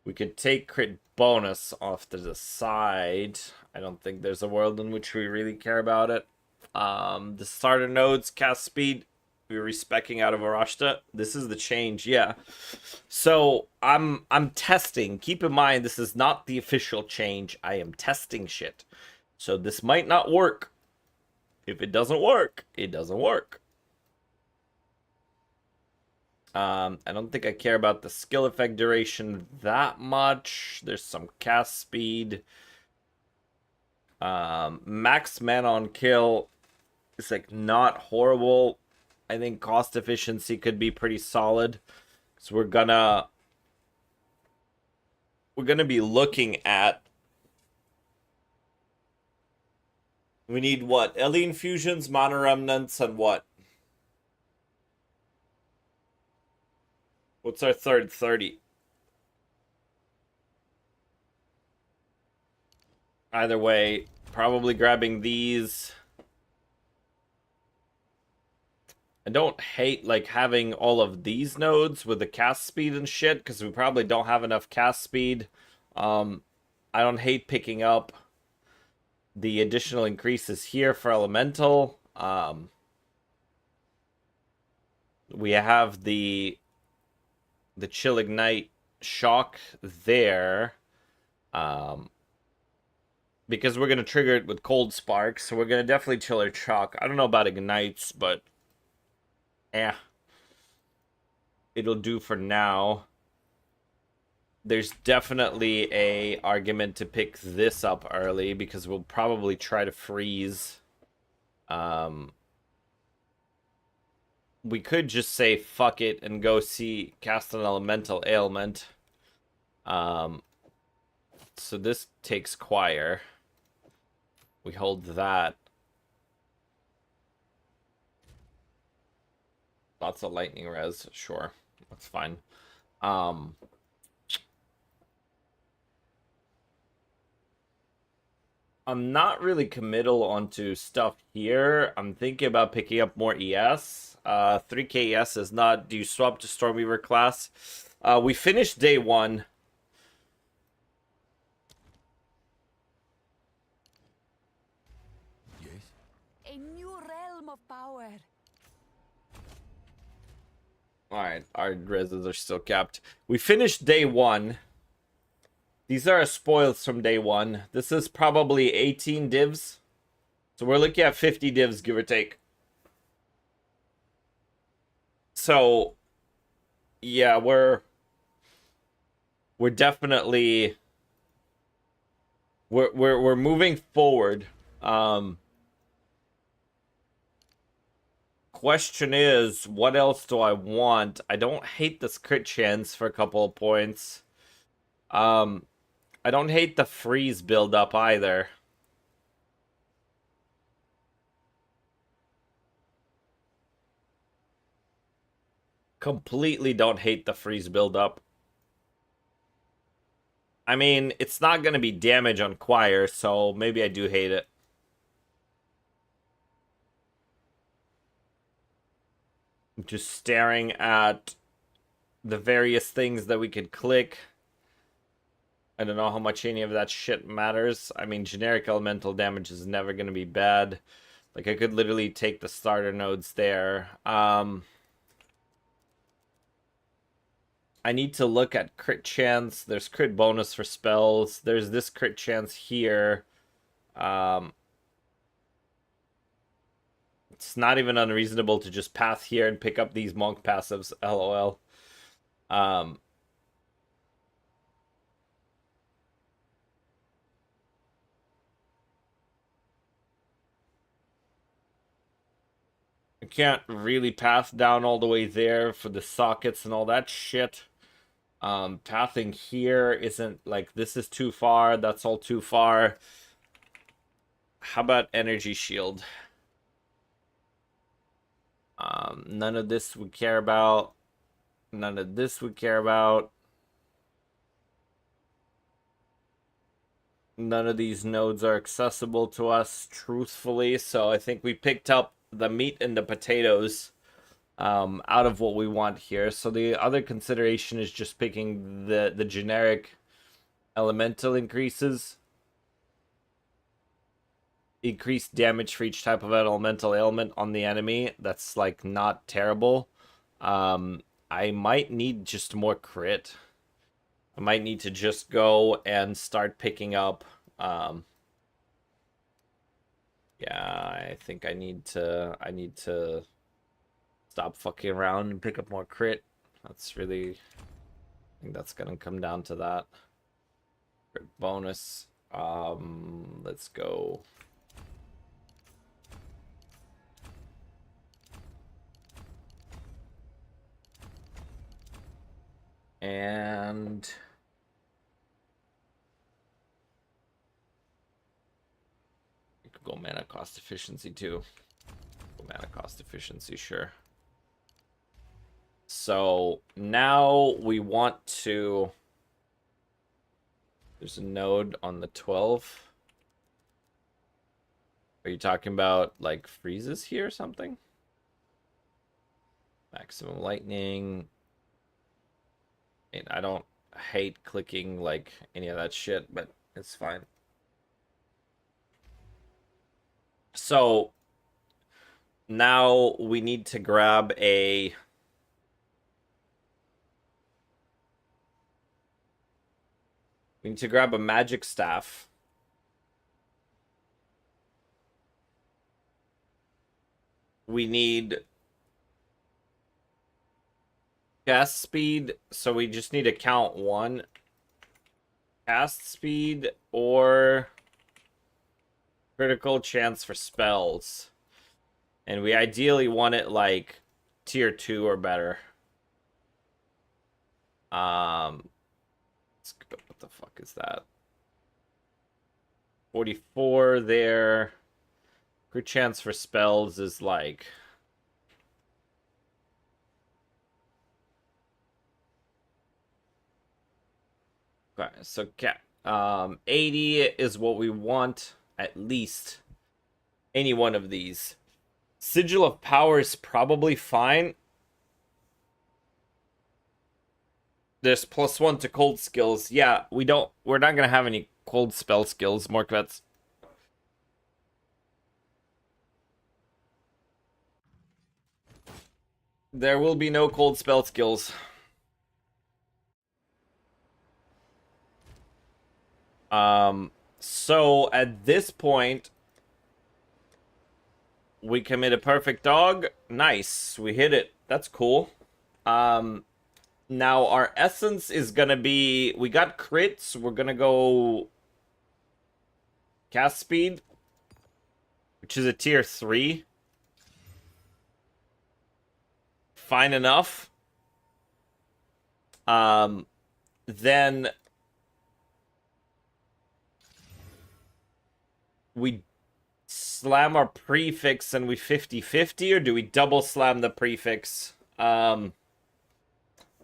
We could take crit bonus off to the side. I don't think there's a world in which we really care about it. The starter nodes, cast speed, we're respecing out of Varashta. This is the change, yeah. So I'm testing. Keep in mind, this is not the official change. I am testing shit. So this might not work. If it doesn't work, it doesn't work. I don't think I care about the skill effect duration that much. There's some cast speed. Max man on kill is like not horrible. I think cost efficiency could be pretty solid. So we're gonna be looking at. We need what? Alien fusions, mana remnants, and what? What's our third 30? Either way, probably grabbing these. I don't hate like having all of these nodes with the cast speed and shit, because we probably don't have enough cast speed. I don't hate picking up the additional increases here for elemental. We have the chill ignite shock there. Because we're going to trigger it with cold spark, so we're going to definitely chill or shock. I don't know about ignites, but it'll do for now. There's definitely a argument to pick this up early because we'll probably try to freeze. We could just say fuck it and go cast an elemental ailment. So this takes choir. We hold that. Lots of lightning res, sure. That's fine. I'm not really committal onto stuff here. I'm thinking about picking up more ES. 3k ES is not. Do you swap to Stormweaver class? We finished day 1. Yes? A new realm of power. Alright, our reses are still capped. We finished day 1. These are our spoils from day 1. This is probably 18 divs. So we're looking at 50 divs, give or take. So, yeah, we're definitely we're moving forward. Question is, what else do I want? I don't hate this crit chance for a couple of points. I don't hate the freeze build up either. Completely don't hate the freeze build up. I mean, it's not going to be damage on choir, so maybe I do hate it. Just staring at the various things that we could click. I don't know how much any of that shit matters. I mean, generic elemental damage is never going to be bad. Like, I could literally take the starter nodes there. I need to look at crit chance. There's crit bonus for spells. There's this crit chance here. It's not even unreasonable to just pass here and pick up these monk passives. LOL. I can't really path down all the way there for the sockets and all that shit. Pathing here isn't like, this is too far, that's all too far. How about energy shield? None of this we care about. None of this we care about. None of these nodes are accessible to us, truthfully, so I think we picked up the meat and the potatoes out of what we want here. So the other consideration is just picking the generic elemental increases. Increased damage for each type of elemental ailment on the enemy. That's like not terrible. I might need just more crit. I might need to just go and start picking up. Yeah, I think I need to stop fucking around and pick up more crit. That's really, I think that's gonna come down to that. Crit bonus. Let's go. And you could go mana cost efficiency too. Go mana cost efficiency, sure. So now we want to. There's a node on the 12. Are you talking about like freezes here or something? Maximum lightning. And I don't hate clicking like any of that shit, but it's fine. So now we need to grab a magic staff. We need cast speed, so we just need to count 1. Cast speed or critical chance for spells. And we ideally want it like tier 2 or better. What the fuck is that? 44 there. Crit chance for spells is like okay, so 80 is what we want, at least. Any one of these. Sigil of Power is probably fine. There's +1 to cold skills. Yeah, we're not gonna have any cold spell skills, Morkvets. There will be no cold spell skills. So at this point, we commit a perfect dog. Nice. We hit it. That's cool. Now our essence is gonna be, we got crits. We're gonna go cast speed, which is a tier 3. Fine enough. Then we slam our prefix and we 50-50, or do we double slam the prefix?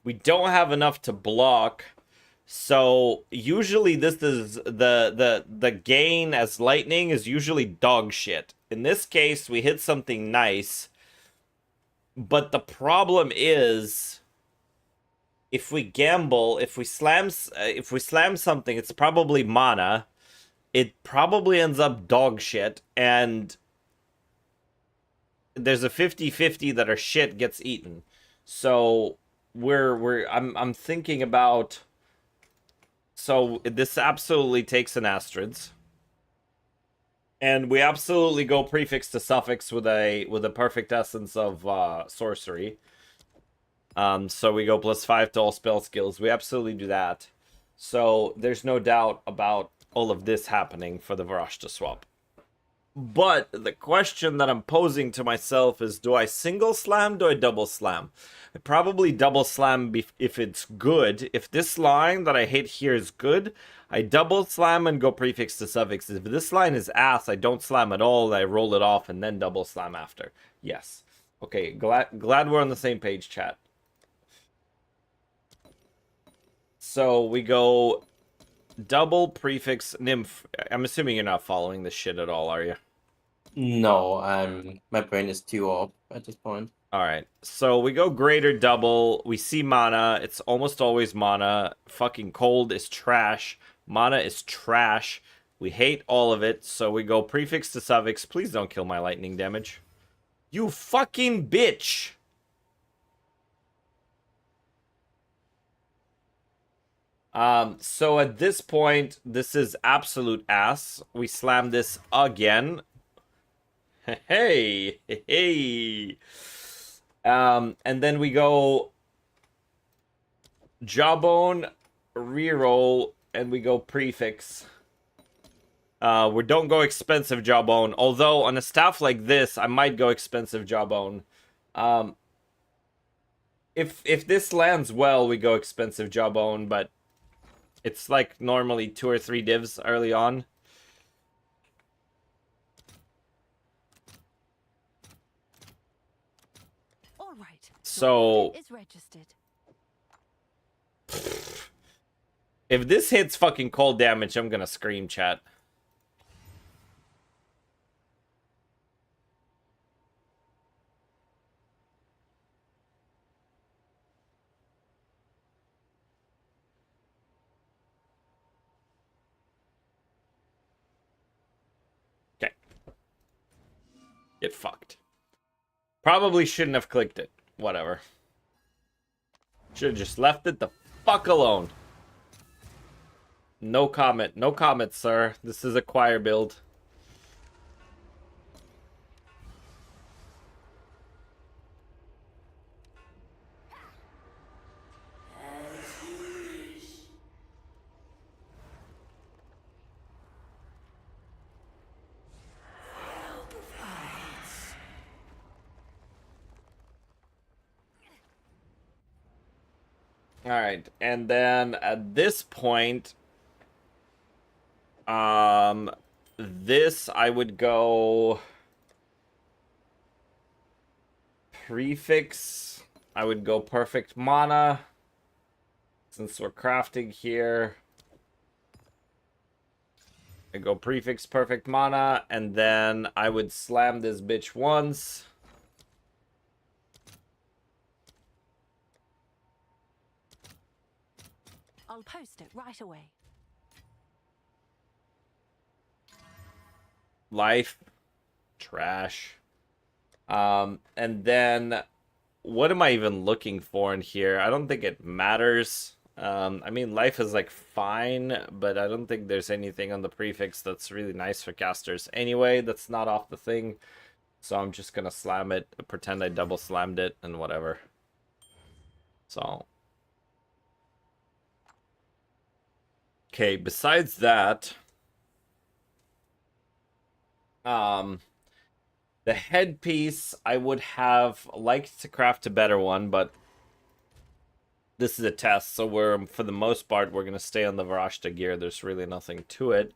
We don't have enough to block, so usually this is the gain as lightning is usually dog shit. In this case, we hit something nice, but the problem is if we gamble, if we slam something, it's probably mana. It probably ends up dog shit, and there's a 50-50 that our shit gets eaten. So I'm thinking about, so this absolutely takes an Astrids. And we absolutely go prefix to suffix with a perfect essence of sorcery. So we go +5 to all spell skills. We absolutely do that. So there's no doubt about all of this happening for the Varashta swap. But the question that I'm posing to myself is, do I single slam, do I double slam? I probably double slam if it's good. If this line that I hit here is good, I double slam and go prefix to suffix. If this line is ass, I don't slam at all, I roll it off and then double slam after. Yes. Okay, glad we're on the same page, chat. So we go double prefix nymph. I'm assuming you're not following this shit at all, are you? No, my brain is too off at this point. Alright, so we go greater double. We see mana. It's almost always mana. Fucking cold is trash. Mana is trash. We hate all of it, so we go prefix to suffix. Please don't kill my lightning damage. You fucking bitch! So at this point, this is absolute ass. We slam this again. Hey, hey. And then we go jawbone, reroll, and we go prefix. We don't go expensive jawbone. Although on a staff like this, I might go expensive jawbone. If this lands well, we go expensive jawbone, but it's like normally 2 or 3 divs early on. All right. So Is registered. if this hits fucking cold damage, I'm gonna scream, chat. Okay. Get fucked. Probably shouldn't have clicked it. Whatever. Should have just left it the fuck alone. No comment. No comment, sir. This is a choir build. Alright, and then at this point, this I would go prefix. I would go perfect mana, since we're crafting here. I go prefix perfect mana, and then I would slam this bitch once. I'll post it right away. Life. Trash. And then what am I even looking for in here? I don't think it matters. I mean, life is like fine, but I don't think there's anything on the prefix that's really nice for casters. Anyway, that's not off the thing. So I'm just gonna slam it, pretend I double slammed it, and whatever. So. Okay, besides that, the headpiece, I would have liked to craft a better one, but this is a test, so for the most part, we're going to stay on the Varashta gear. There's really nothing to it.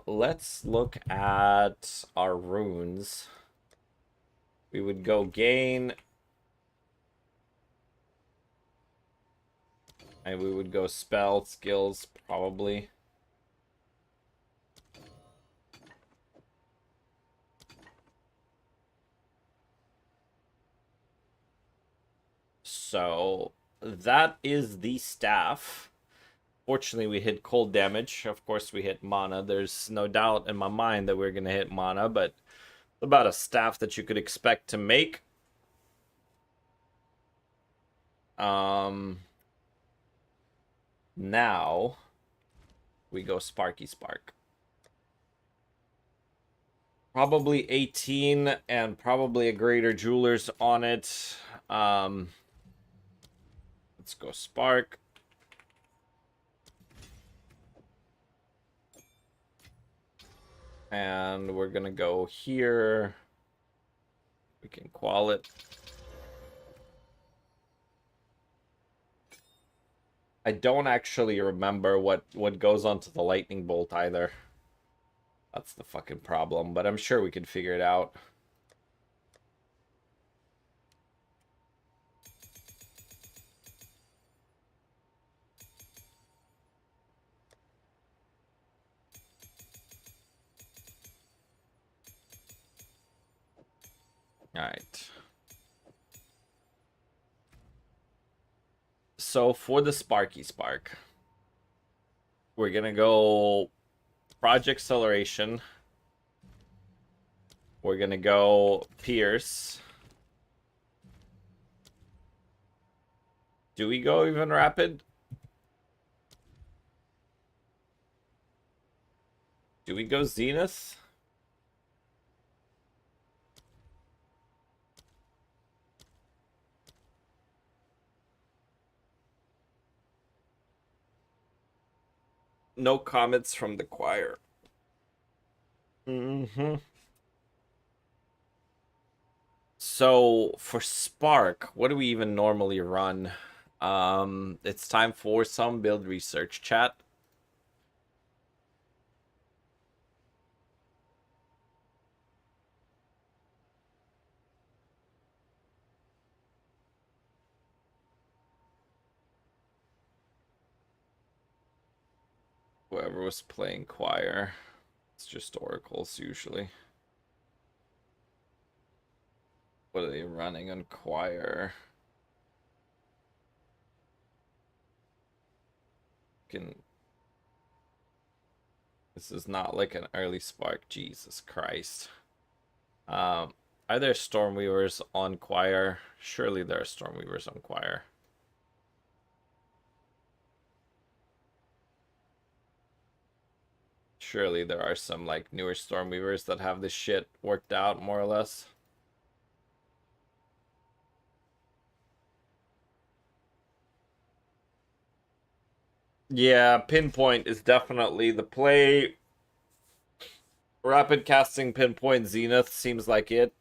Let's look at our runes. We would go gain, and we would go spell, skills, probably. So that is the staff. Fortunately, we hit cold damage. Of course, we hit mana. There's no doubt in my mind that we're going to hit mana, but it's about a staff that you could expect to make. Now we go Sparky Spark. Probably 18 and probably a greater jewelers on it. Let's go Spark. And we're gonna go here. We can qual it. I don't actually remember what goes onto the lightning bolt either. That's the fucking problem, but I'm sure we could figure it out. All right. So for the Sparky Spark, we're gonna go Project Acceleration. We're gonna go Pierce. Do we go even Rapid? Do we go Zenith? No comments from the choir. So for Spark, what do we even normally run? It's time for some build research chat. Whoever was playing choir. It's just oracles usually. What are they running on choir? This is not like an early Spark. Jesus Christ. Are there Stormweavers on choir? Surely there are Stormweavers on choir. Surely there are some like newer Stormweavers that have this shit worked out more or less. Yeah, Pinpoint is definitely the play. Rapid casting Pinpoint Zenith seems like it.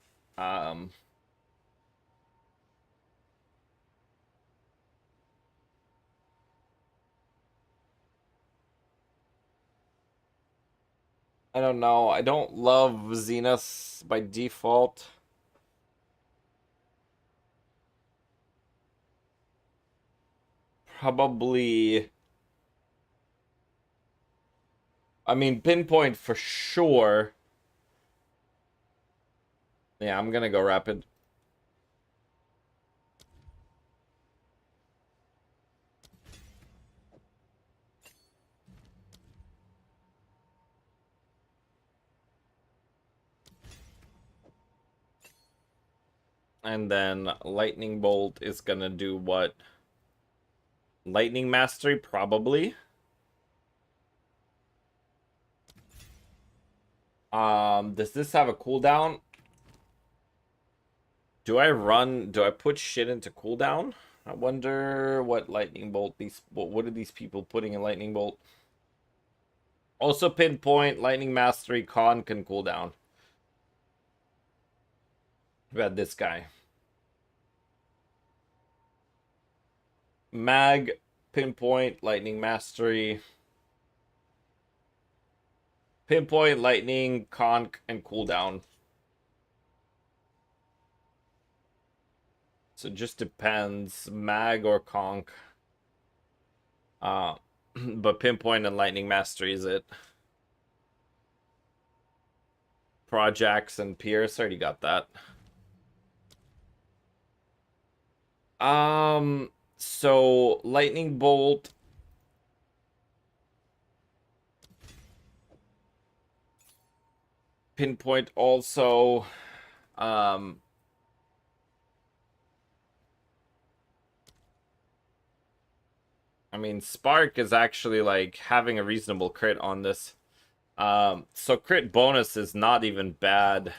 I don't know. I don't love Zenith by default. Probably. I mean, Pinpoint for sure. Yeah, I'm gonna go Rapid. And then Lightning Bolt is gonna do what? Lightning Mastery, probably. Does this have a cooldown? Do I put shit into cooldown? I wonder what Lightning Bolt what are these people putting in Lightning Bolt? Also Pinpoint, Lightning Mastery, Con can cooldown. We had this guy. Mag, Pinpoint, Lightning Mastery. Pinpoint, Lightning, Conk, and cooldown. So it just depends. Mag or Conk. But Pinpoint and Lightning Mastery is it. Projax and Pierce, already got that. So Lightning Bolt. Pinpoint also. I mean, Spark is actually like having a reasonable crit on this. So crit bonus is not even bad.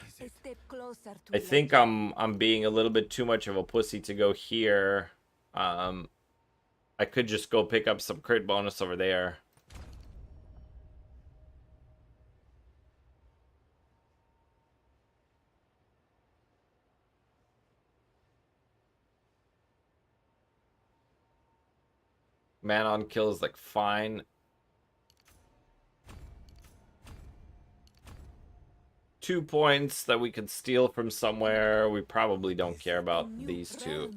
I think I'm being a little bit too much of a pussy to go here. I could just go pick up some crit bonus over there. Man on kill is like fine. 2 points that we could steal from somewhere. We probably don't care about these two.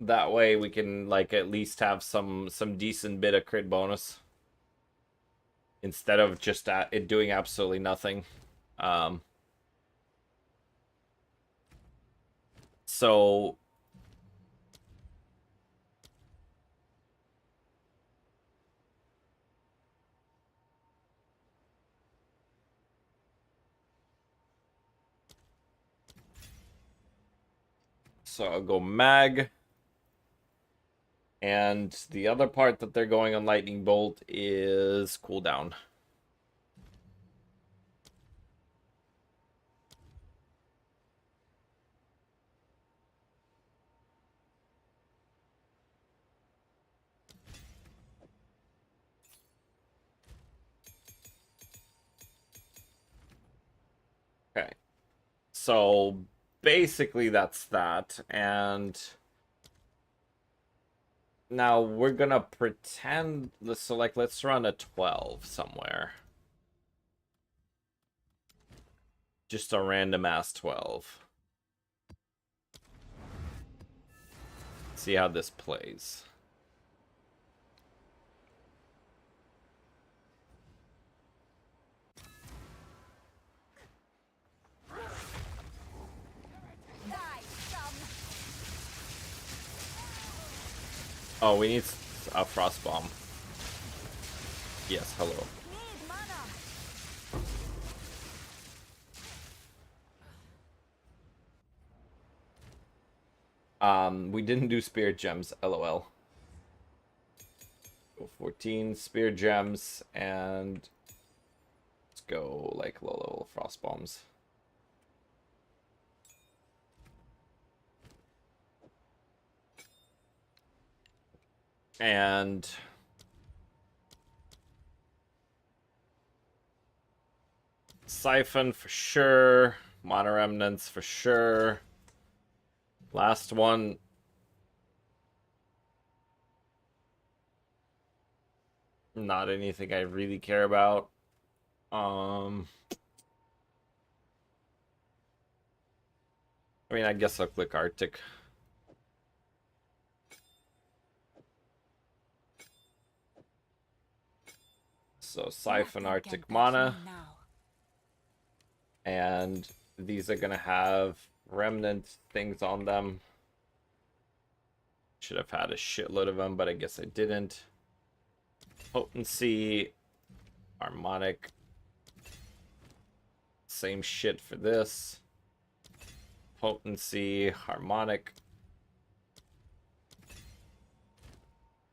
That way we can like at least have some decent bit of crit bonus instead of just it doing absolutely nothing. So I'll go mag. And the other part that they're going on Lightning Bolt is cooldown. Okay. So basically that's that. And now we're gonna pretend, so like let's run a 12 somewhere. Just a random ass 12. See how this plays. Die, scum. Oh, we need a frost bomb. Yes, hello. Need mana. We didn't do spirit gems, lol. Go 14 spirit gems and let's go like low level frost bombs. And Siphon for sure. Mana Remnants for sure. Last one. Not anything I really care about. I mean, I guess I'll click Arctic. So Siphon Nothing Arctic can touch Mana. me now. And these are gonna have remnant things on them. Should have had a shitload of them, but I guess I didn't. Potency, harmonic. Same shit for this. Potency, harmonic.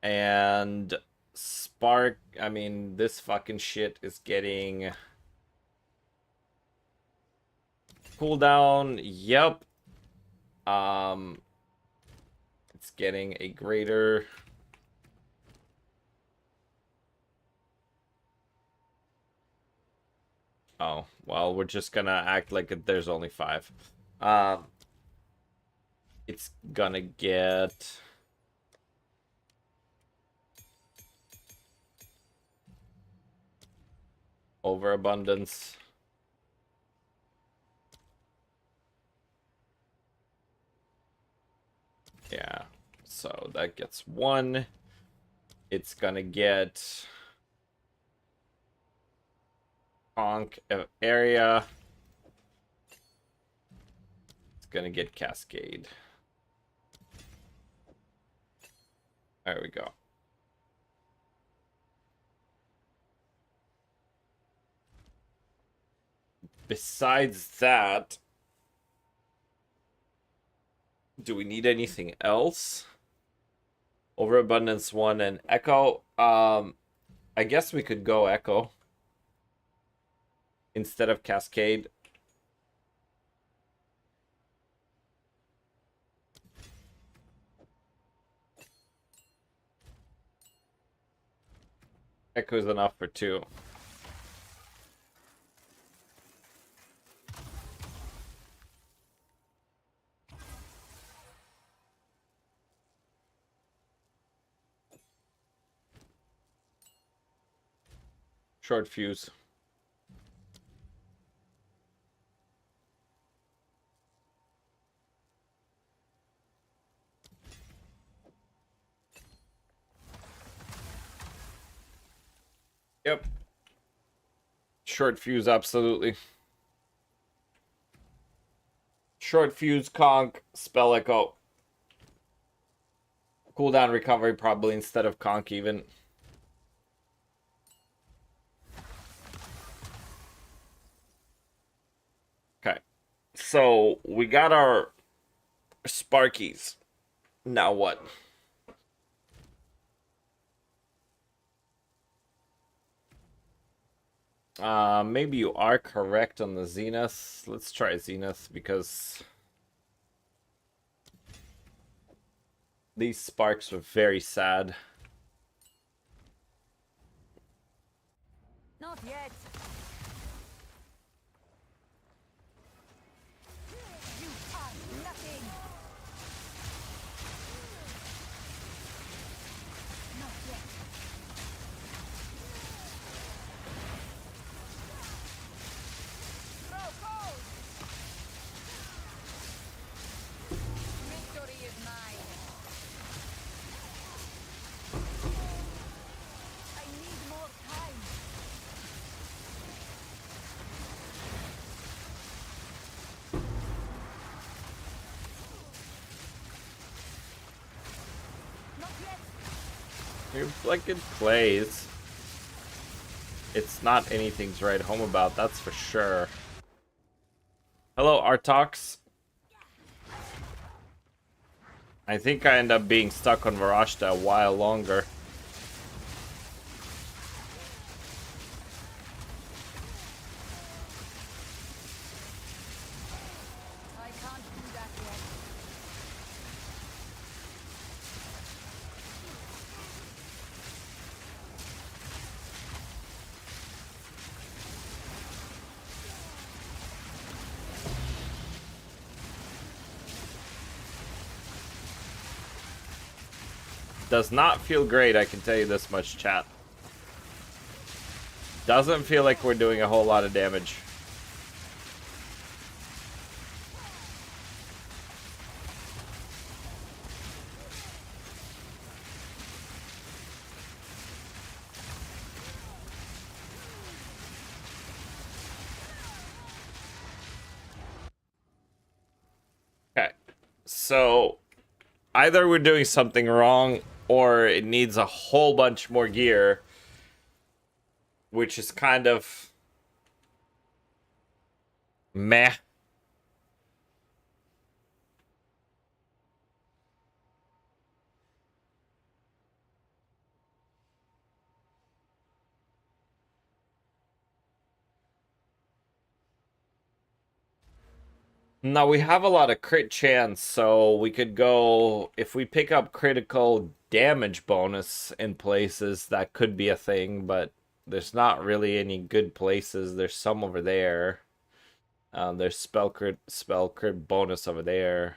And spark, I mean, this fucking shit is getting cooldown. Yep. It's getting a greater. Oh, well, we're just gonna act like there's only 5. It's gonna get overabundance. Yeah, so that gets 1. It's gonna get conk area. It's gonna get cascade. There we go. Besides that, do we need anything else? Overabundance 1 and Echo. I guess we could go Echo instead of Cascade. Echo is enough for 2. Short fuse. Yep. Short fuse, absolutely. Short fuse, conk, spell echo. Cooldown recovery probably instead of conk even. Okay. So we got our Sparkies. Now what? Maybe you are correct on the Zenith. Let's try Zenith because these sparks are very sad. Not yet. You are nothing. Not yet. Throw cold. Victory is mine. I need more time. Not yet. Your fucking plays. It's not anything to write home about, that's for sure. Hello, Artox. I think I end up being stuck on Varashta a while longer. I can't do that yet. Does not feel great, I can tell you this much, chat. Doesn't feel like we're doing a whole lot of damage. Okay, so either we're doing something wrong or it needs a whole bunch more gear, which is kind of meh. Now we have a lot of crit chance, so we could go, if we pick up critical damage bonus in places, that could be a thing, but there's not really any good places. There's some over there. There's spell crit bonus over there,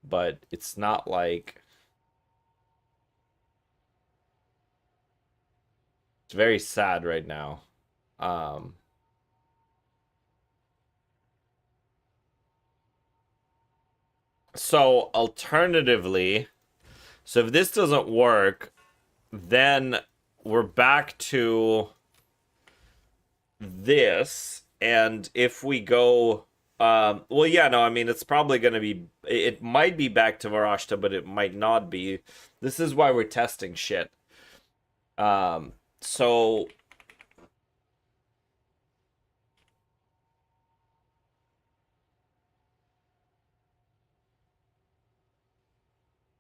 but it's not like, it's very sad right now. So alternatively, so if this doesn't work, then we're back to this, and if we go, well, yeah, no, I mean, it's probably going to be, it might be back to Varashta, but it might not be. This is why we're testing shit. So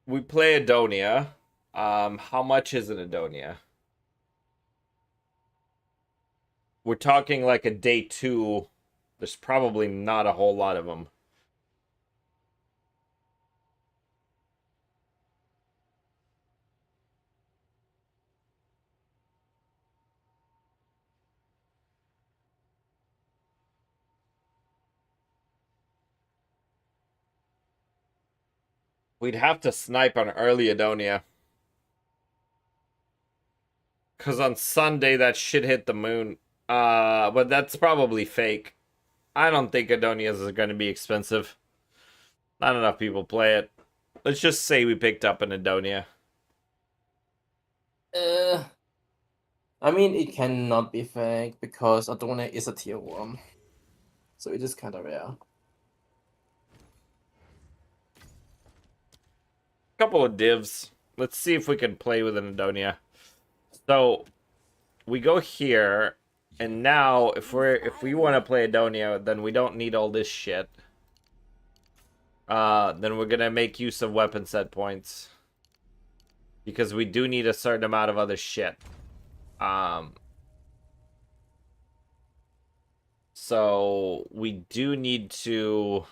we play Adonia. How much is an Adonia? We're talking like a day 2. There's probably not a whole lot of them. We'd have to snipe on early Adonia. Because on Sunday, that shit hit the moon. But that's probably fake. I don't think Adonias is going to be expensive. Not enough people play it. Let's just say we picked up an Adonia. I mean, it cannot be fake because Adona is a tier 1. So it is kind of rare. couple of divs. Let's see if we can play with an Adonia. So we go here, and now if we want to play Adonia, then we don't need all this shit. Then we're gonna make use of weapon set points, because we do need a certain amount of other shit. So we do need to.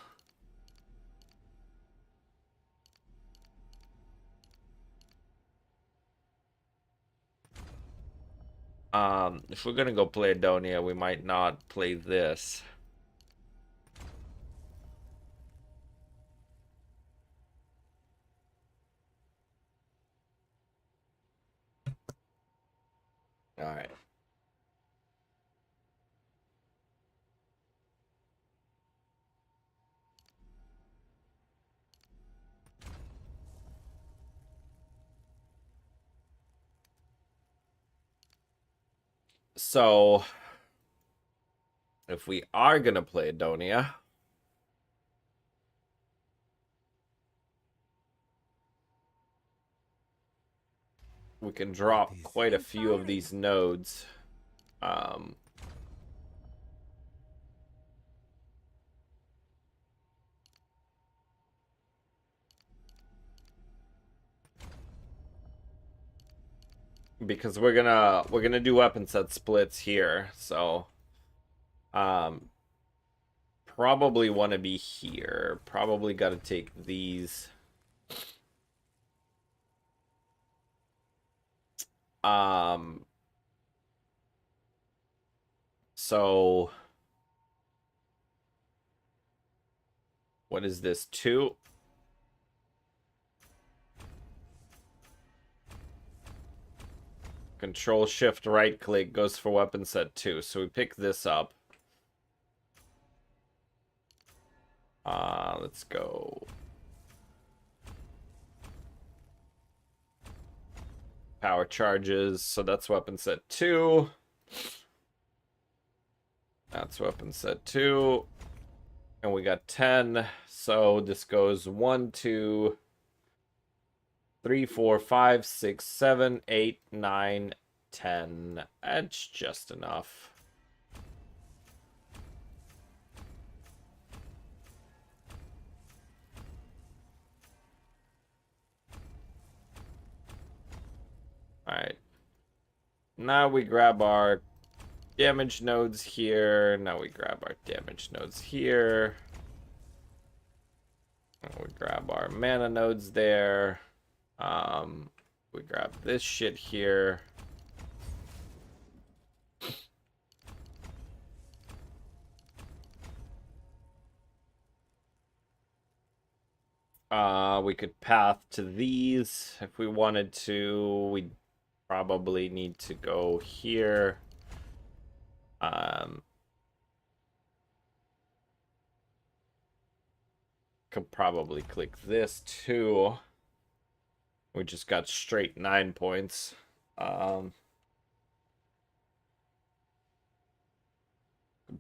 If we're gonna go play Adonia, we might not play this. Alright. So, if we are gonna play Adonia, we can drop quite a few of these nodes. Because we're gonna do weapon set splits here, so probably want to be here. Probably got to take these. So what is this? 2? Control Shift right click goes for weapon set 2. So we pick this up. Let's go. Power charges. So that's weapon set 2. That's weapon set 2. And we got 10. So this goes 1, 2, 3, 4, 5, 6, 7, 8, 9, 10. That's just enough. Alright. Now we grab our damage nodes here. Now we grab our damage nodes here. And we grab our mana nodes there. We grab this shit here. We could path to these if we wanted to. We probably need to go here. Could probably click this too. We just got straight 9 points.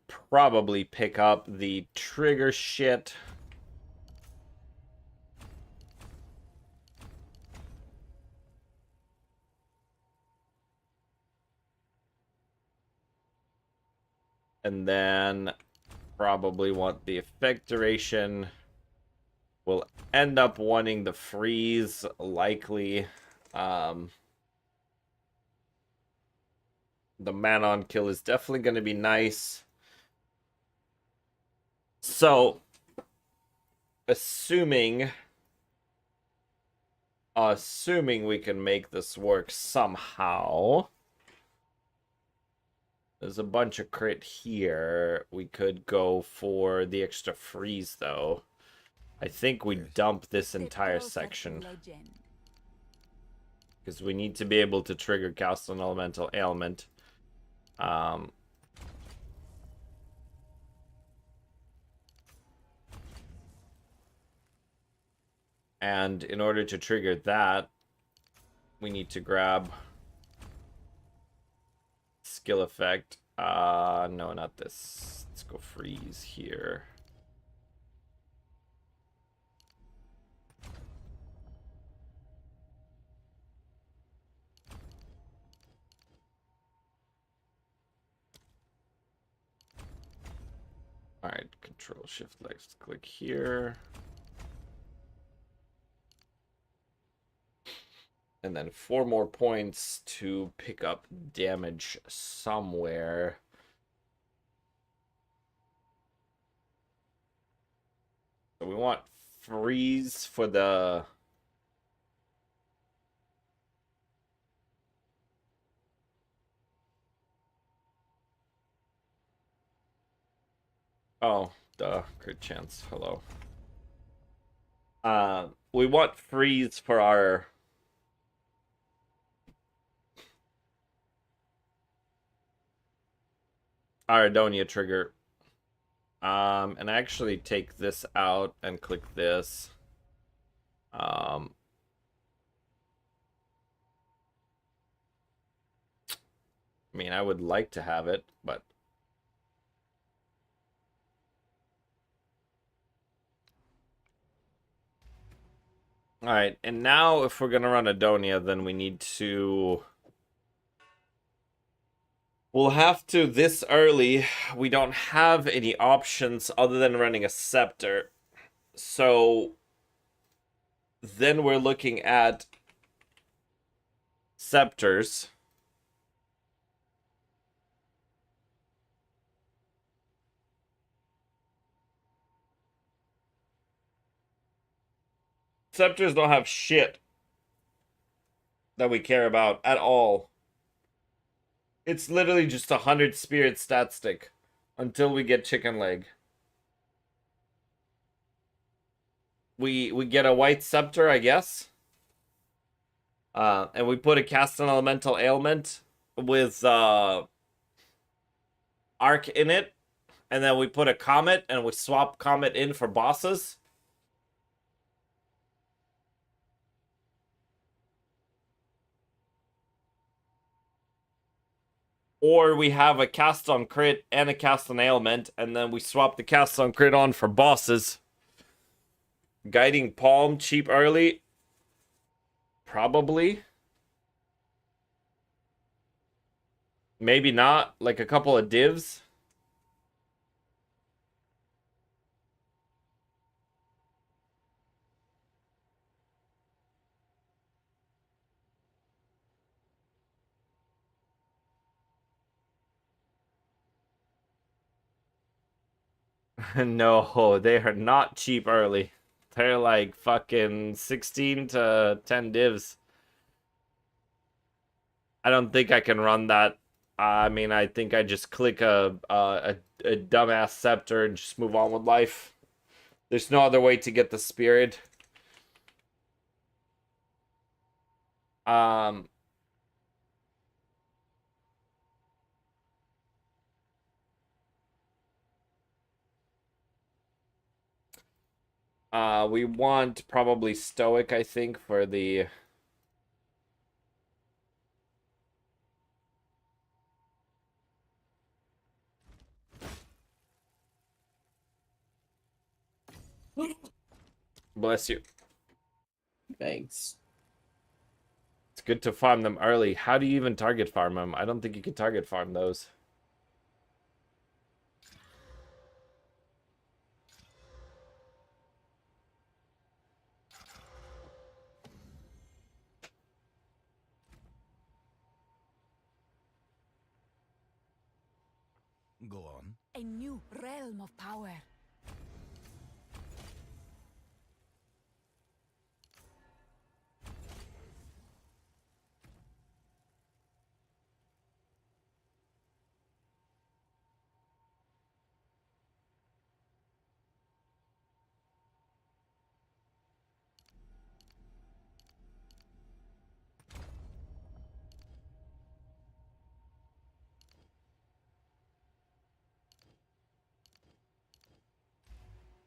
Probably pick up the trigger shit. And then probably want the effect duration. We'll end up wanting the freeze, likely. The man on kill is definitely going to be nice. So, assuming we can make this work somehow. There's a bunch of crit here. We could go for the extra freeze, though. I think we dump this entire section. Because we need to be able to trigger cast an elemental ailment. And in order to trigger that, we need to grab skill effect. No, not this. Let's go freeze here. Alright, Control Shift let's click here. And then 4 more points to pick up damage somewhere. So we want freeze for the... Oh, duh. Crit chance. Hello. We want freeze for our... Adonia trigger. And actually take this out and click this. I mean, I would like to have it, but... Alright, and now if we're gonna run Adonia, then we need to... We'll have to, this early, we don't have any options other than running a Scepter. So... Then we're looking at... Scepters. Scepters don't have shit that we care about at all. It's literally just 100 spirit stat stick until we get chicken leg. We get a white scepter, I guess. And we put a cast an elemental ailment with arc in it. And then we put a comet and we swap comet in for bosses. Or we have a cast on crit and a cast on ailment, and then we swap the cast on crit on for bosses. Guiding Palm, cheap early? Probably. Maybe not, like a couple of divs. No, they are not cheap early. They're like fucking 16 to 10 divs. I don't think I can run that. I mean, I think I just click a dumbass scepter and just move on with life. There's no other way to get the spirit. We want probably Stoic, I think, for the... Bless you. Thanks. It's good to farm them early. How do you even target farm them? I don't think you can target farm those. Go on. A new realm of power.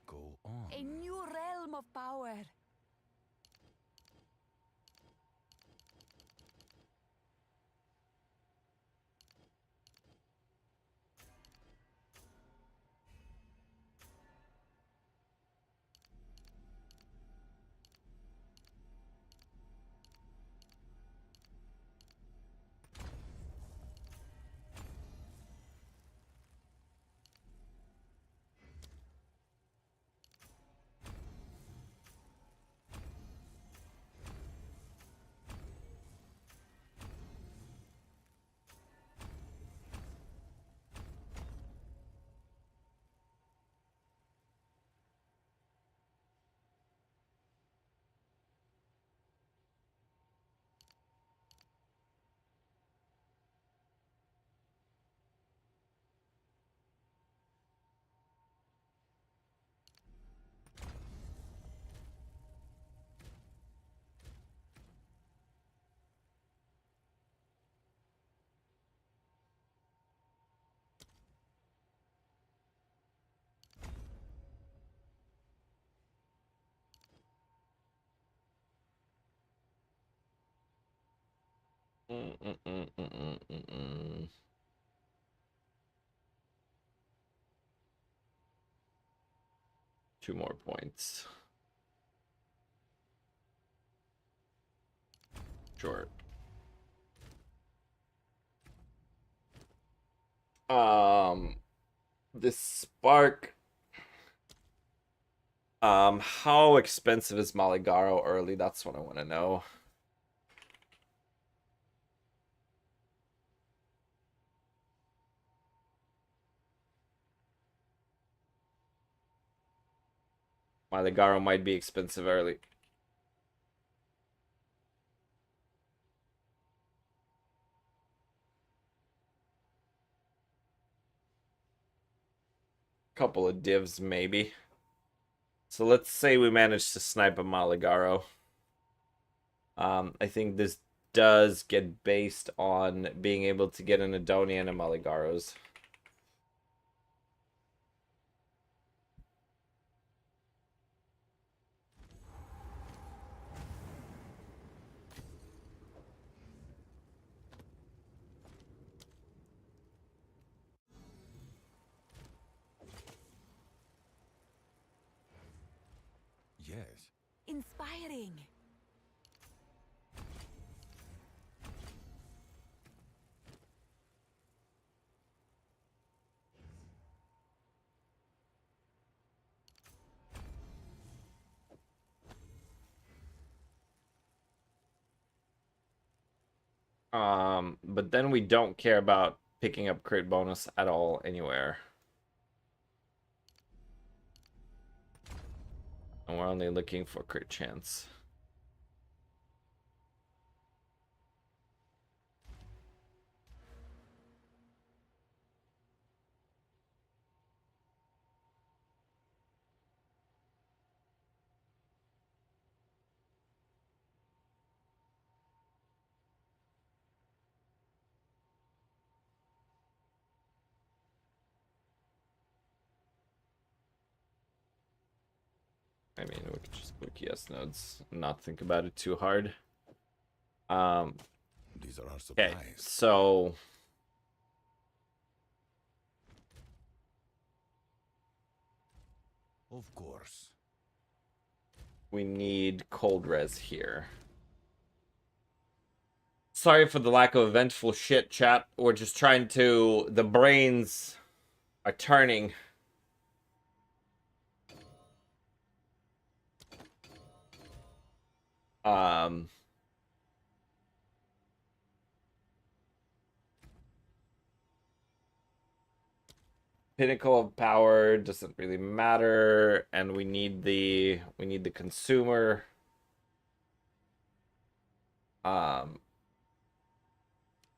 Go on. A new realm of power. Mm, mm, mm, mm, mm, mm, mm. Two more points. Sure. This spark. How expensive is Maligaro early? That's what I want to know. Maligaro might be expensive early. Couple of divs, maybe. So let's say we manage to snipe a Maligaro. I think this does get based on being able to get an Adonia and a Maligaros. Yes. Inspiring. But then we don't care about picking up crit bonus at all anywhere. And we're only looking for crit chance. I mean, we could just click yes nodes and not think about it too hard. These are our Okay, supplies. so Of course. we need cold res here. Sorry for the lack of eventful shit, chat. We're just trying to... The brains are turning. Pinnacle of power doesn't really matter, and we need the consumer.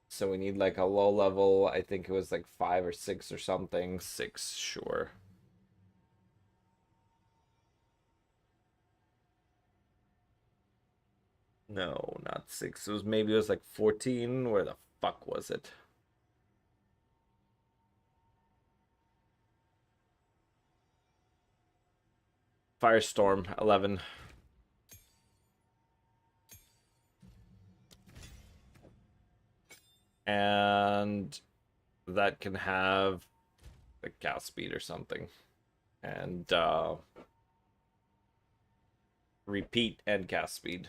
So we need like a low level. I think it was like 5 or 6 or something. 6, sure. No, not 6. It was like 14. Where the fuck was it? Firestorm 11. And that can have the gas speed or something. And repeat and cast speed.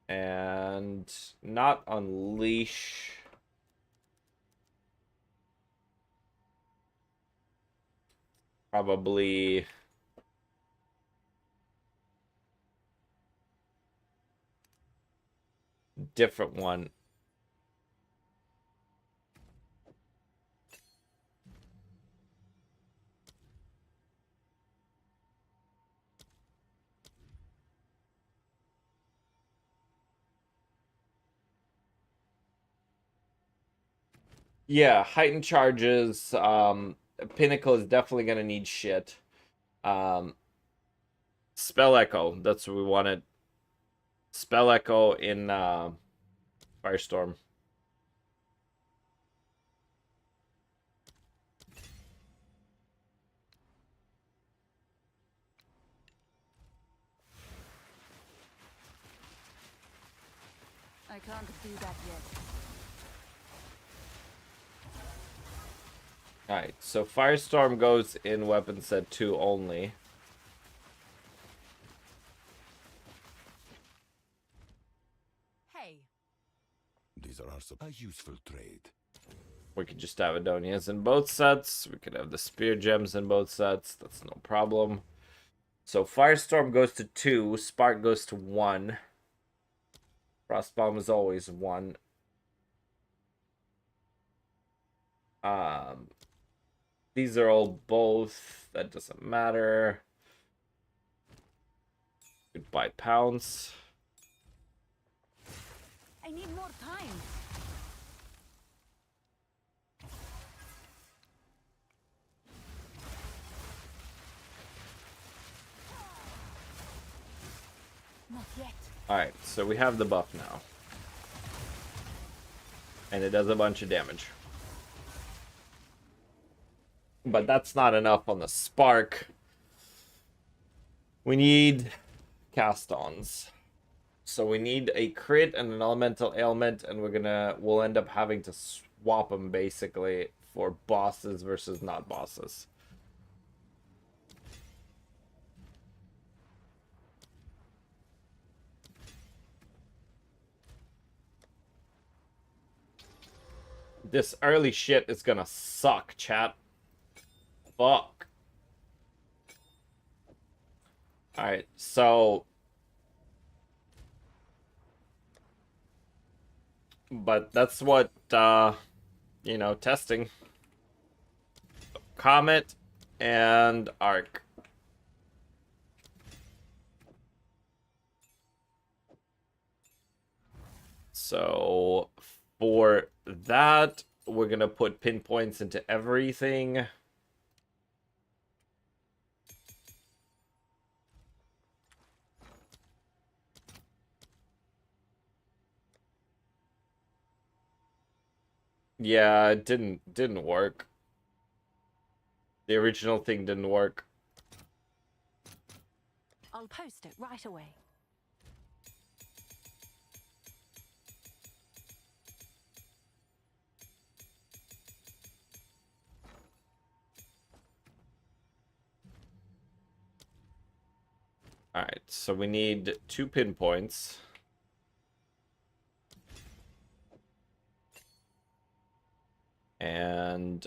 And not unleash. Probably different one. Yeah, heightened charges. Pinnacle is definitely gonna need shit. Spell Echo, that's what we wanted. Spell Echo in Firestorm. I can't do that yet. Alright, so Firestorm goes in weapon set 2 only. Hey. These are a useful trade. We could just have Adonias in both sets. We could have the Spear Gems in both sets. That's no problem. So Firestorm goes to 2. Spark goes to 1. Frostbomb is always 1. These are all both. That doesn't matter. Goodbye, Pounce. I need more time. Not yet. Alright, so we have the buff now. And it does a bunch of damage. But that's not enough on the Spark. We need cast-ons. So we need a crit and an elemental ailment, and we'll end up having to swap them basically for bosses versus not bosses. This early shit is gonna suck, chat. Fuck. Alright, so... But that's what, you know, testing. Comet and Arc. So, for that, we're gonna put pinpoints into everything. Yeah, it didn't work. The original thing didn't work. I'll post it right away. Alright, so we need 2 pinpoints. And...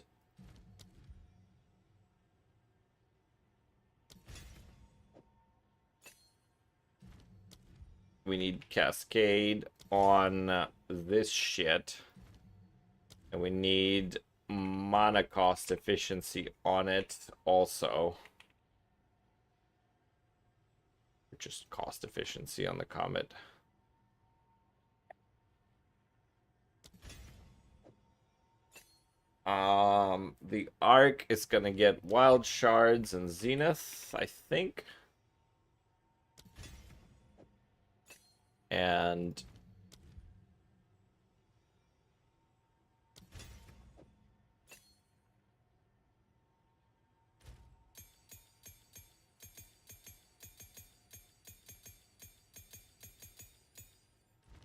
we need Cascade on this shit. And we need mana cost efficiency on it also. Just cost efficiency on the Comet. The Arc is gonna get Wild Shards and Zenith, I think. And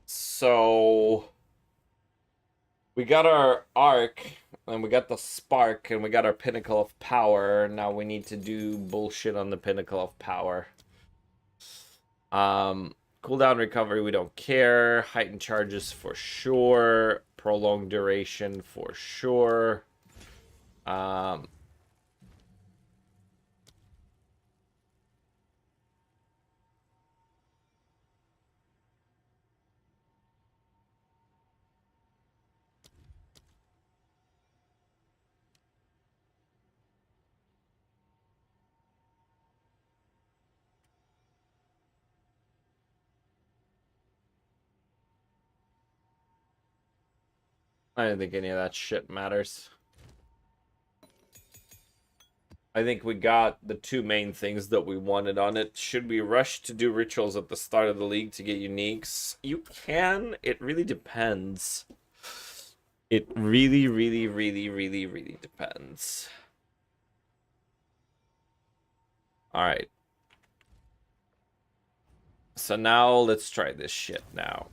so we got our Arc, and we got the Spark, and we got our Pinnacle of Power. Now we need to do bullshit on the Pinnacle of Power. Cooldown recovery, we don't care. Heightened charges for sure. Prolonged duration for sure. I don't think any of that shit matters. I think we got the 2 main things that we wanted on it. Should we rush to do rituals at the start of the league to get uniques? You can. It really depends. It really, really, really, really, really depends. Alright. So now let's try this shit now.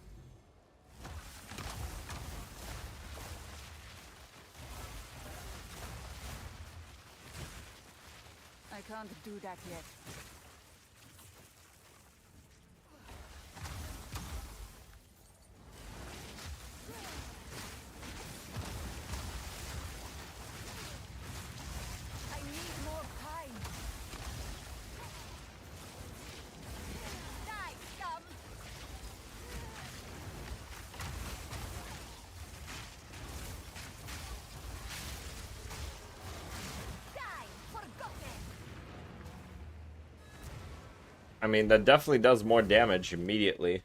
can't do that yet. I need more time. Die, scum! Die, forgotten! I mean, that definitely does more damage immediately.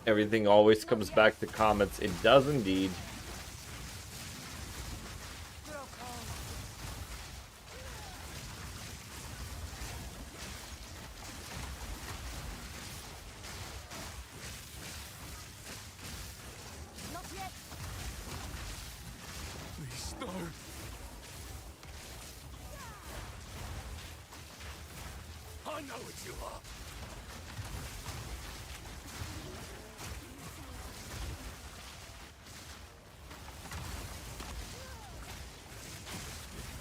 Everything always comes back to comments. It does indeed. Grow cold. Not yet. Please, no. I know what you are.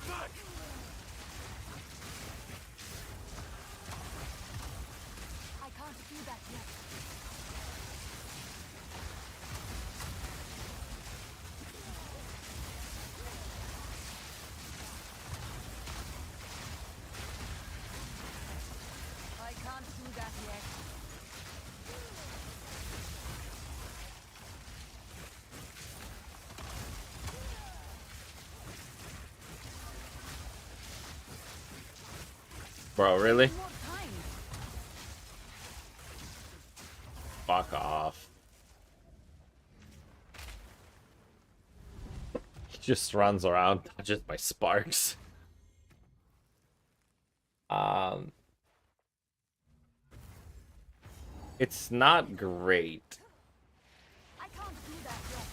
Back! I can't do that yet. I can't do that yet. Bro, really? More time. Fuck off. He just runs around, dodges my sparks. It's not great. I can't do that yet.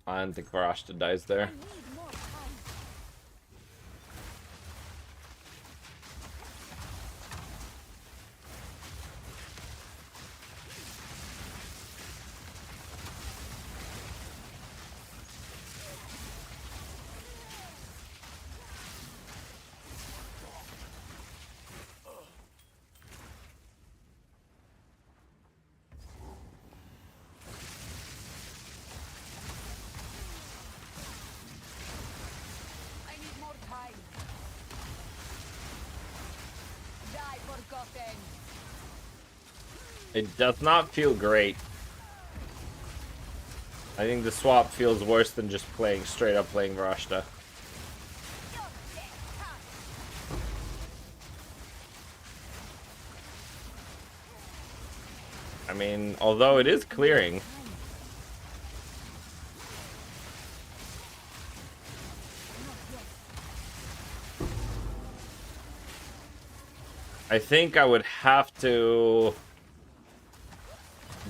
I don't think Varashta dies there. I need more time. I need more time. Die, forgotten. It does not feel great. I think the swap feels worse than just playing straight up playing Varashta. You're dead. Tough. I mean, although it is clearing. I think I would have to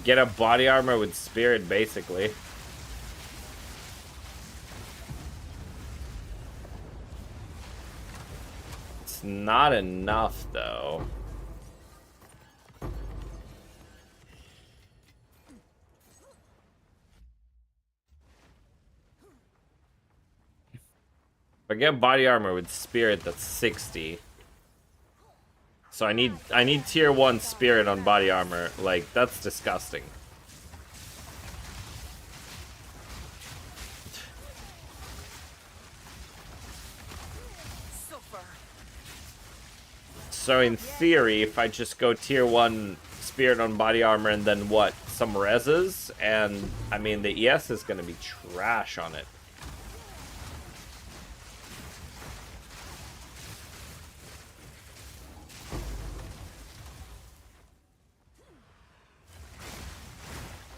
get a body armor with spirit, basically. It's not enough, though. If I get body armor with spirit, that's 60. So I need tier 1 spirit on body armor. Like, that's disgusting. Suffer. So in theory, if I just go tier 1 spirit on body armor and then what? Some reses? And, I mean, the ES is gonna be trash on it.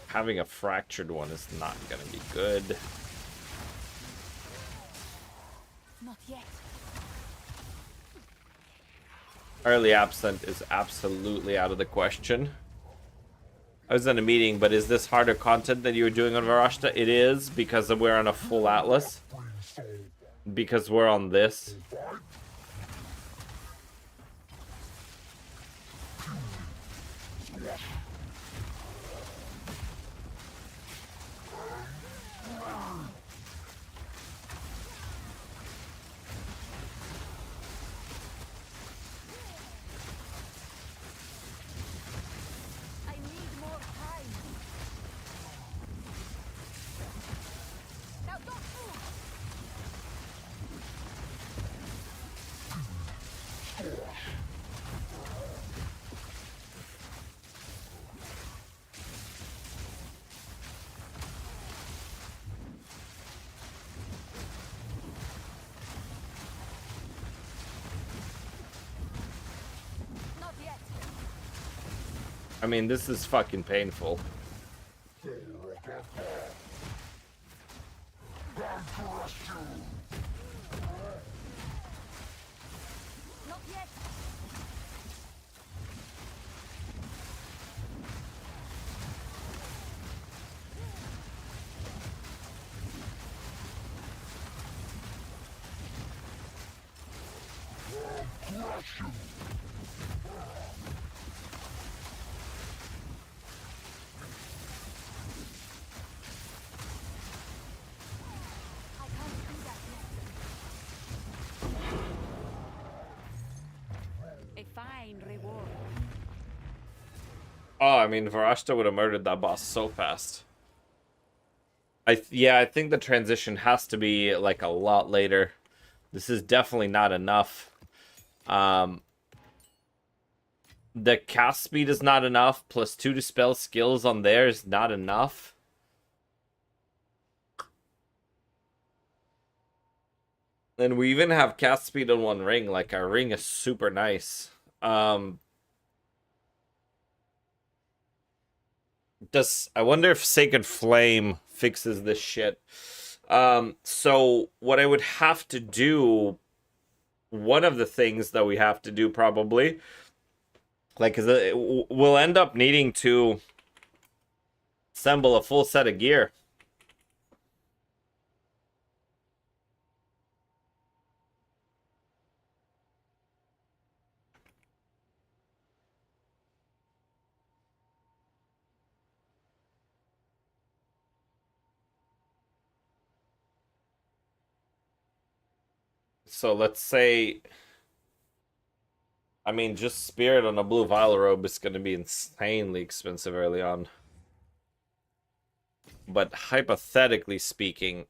Having a fractured one is not gonna be good. Not yet. Early absent is absolutely out of the question. I was in a meeting, but is this harder content than you were doing on Varashta? It is, because we're on a full Atlas. Because we're on this. I need more time. Now don't move. Not yet. I mean, this is fucking painful. Not yet. I can't do that yet. A fine reward. Oh, I mean, Varashta would have murdered that boss so fast. Yeah, I think the transition has to be, like, a lot later. This is definitely not enough. The cast speed is not enough. Plus 2 to spell skills on there is not enough. And we even have cast speed on one ring. Like, our ring is super nice. I wonder if Sacred Flame fixes this shit. So what I would have to do, one of the things that we have to do probably, like, we'll end up needing to assemble a full set of gear. So let's say, I mean, just Spirit on a blue Vile Robe is going to be insanely expensive early on. But hypothetically speaking,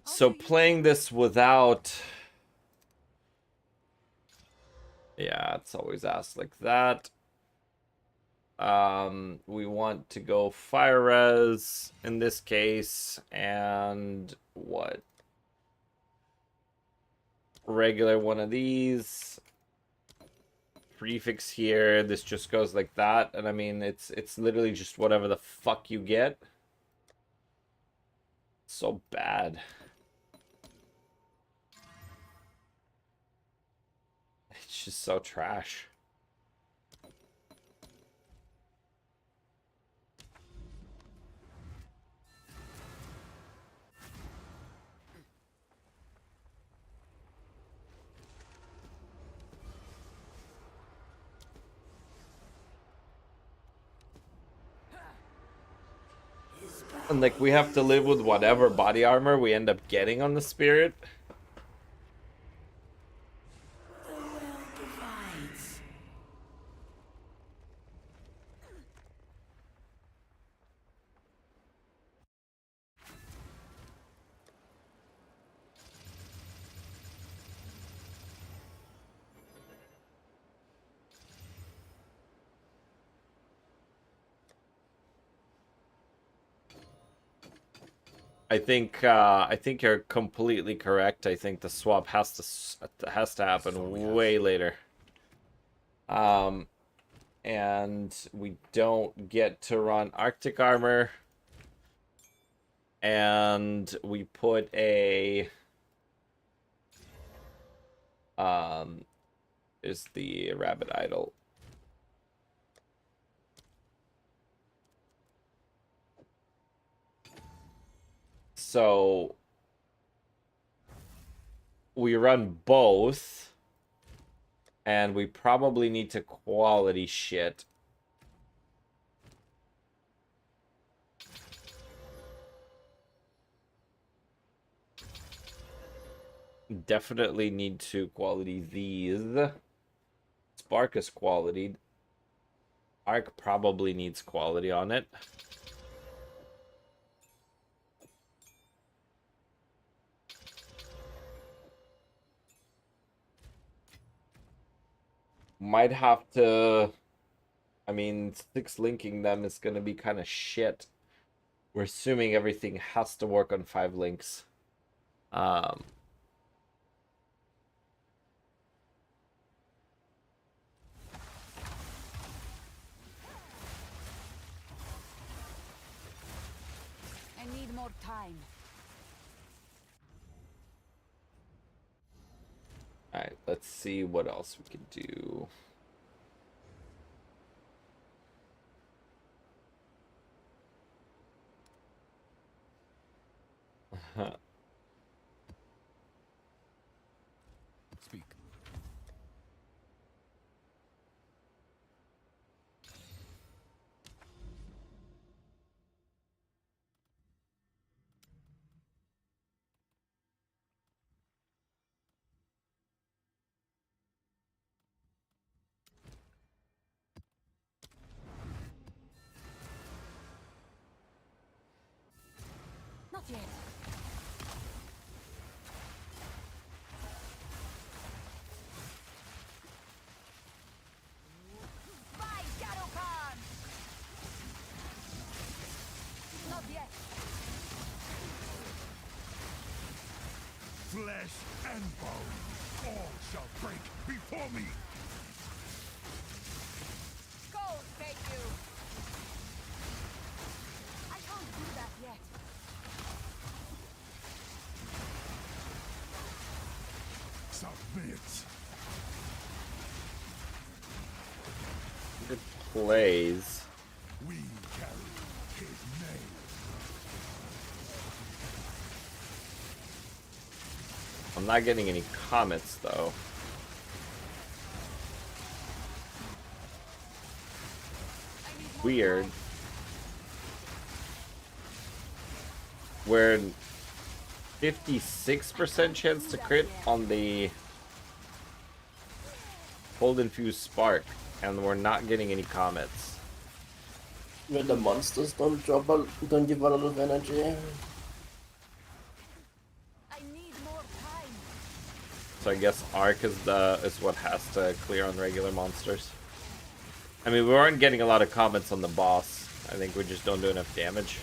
so playing this without... Yeah, it's always asked like that. We want to go Fire Res in this case, and what? Regular one of these. Prefix here. This just goes like that, and I mean, it's literally just whatever the fuck you get. So bad. It's just so trash. And like, we have to live with whatever body armor we end up getting on the Spirit. I think you're completely correct. I think the swap has to happen way later. And we don't get to run Arctic armor. And we put a is the rabbit idol. So we run both, and we probably need to quality shit. Definitely need to quality these. Spark is quality. Arc probably needs quality on it. Might have to... I mean, 6 linking them is going to be kind of shit. We're assuming everything has to work on 5 links. I need more time. Alright, let's see what else we can do. Speak. Not yet. By Shadowcan! Not yet. Flesh and bone, all shall break before me. Gold take you. I can't do that yet. Submit. Good plays. We carry his name. I'm not getting any comments, though. I need more Weird. time. We're 56% chance to crit on the Cold Infused Spark, and we're not getting any comments. When the monsters don't give a lot of energy. I need more time. So I guess Arc is what has to clear on regular monsters. I mean, we weren't getting a lot of comments on the boss. I think we just don't do enough damage.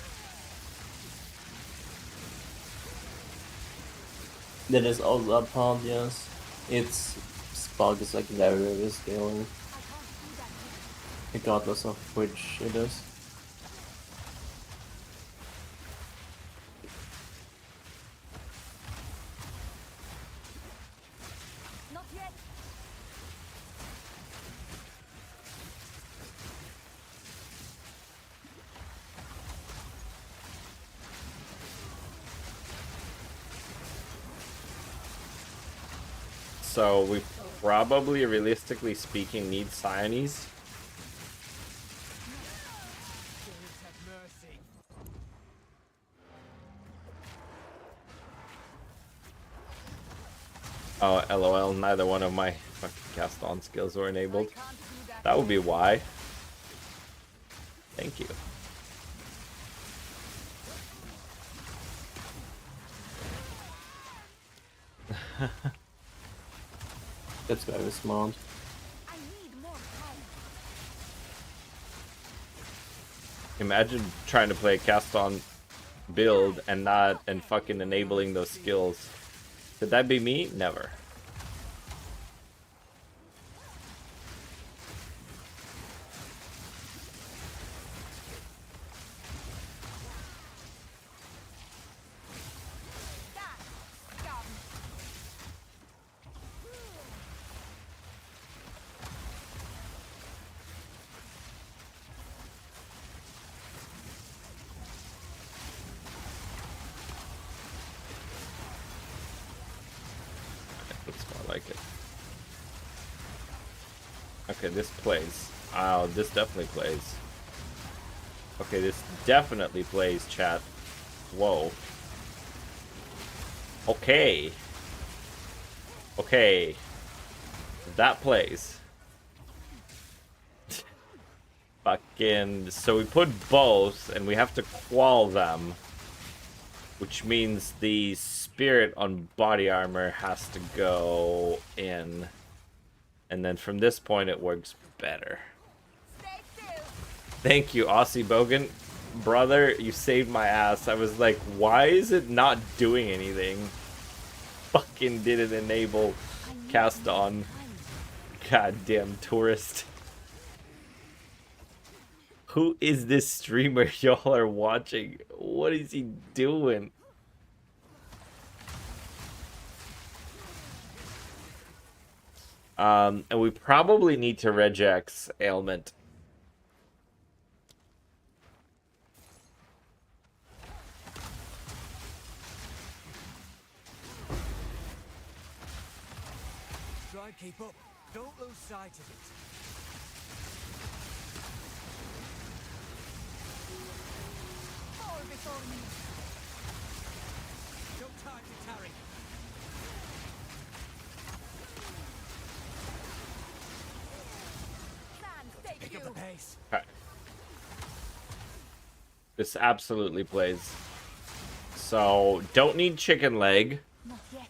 That is also a part, yes. Its spark is like very scaling, I can't do that yet. regardless of which it is. Not yet. So we probably, realistically speaking, need Cyanese. Oh, LOL, neither one of my fucking cast on skills were enabled. I can't do that. That would be why. Thank you. That's very smart. I need more time. Imagine trying to play a cast on build and fucking enabling those skills. Could that be me? Never. That scum. That's more like it. Okay, this plays. Oh, this definitely plays. Okay, this definitely plays, chat. Whoa. Okay. Okay. That plays. Fucking... So we put both, and we have to qual them. Which means the spirit on body armor has to go in. And then from this point, it works better. Stay still. Thank you, Aussie Bogan. Brother, you saved my ass. I was like, why is it not doing anything? Fucking didn't enable cast on. Goddamn tourist. Who is this streamer y'all are watching? What is he doing? And we probably need to regex ailment. Try and keep up. Don't lose sight of it. Fall before me. No time to tarry. Sand, take Pick you. up the pace. Okay. This absolutely plays. So, don't need chicken leg. Not yet.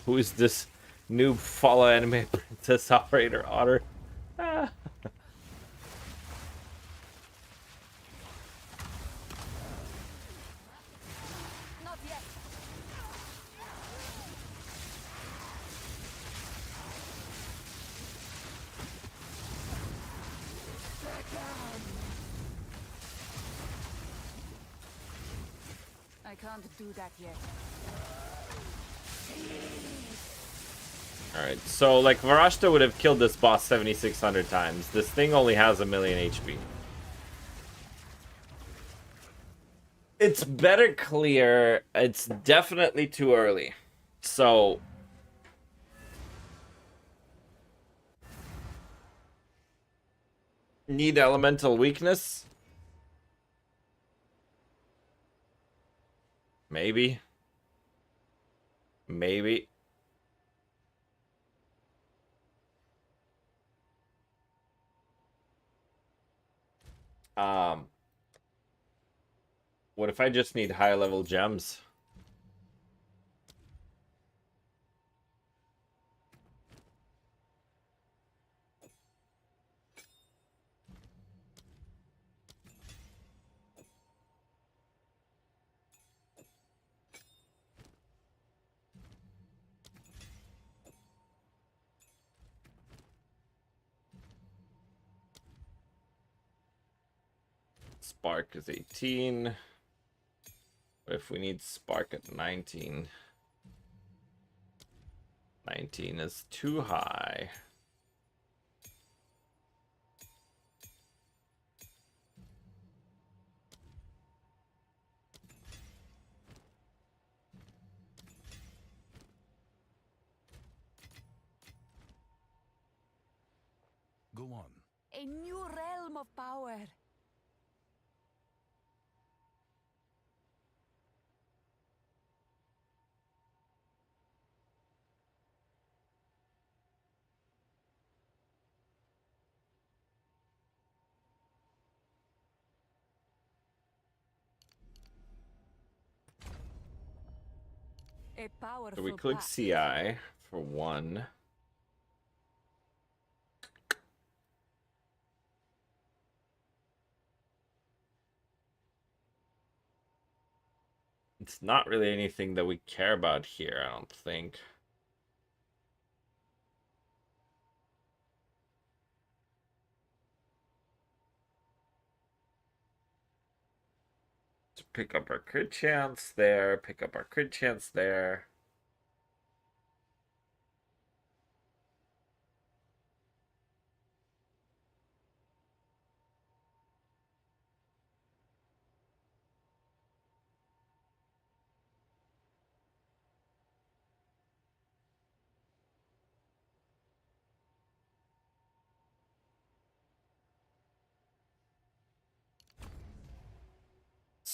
Who is this noob follow anime princess operator otter? Ah. Not yet. I can't do that yet. Alright, so like Varashta would have killed this boss 7,600 times. This thing only has 1,000,000 HP. It's better clear. It's definitely too early. So... Need elemental weakness? Maybe. Maybe. What if I just need high level gems? Spark is 18. What if we need Spark at 19? 19 is too high. Go on. A new realm of power. A powerful So we click path. CI for 1. It's not really anything that we care about here, I don't think. To pick up our crit chance there, pick up our crit chance there.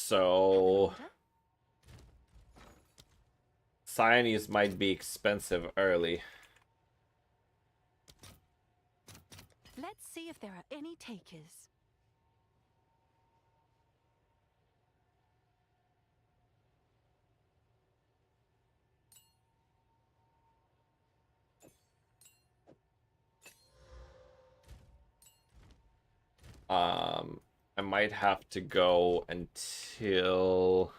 So Cyanese might be expensive early. Let's see if there are any takers. I might have to go until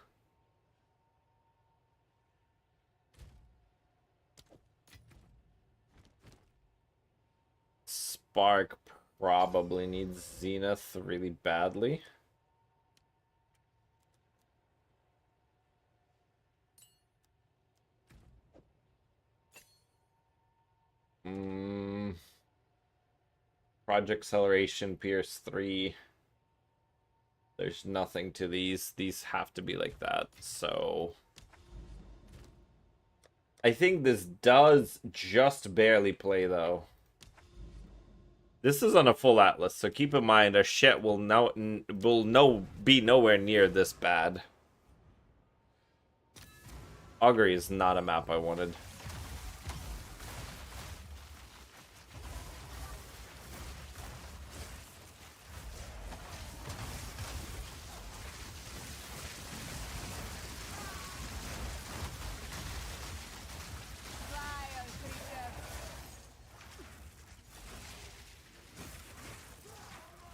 Spark probably needs Zenith really badly. Project Acceleration, Pierce 3. There's nothing to these. These have to be like that. So I think this does just barely play, though. This is on a full atlas, so keep in mind our shit will be nowhere near this bad. Augury is not a map I wanted.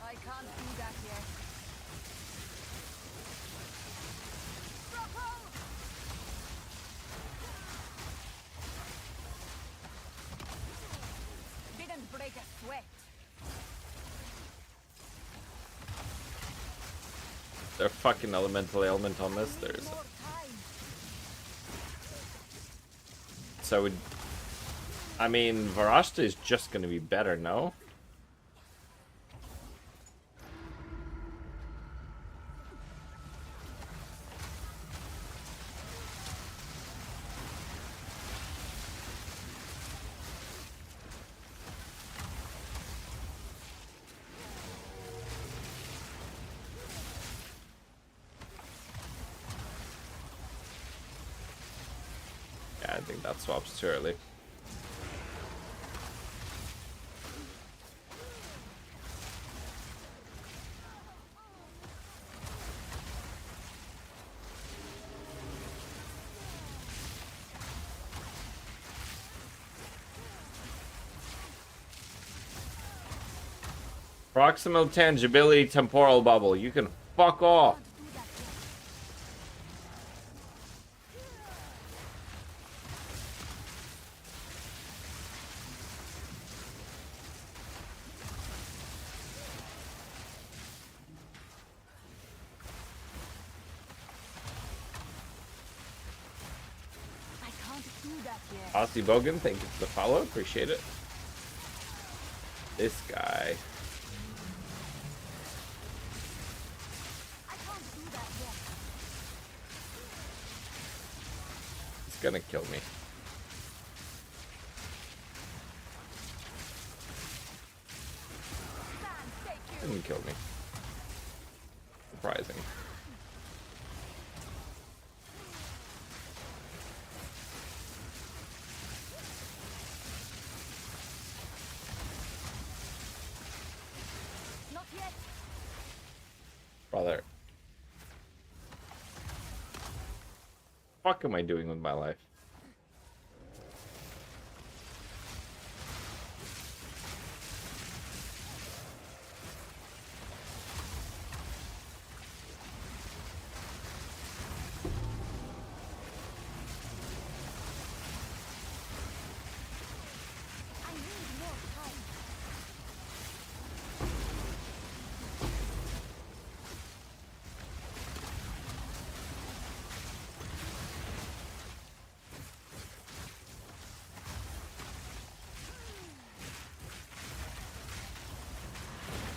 I can't do that yet. Didn't break a sweat. They're fucking elemental ailment on this. There's More time. so I mean Varashta is just gonna be better, no? Yeah, I think that swap's too early. Proximal tangibility temporal bubble. You can fuck off. I can't do that yet. Aussie Bogan, thank you for the follow. Appreciate it. This guy. I can't do that yet. He's gonna kill me. Can't take you. Didn't kill me. Surprising. Not yet. Brother. Fuck am I doing with my life? I need more time.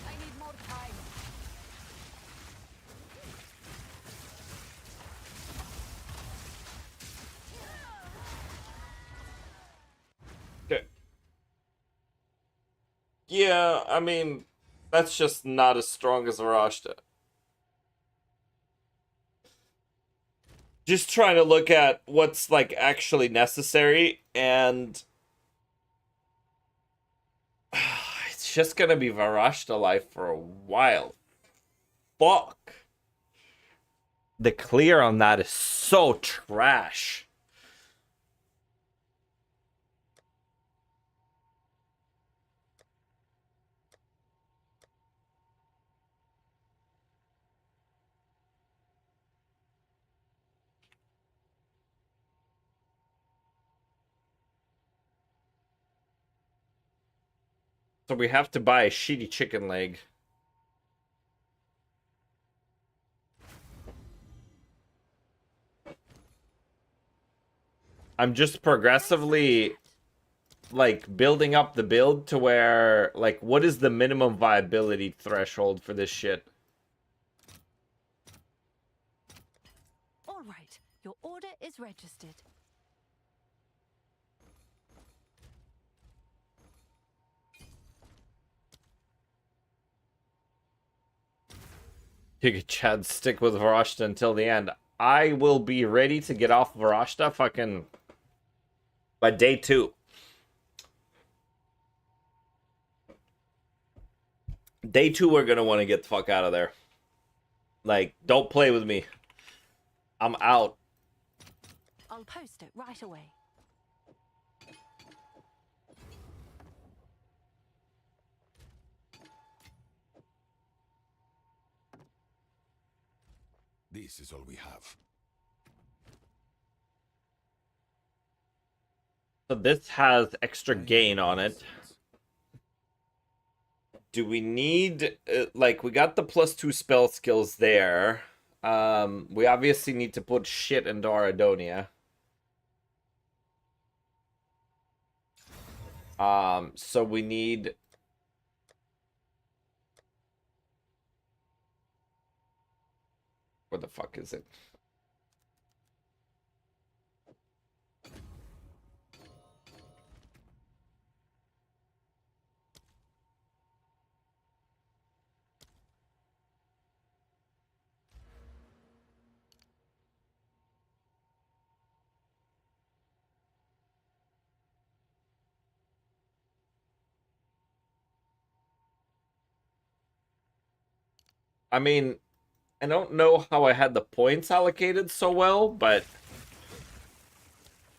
I need more time. Okay. Yeah, I mean, that's just not as strong as Varashta. just trying to look at what's like actually necessary, and it's just gonna be Varashta life for a while. Fuck. The clear on that is so trash. So we have to buy a shitty chicken leg. I'm just progressively like building up the build to where like what is the minimum viability threshold for this shit? All right, your order is registered. You could Chad stick with Varashta until the end. I will be ready to get off Varashta fucking by day 2. Day 2 we're gonna want to get the fuck out of there. Like, don't play with me. I'm out. I'll post it right away. This is all we have. So this has extra gain on it. Do we need like we got the +2 spell skills there. We obviously need to put shit into our Adonia. So we need where the fuck is it? I mean, I don't know how I had the points allocated so well, but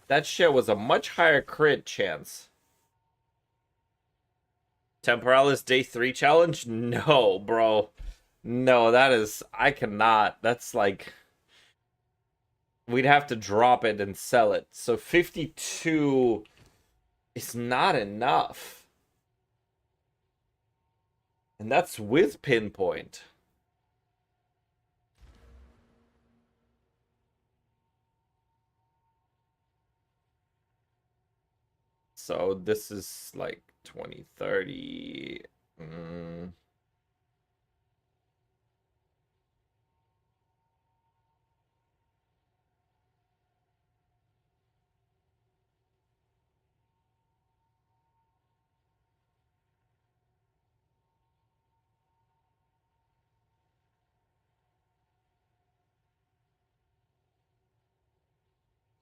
that shit was a much higher crit chance. Temporalis day 3 challenge? No, bro. No, that is... I cannot. That's like... We'd have to drop it and sell it. So 52 is not enough. And that's with pinpoint. So this is like 20, 30.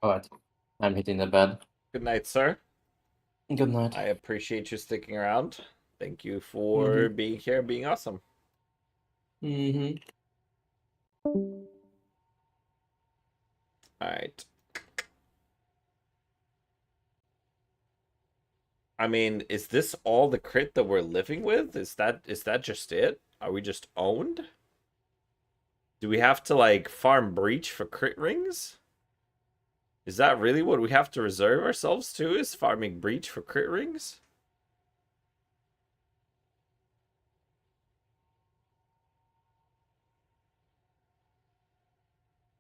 Alright. I'm hitting the bed. Good night, sir. Good night. I appreciate you sticking around. Thank you for being here, being awesome. Mm-hmm. All right. I mean, is this all the crit that we're living with? Is that just it? Are we just owned? Do we have to like farm breach for crit rings? Is that really what we have to reserve ourselves to? Is farming breach for crit rings?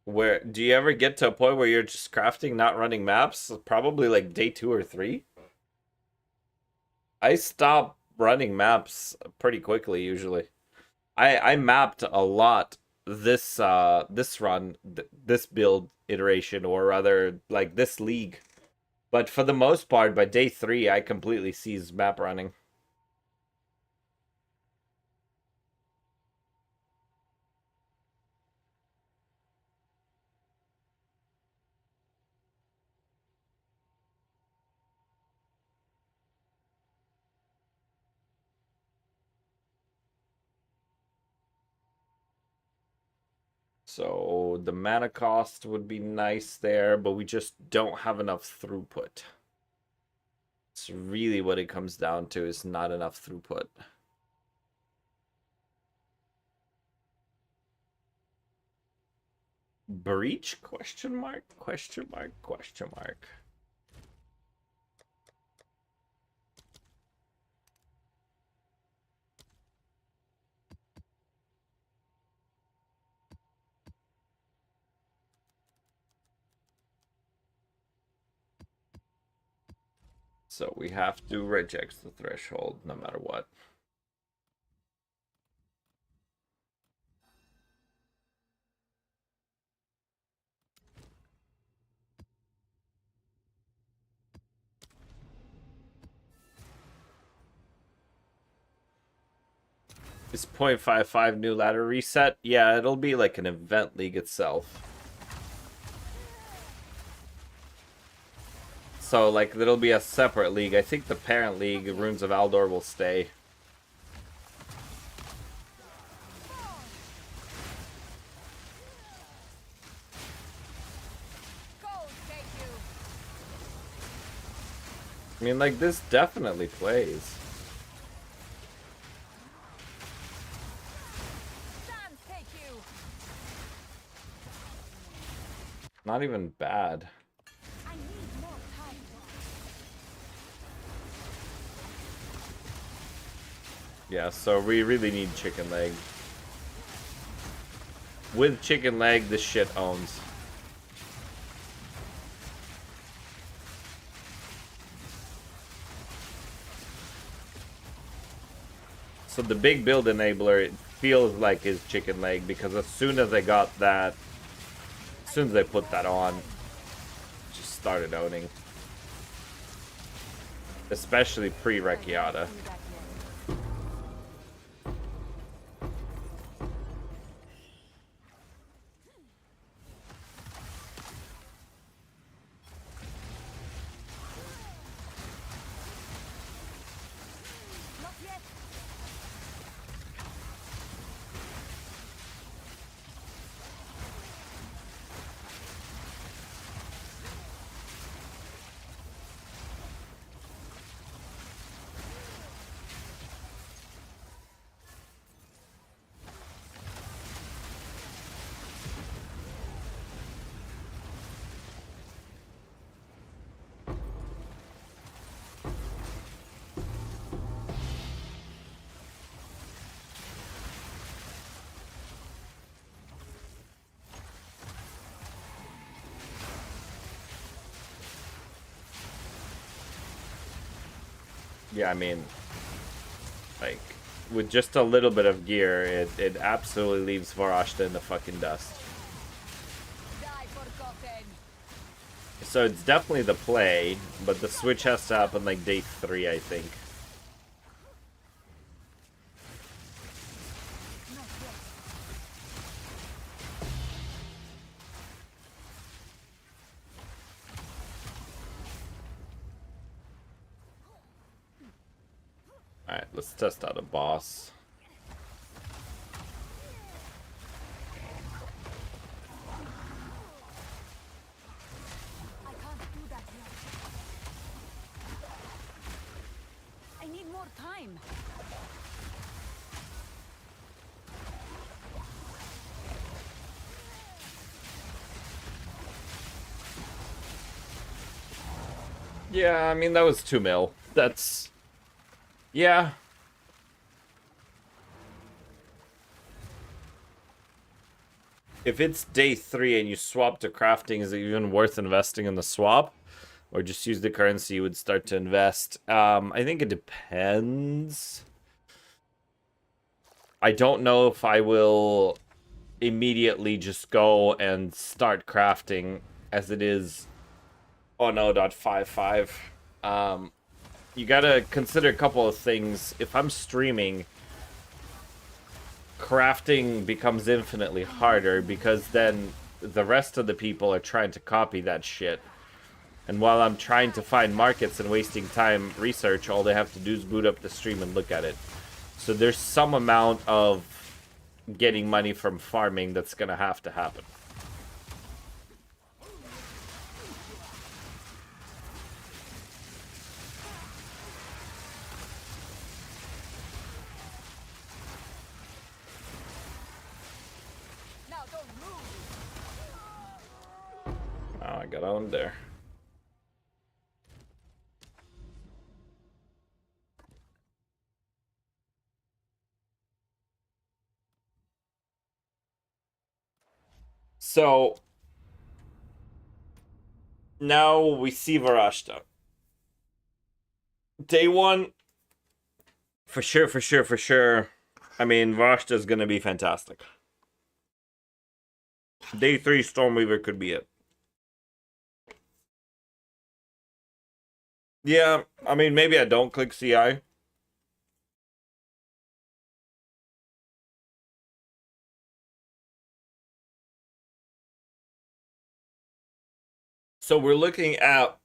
Where do you ever get to a point where you're just crafting, not running maps? Probably like day 2 or 3. I stop running maps pretty quickly usually. I mapped a lot this this run, this build iteration, or rather like this league. But for the most part, by day 3, I completely ceased map running. So the mana cost would be nice there, but we just don't have enough throughput. It's really what it comes down to, is not enough throughput. Breach? Question mark? Question mark? Question mark. So we have to reject the threshold no matter what. Is 0.55 new ladder reset? Yeah, it'll be like an event league itself. So, like, it'll be a separate league. I think the parent league, Runes of Aldor, will stay. I mean, like, this definitely plays. Not even bad. I need more time. Yeah, so we really need chicken leg. With chicken leg, this shit owns. So the big build enabler, it feels like is chicken leg, because as soon as I got that, as soon as I put that on, just started owning. Especially pre-Recchiata. Not yet. Yeah, I mean, like, with just a little bit of gear, it absolutely leaves Varashta in the fucking dust. Die forgotten. So it's definitely the play, but the switch has to happen like day 3, I think. Not yet. Alright, let's test out a boss. I can't do that yet. I need more time. Yeah, I mean, that was 2 mil. That's... yeah. If it's day 3 and you swap to crafting, is it even worth investing in the swap? Or just use the currency you would start to invest? I think it depends. I don't know if I will immediately just go and start crafting as it is on 0.55. You gotta consider a couple of things. If I'm streaming, crafting becomes infinitely harder because then the rest of the people are trying to copy that shit. And while I'm trying to find markets and wasting time research, all they have to do is boot up the stream and look at it. So there's some amount of getting money from farming that's gonna have to happen. Now don't move. Oh, I got owned there. So now we see Varashta. Day 1, for sure. I mean, Varashta is gonna be fantastic. Day 3, Stormweaver could be it. Yeah, I mean, maybe I don't click CI. So we're looking at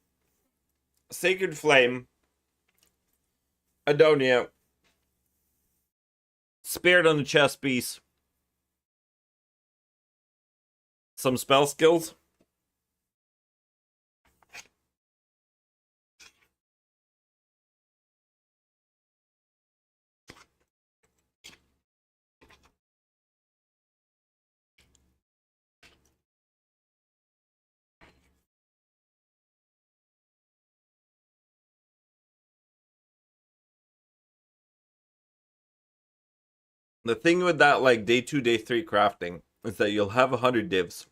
Sacred Flame, Adonia, Spirit on the chest piece, some spell skills. The thing with that, like, day 2, day 3 crafting is that you'll have 100 divs.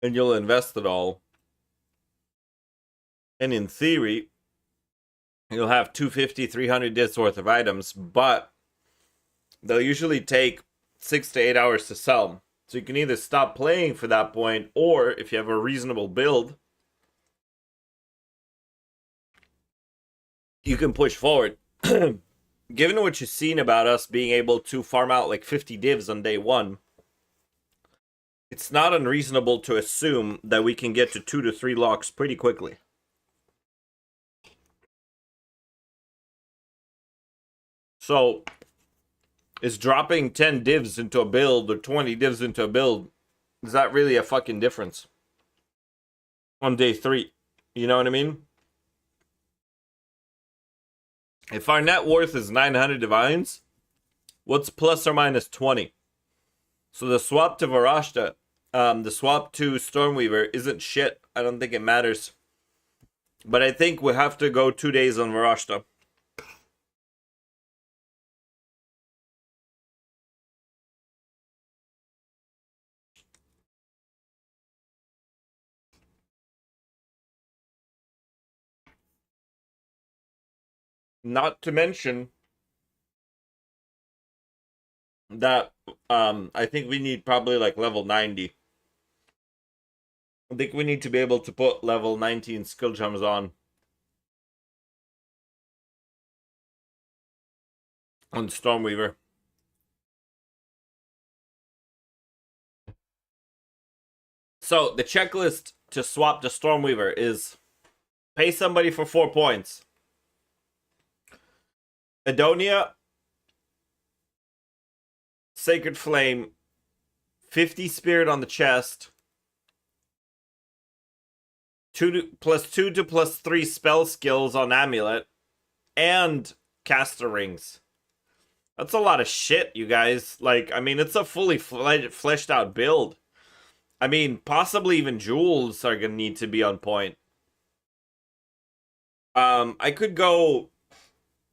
And you'll invest it all. And in theory, you'll have 250, 300 divs worth of items, but they'll usually take 6 to 8 hours to sell. So you can either stop playing for that point, or if you have a reasonable build, you can push forward. Given what you've seen about us being able to farm out like 50 divs on day 1, it's not unreasonable to assume that we can get to 2 to 3 locks pretty quickly. So, is dropping 10 divs into a build or 20 divs into a build, is that really a fucking difference on day 3? You know what I mean? If our net worth is 900 divines, what's plus or minus 20? So the swap to Varashta, the swap to Stormweaver isn't shit. I don't think it matters. But I think we have to go 2 days on Varashta. Not to mention that I think we need probably like level 90. I think we need to be able to put level 19 skill gems on Stormweaver. So the checklist to swap to Stormweaver is pay somebody for 4 points. Adonia, Sacred Flame, 50 Spirit on the chest, 2 to plus 3 spell skills on Amulet, and caster rings. That's a lot of shit, you guys. Like, I mean, it's a fully fleshed out build. I mean, possibly even jewels are gonna need to be on point. I could go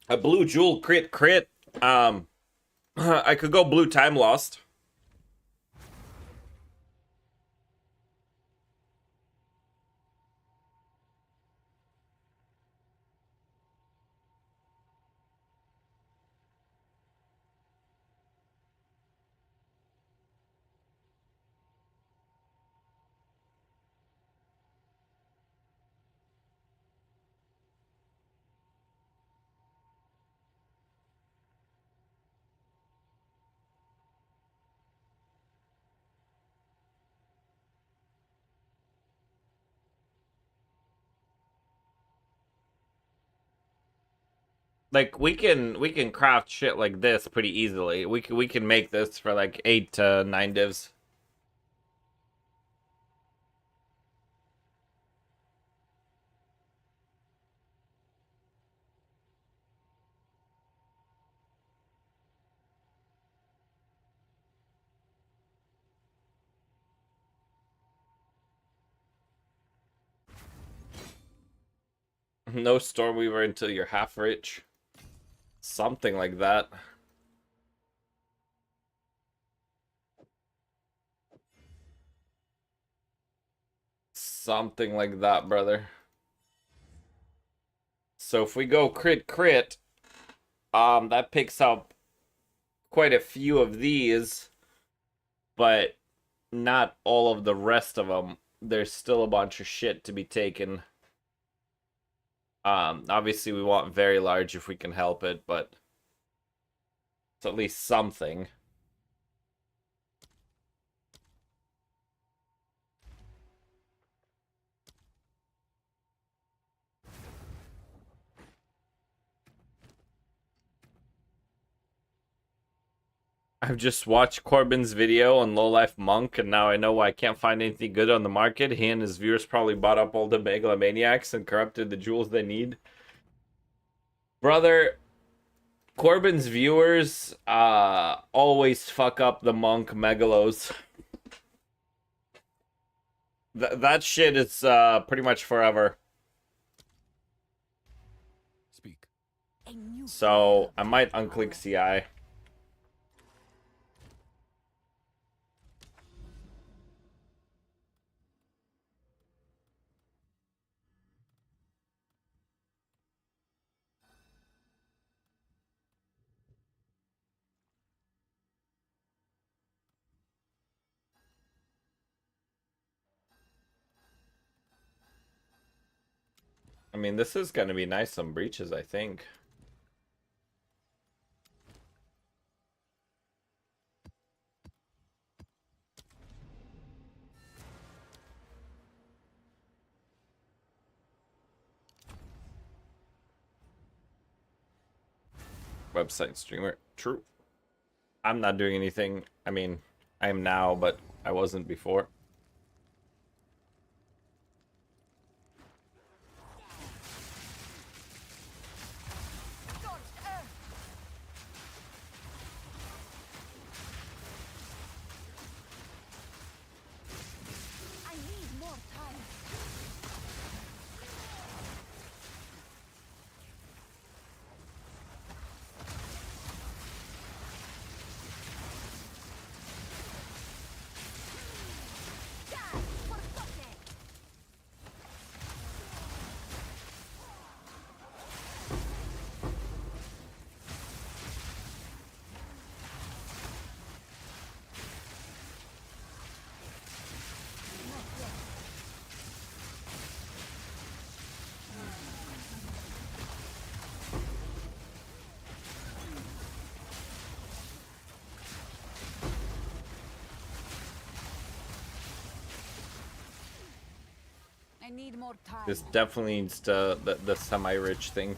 a blue jewel crit. I could go blue time lost. Like we can craft shit like this pretty easily. We can make this for like 8 to 9 divs. No Stormweaver until you're half rich. Something like that. Something like that, brother. So if we go crit crit, that picks up quite a few of these, but not all of the rest of them. There's still a bunch of shit to be taken. Obviously we want very large if we can help it, but it's at least something. I've just watched Corbin's video on Lowlife Monk, and now I know why I can't find anything good on the market. He and his viewers probably bought up all the megalomaniacs and corrupted the jewels they need. Brother, Corbin's viewers always fuck up the Monk megalos. That shit is pretty much forever. Speak. So I might unclick CI. I mean, this is gonna be nice on breaches, I think. Website streamer. True. I'm not doing anything. I mean, I am now, but I wasn't before. I need more time. I need more time. This definitely needs to the semi-rich thing.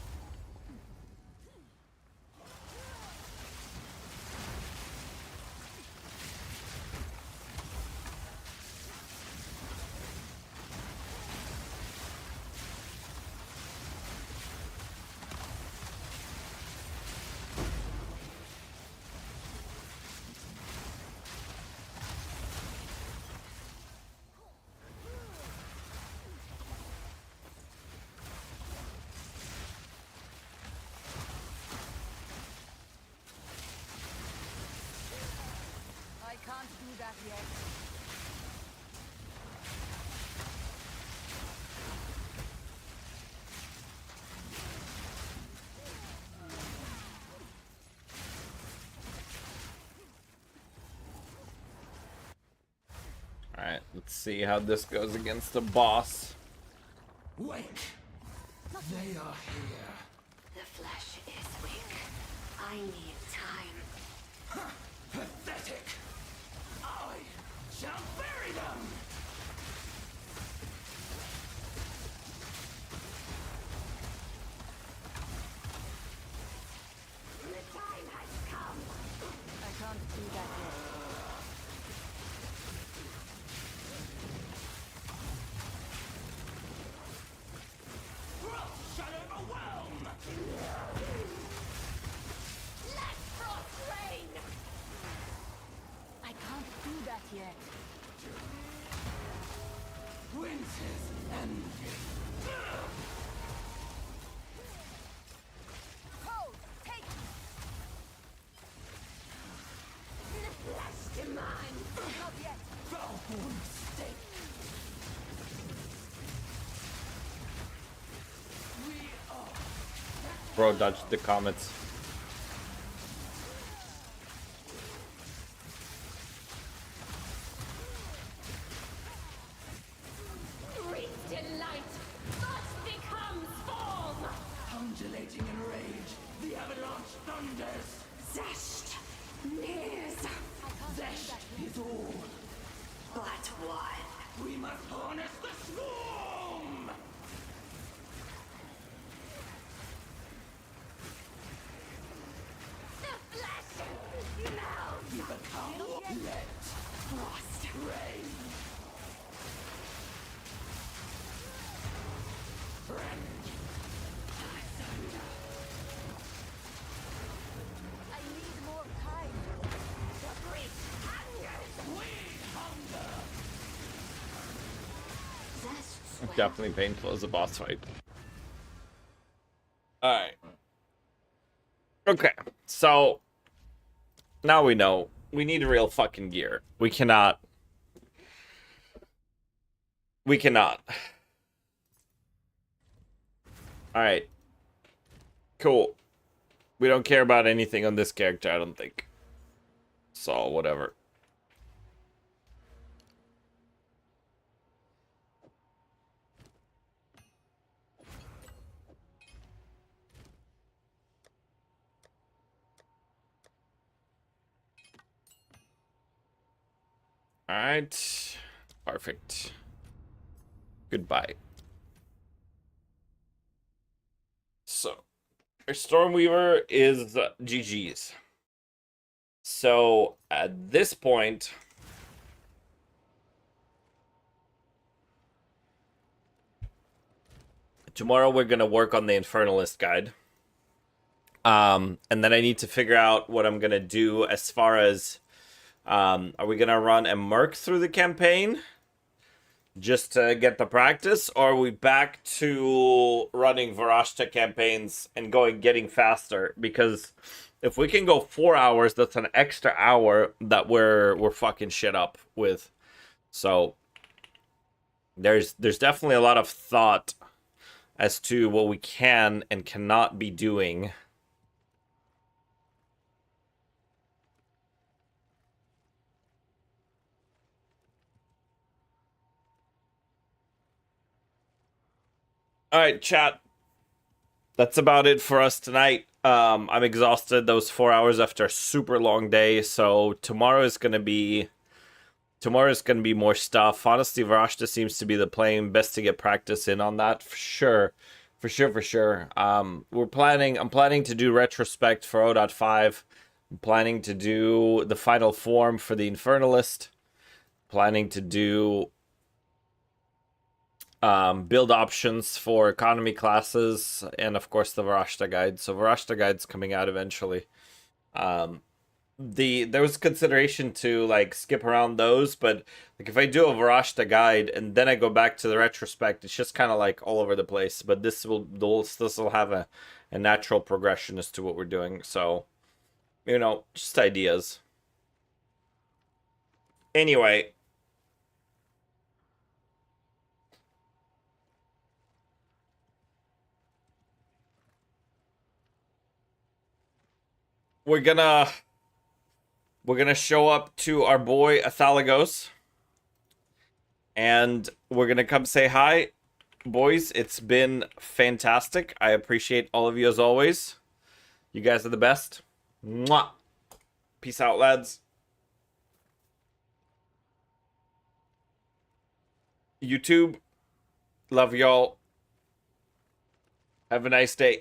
I can't do that yet. Alright, let's see how this goes against the boss. Wake. They are here. The flesh is weak. I need time. Pathetic. I shall bury them. Bro dodged the comments. Great delight! But becomes form! Undulating in rage, the avalanche thunders. Zest nears. Zesh is all. But one. We must harness the swarm! The flesh melts! We become let Frost. rain. I need more time. The breach hungers! Zest's Definitely painful as a boss fight. Alright. Okay, so now we know we need real fucking gear. We cannot. Alright. Cool. We don't care about anything on this character, I don't think. So, whatever. Alright. Perfect. Goodbye. So, our Stormweaver is GG's. So, at this point, tomorrow we're going to work on the Infernalist guide. And then I need to figure out what I'm going to do as far as, are we going to run a Merc through the campaign just to get the practice, or are we back to running Varashta campaigns and getting faster? Because if we can go 4 hours, that's an extra hour that we're fucking shit up with. So there's definitely a lot of thought as to what we can and cannot be doing. All right, chat. That's about it for us tonight. I'm exhausted. Those 4 hours after a super long day. So tomorrow is gonna be more stuff. Honestly, Varashta seems to be the playing best to get practice in on that for sure. For sure. I'm planning to do retrospect for 0.5. I'm planning to do the final form for the Infernalist. Planning to do build options for economy classes, and of course the Varashta guide. So Varashta guide's coming out eventually. There was consideration to like skip around those, but like if I do a Varashta guide and then I go back to the retrospect, it's just kind of like all over the place. But this will have a natural progression as to what we're doing. So, just ideas. Anyway. We're gonna show up to our boy Athalagos, and we're gonna come say hi. Boys, it's been fantastic. I appreciate all of you as always. You guys are the best. Mwah. Peace out, lads. YouTube, love y'all. Have a nice day.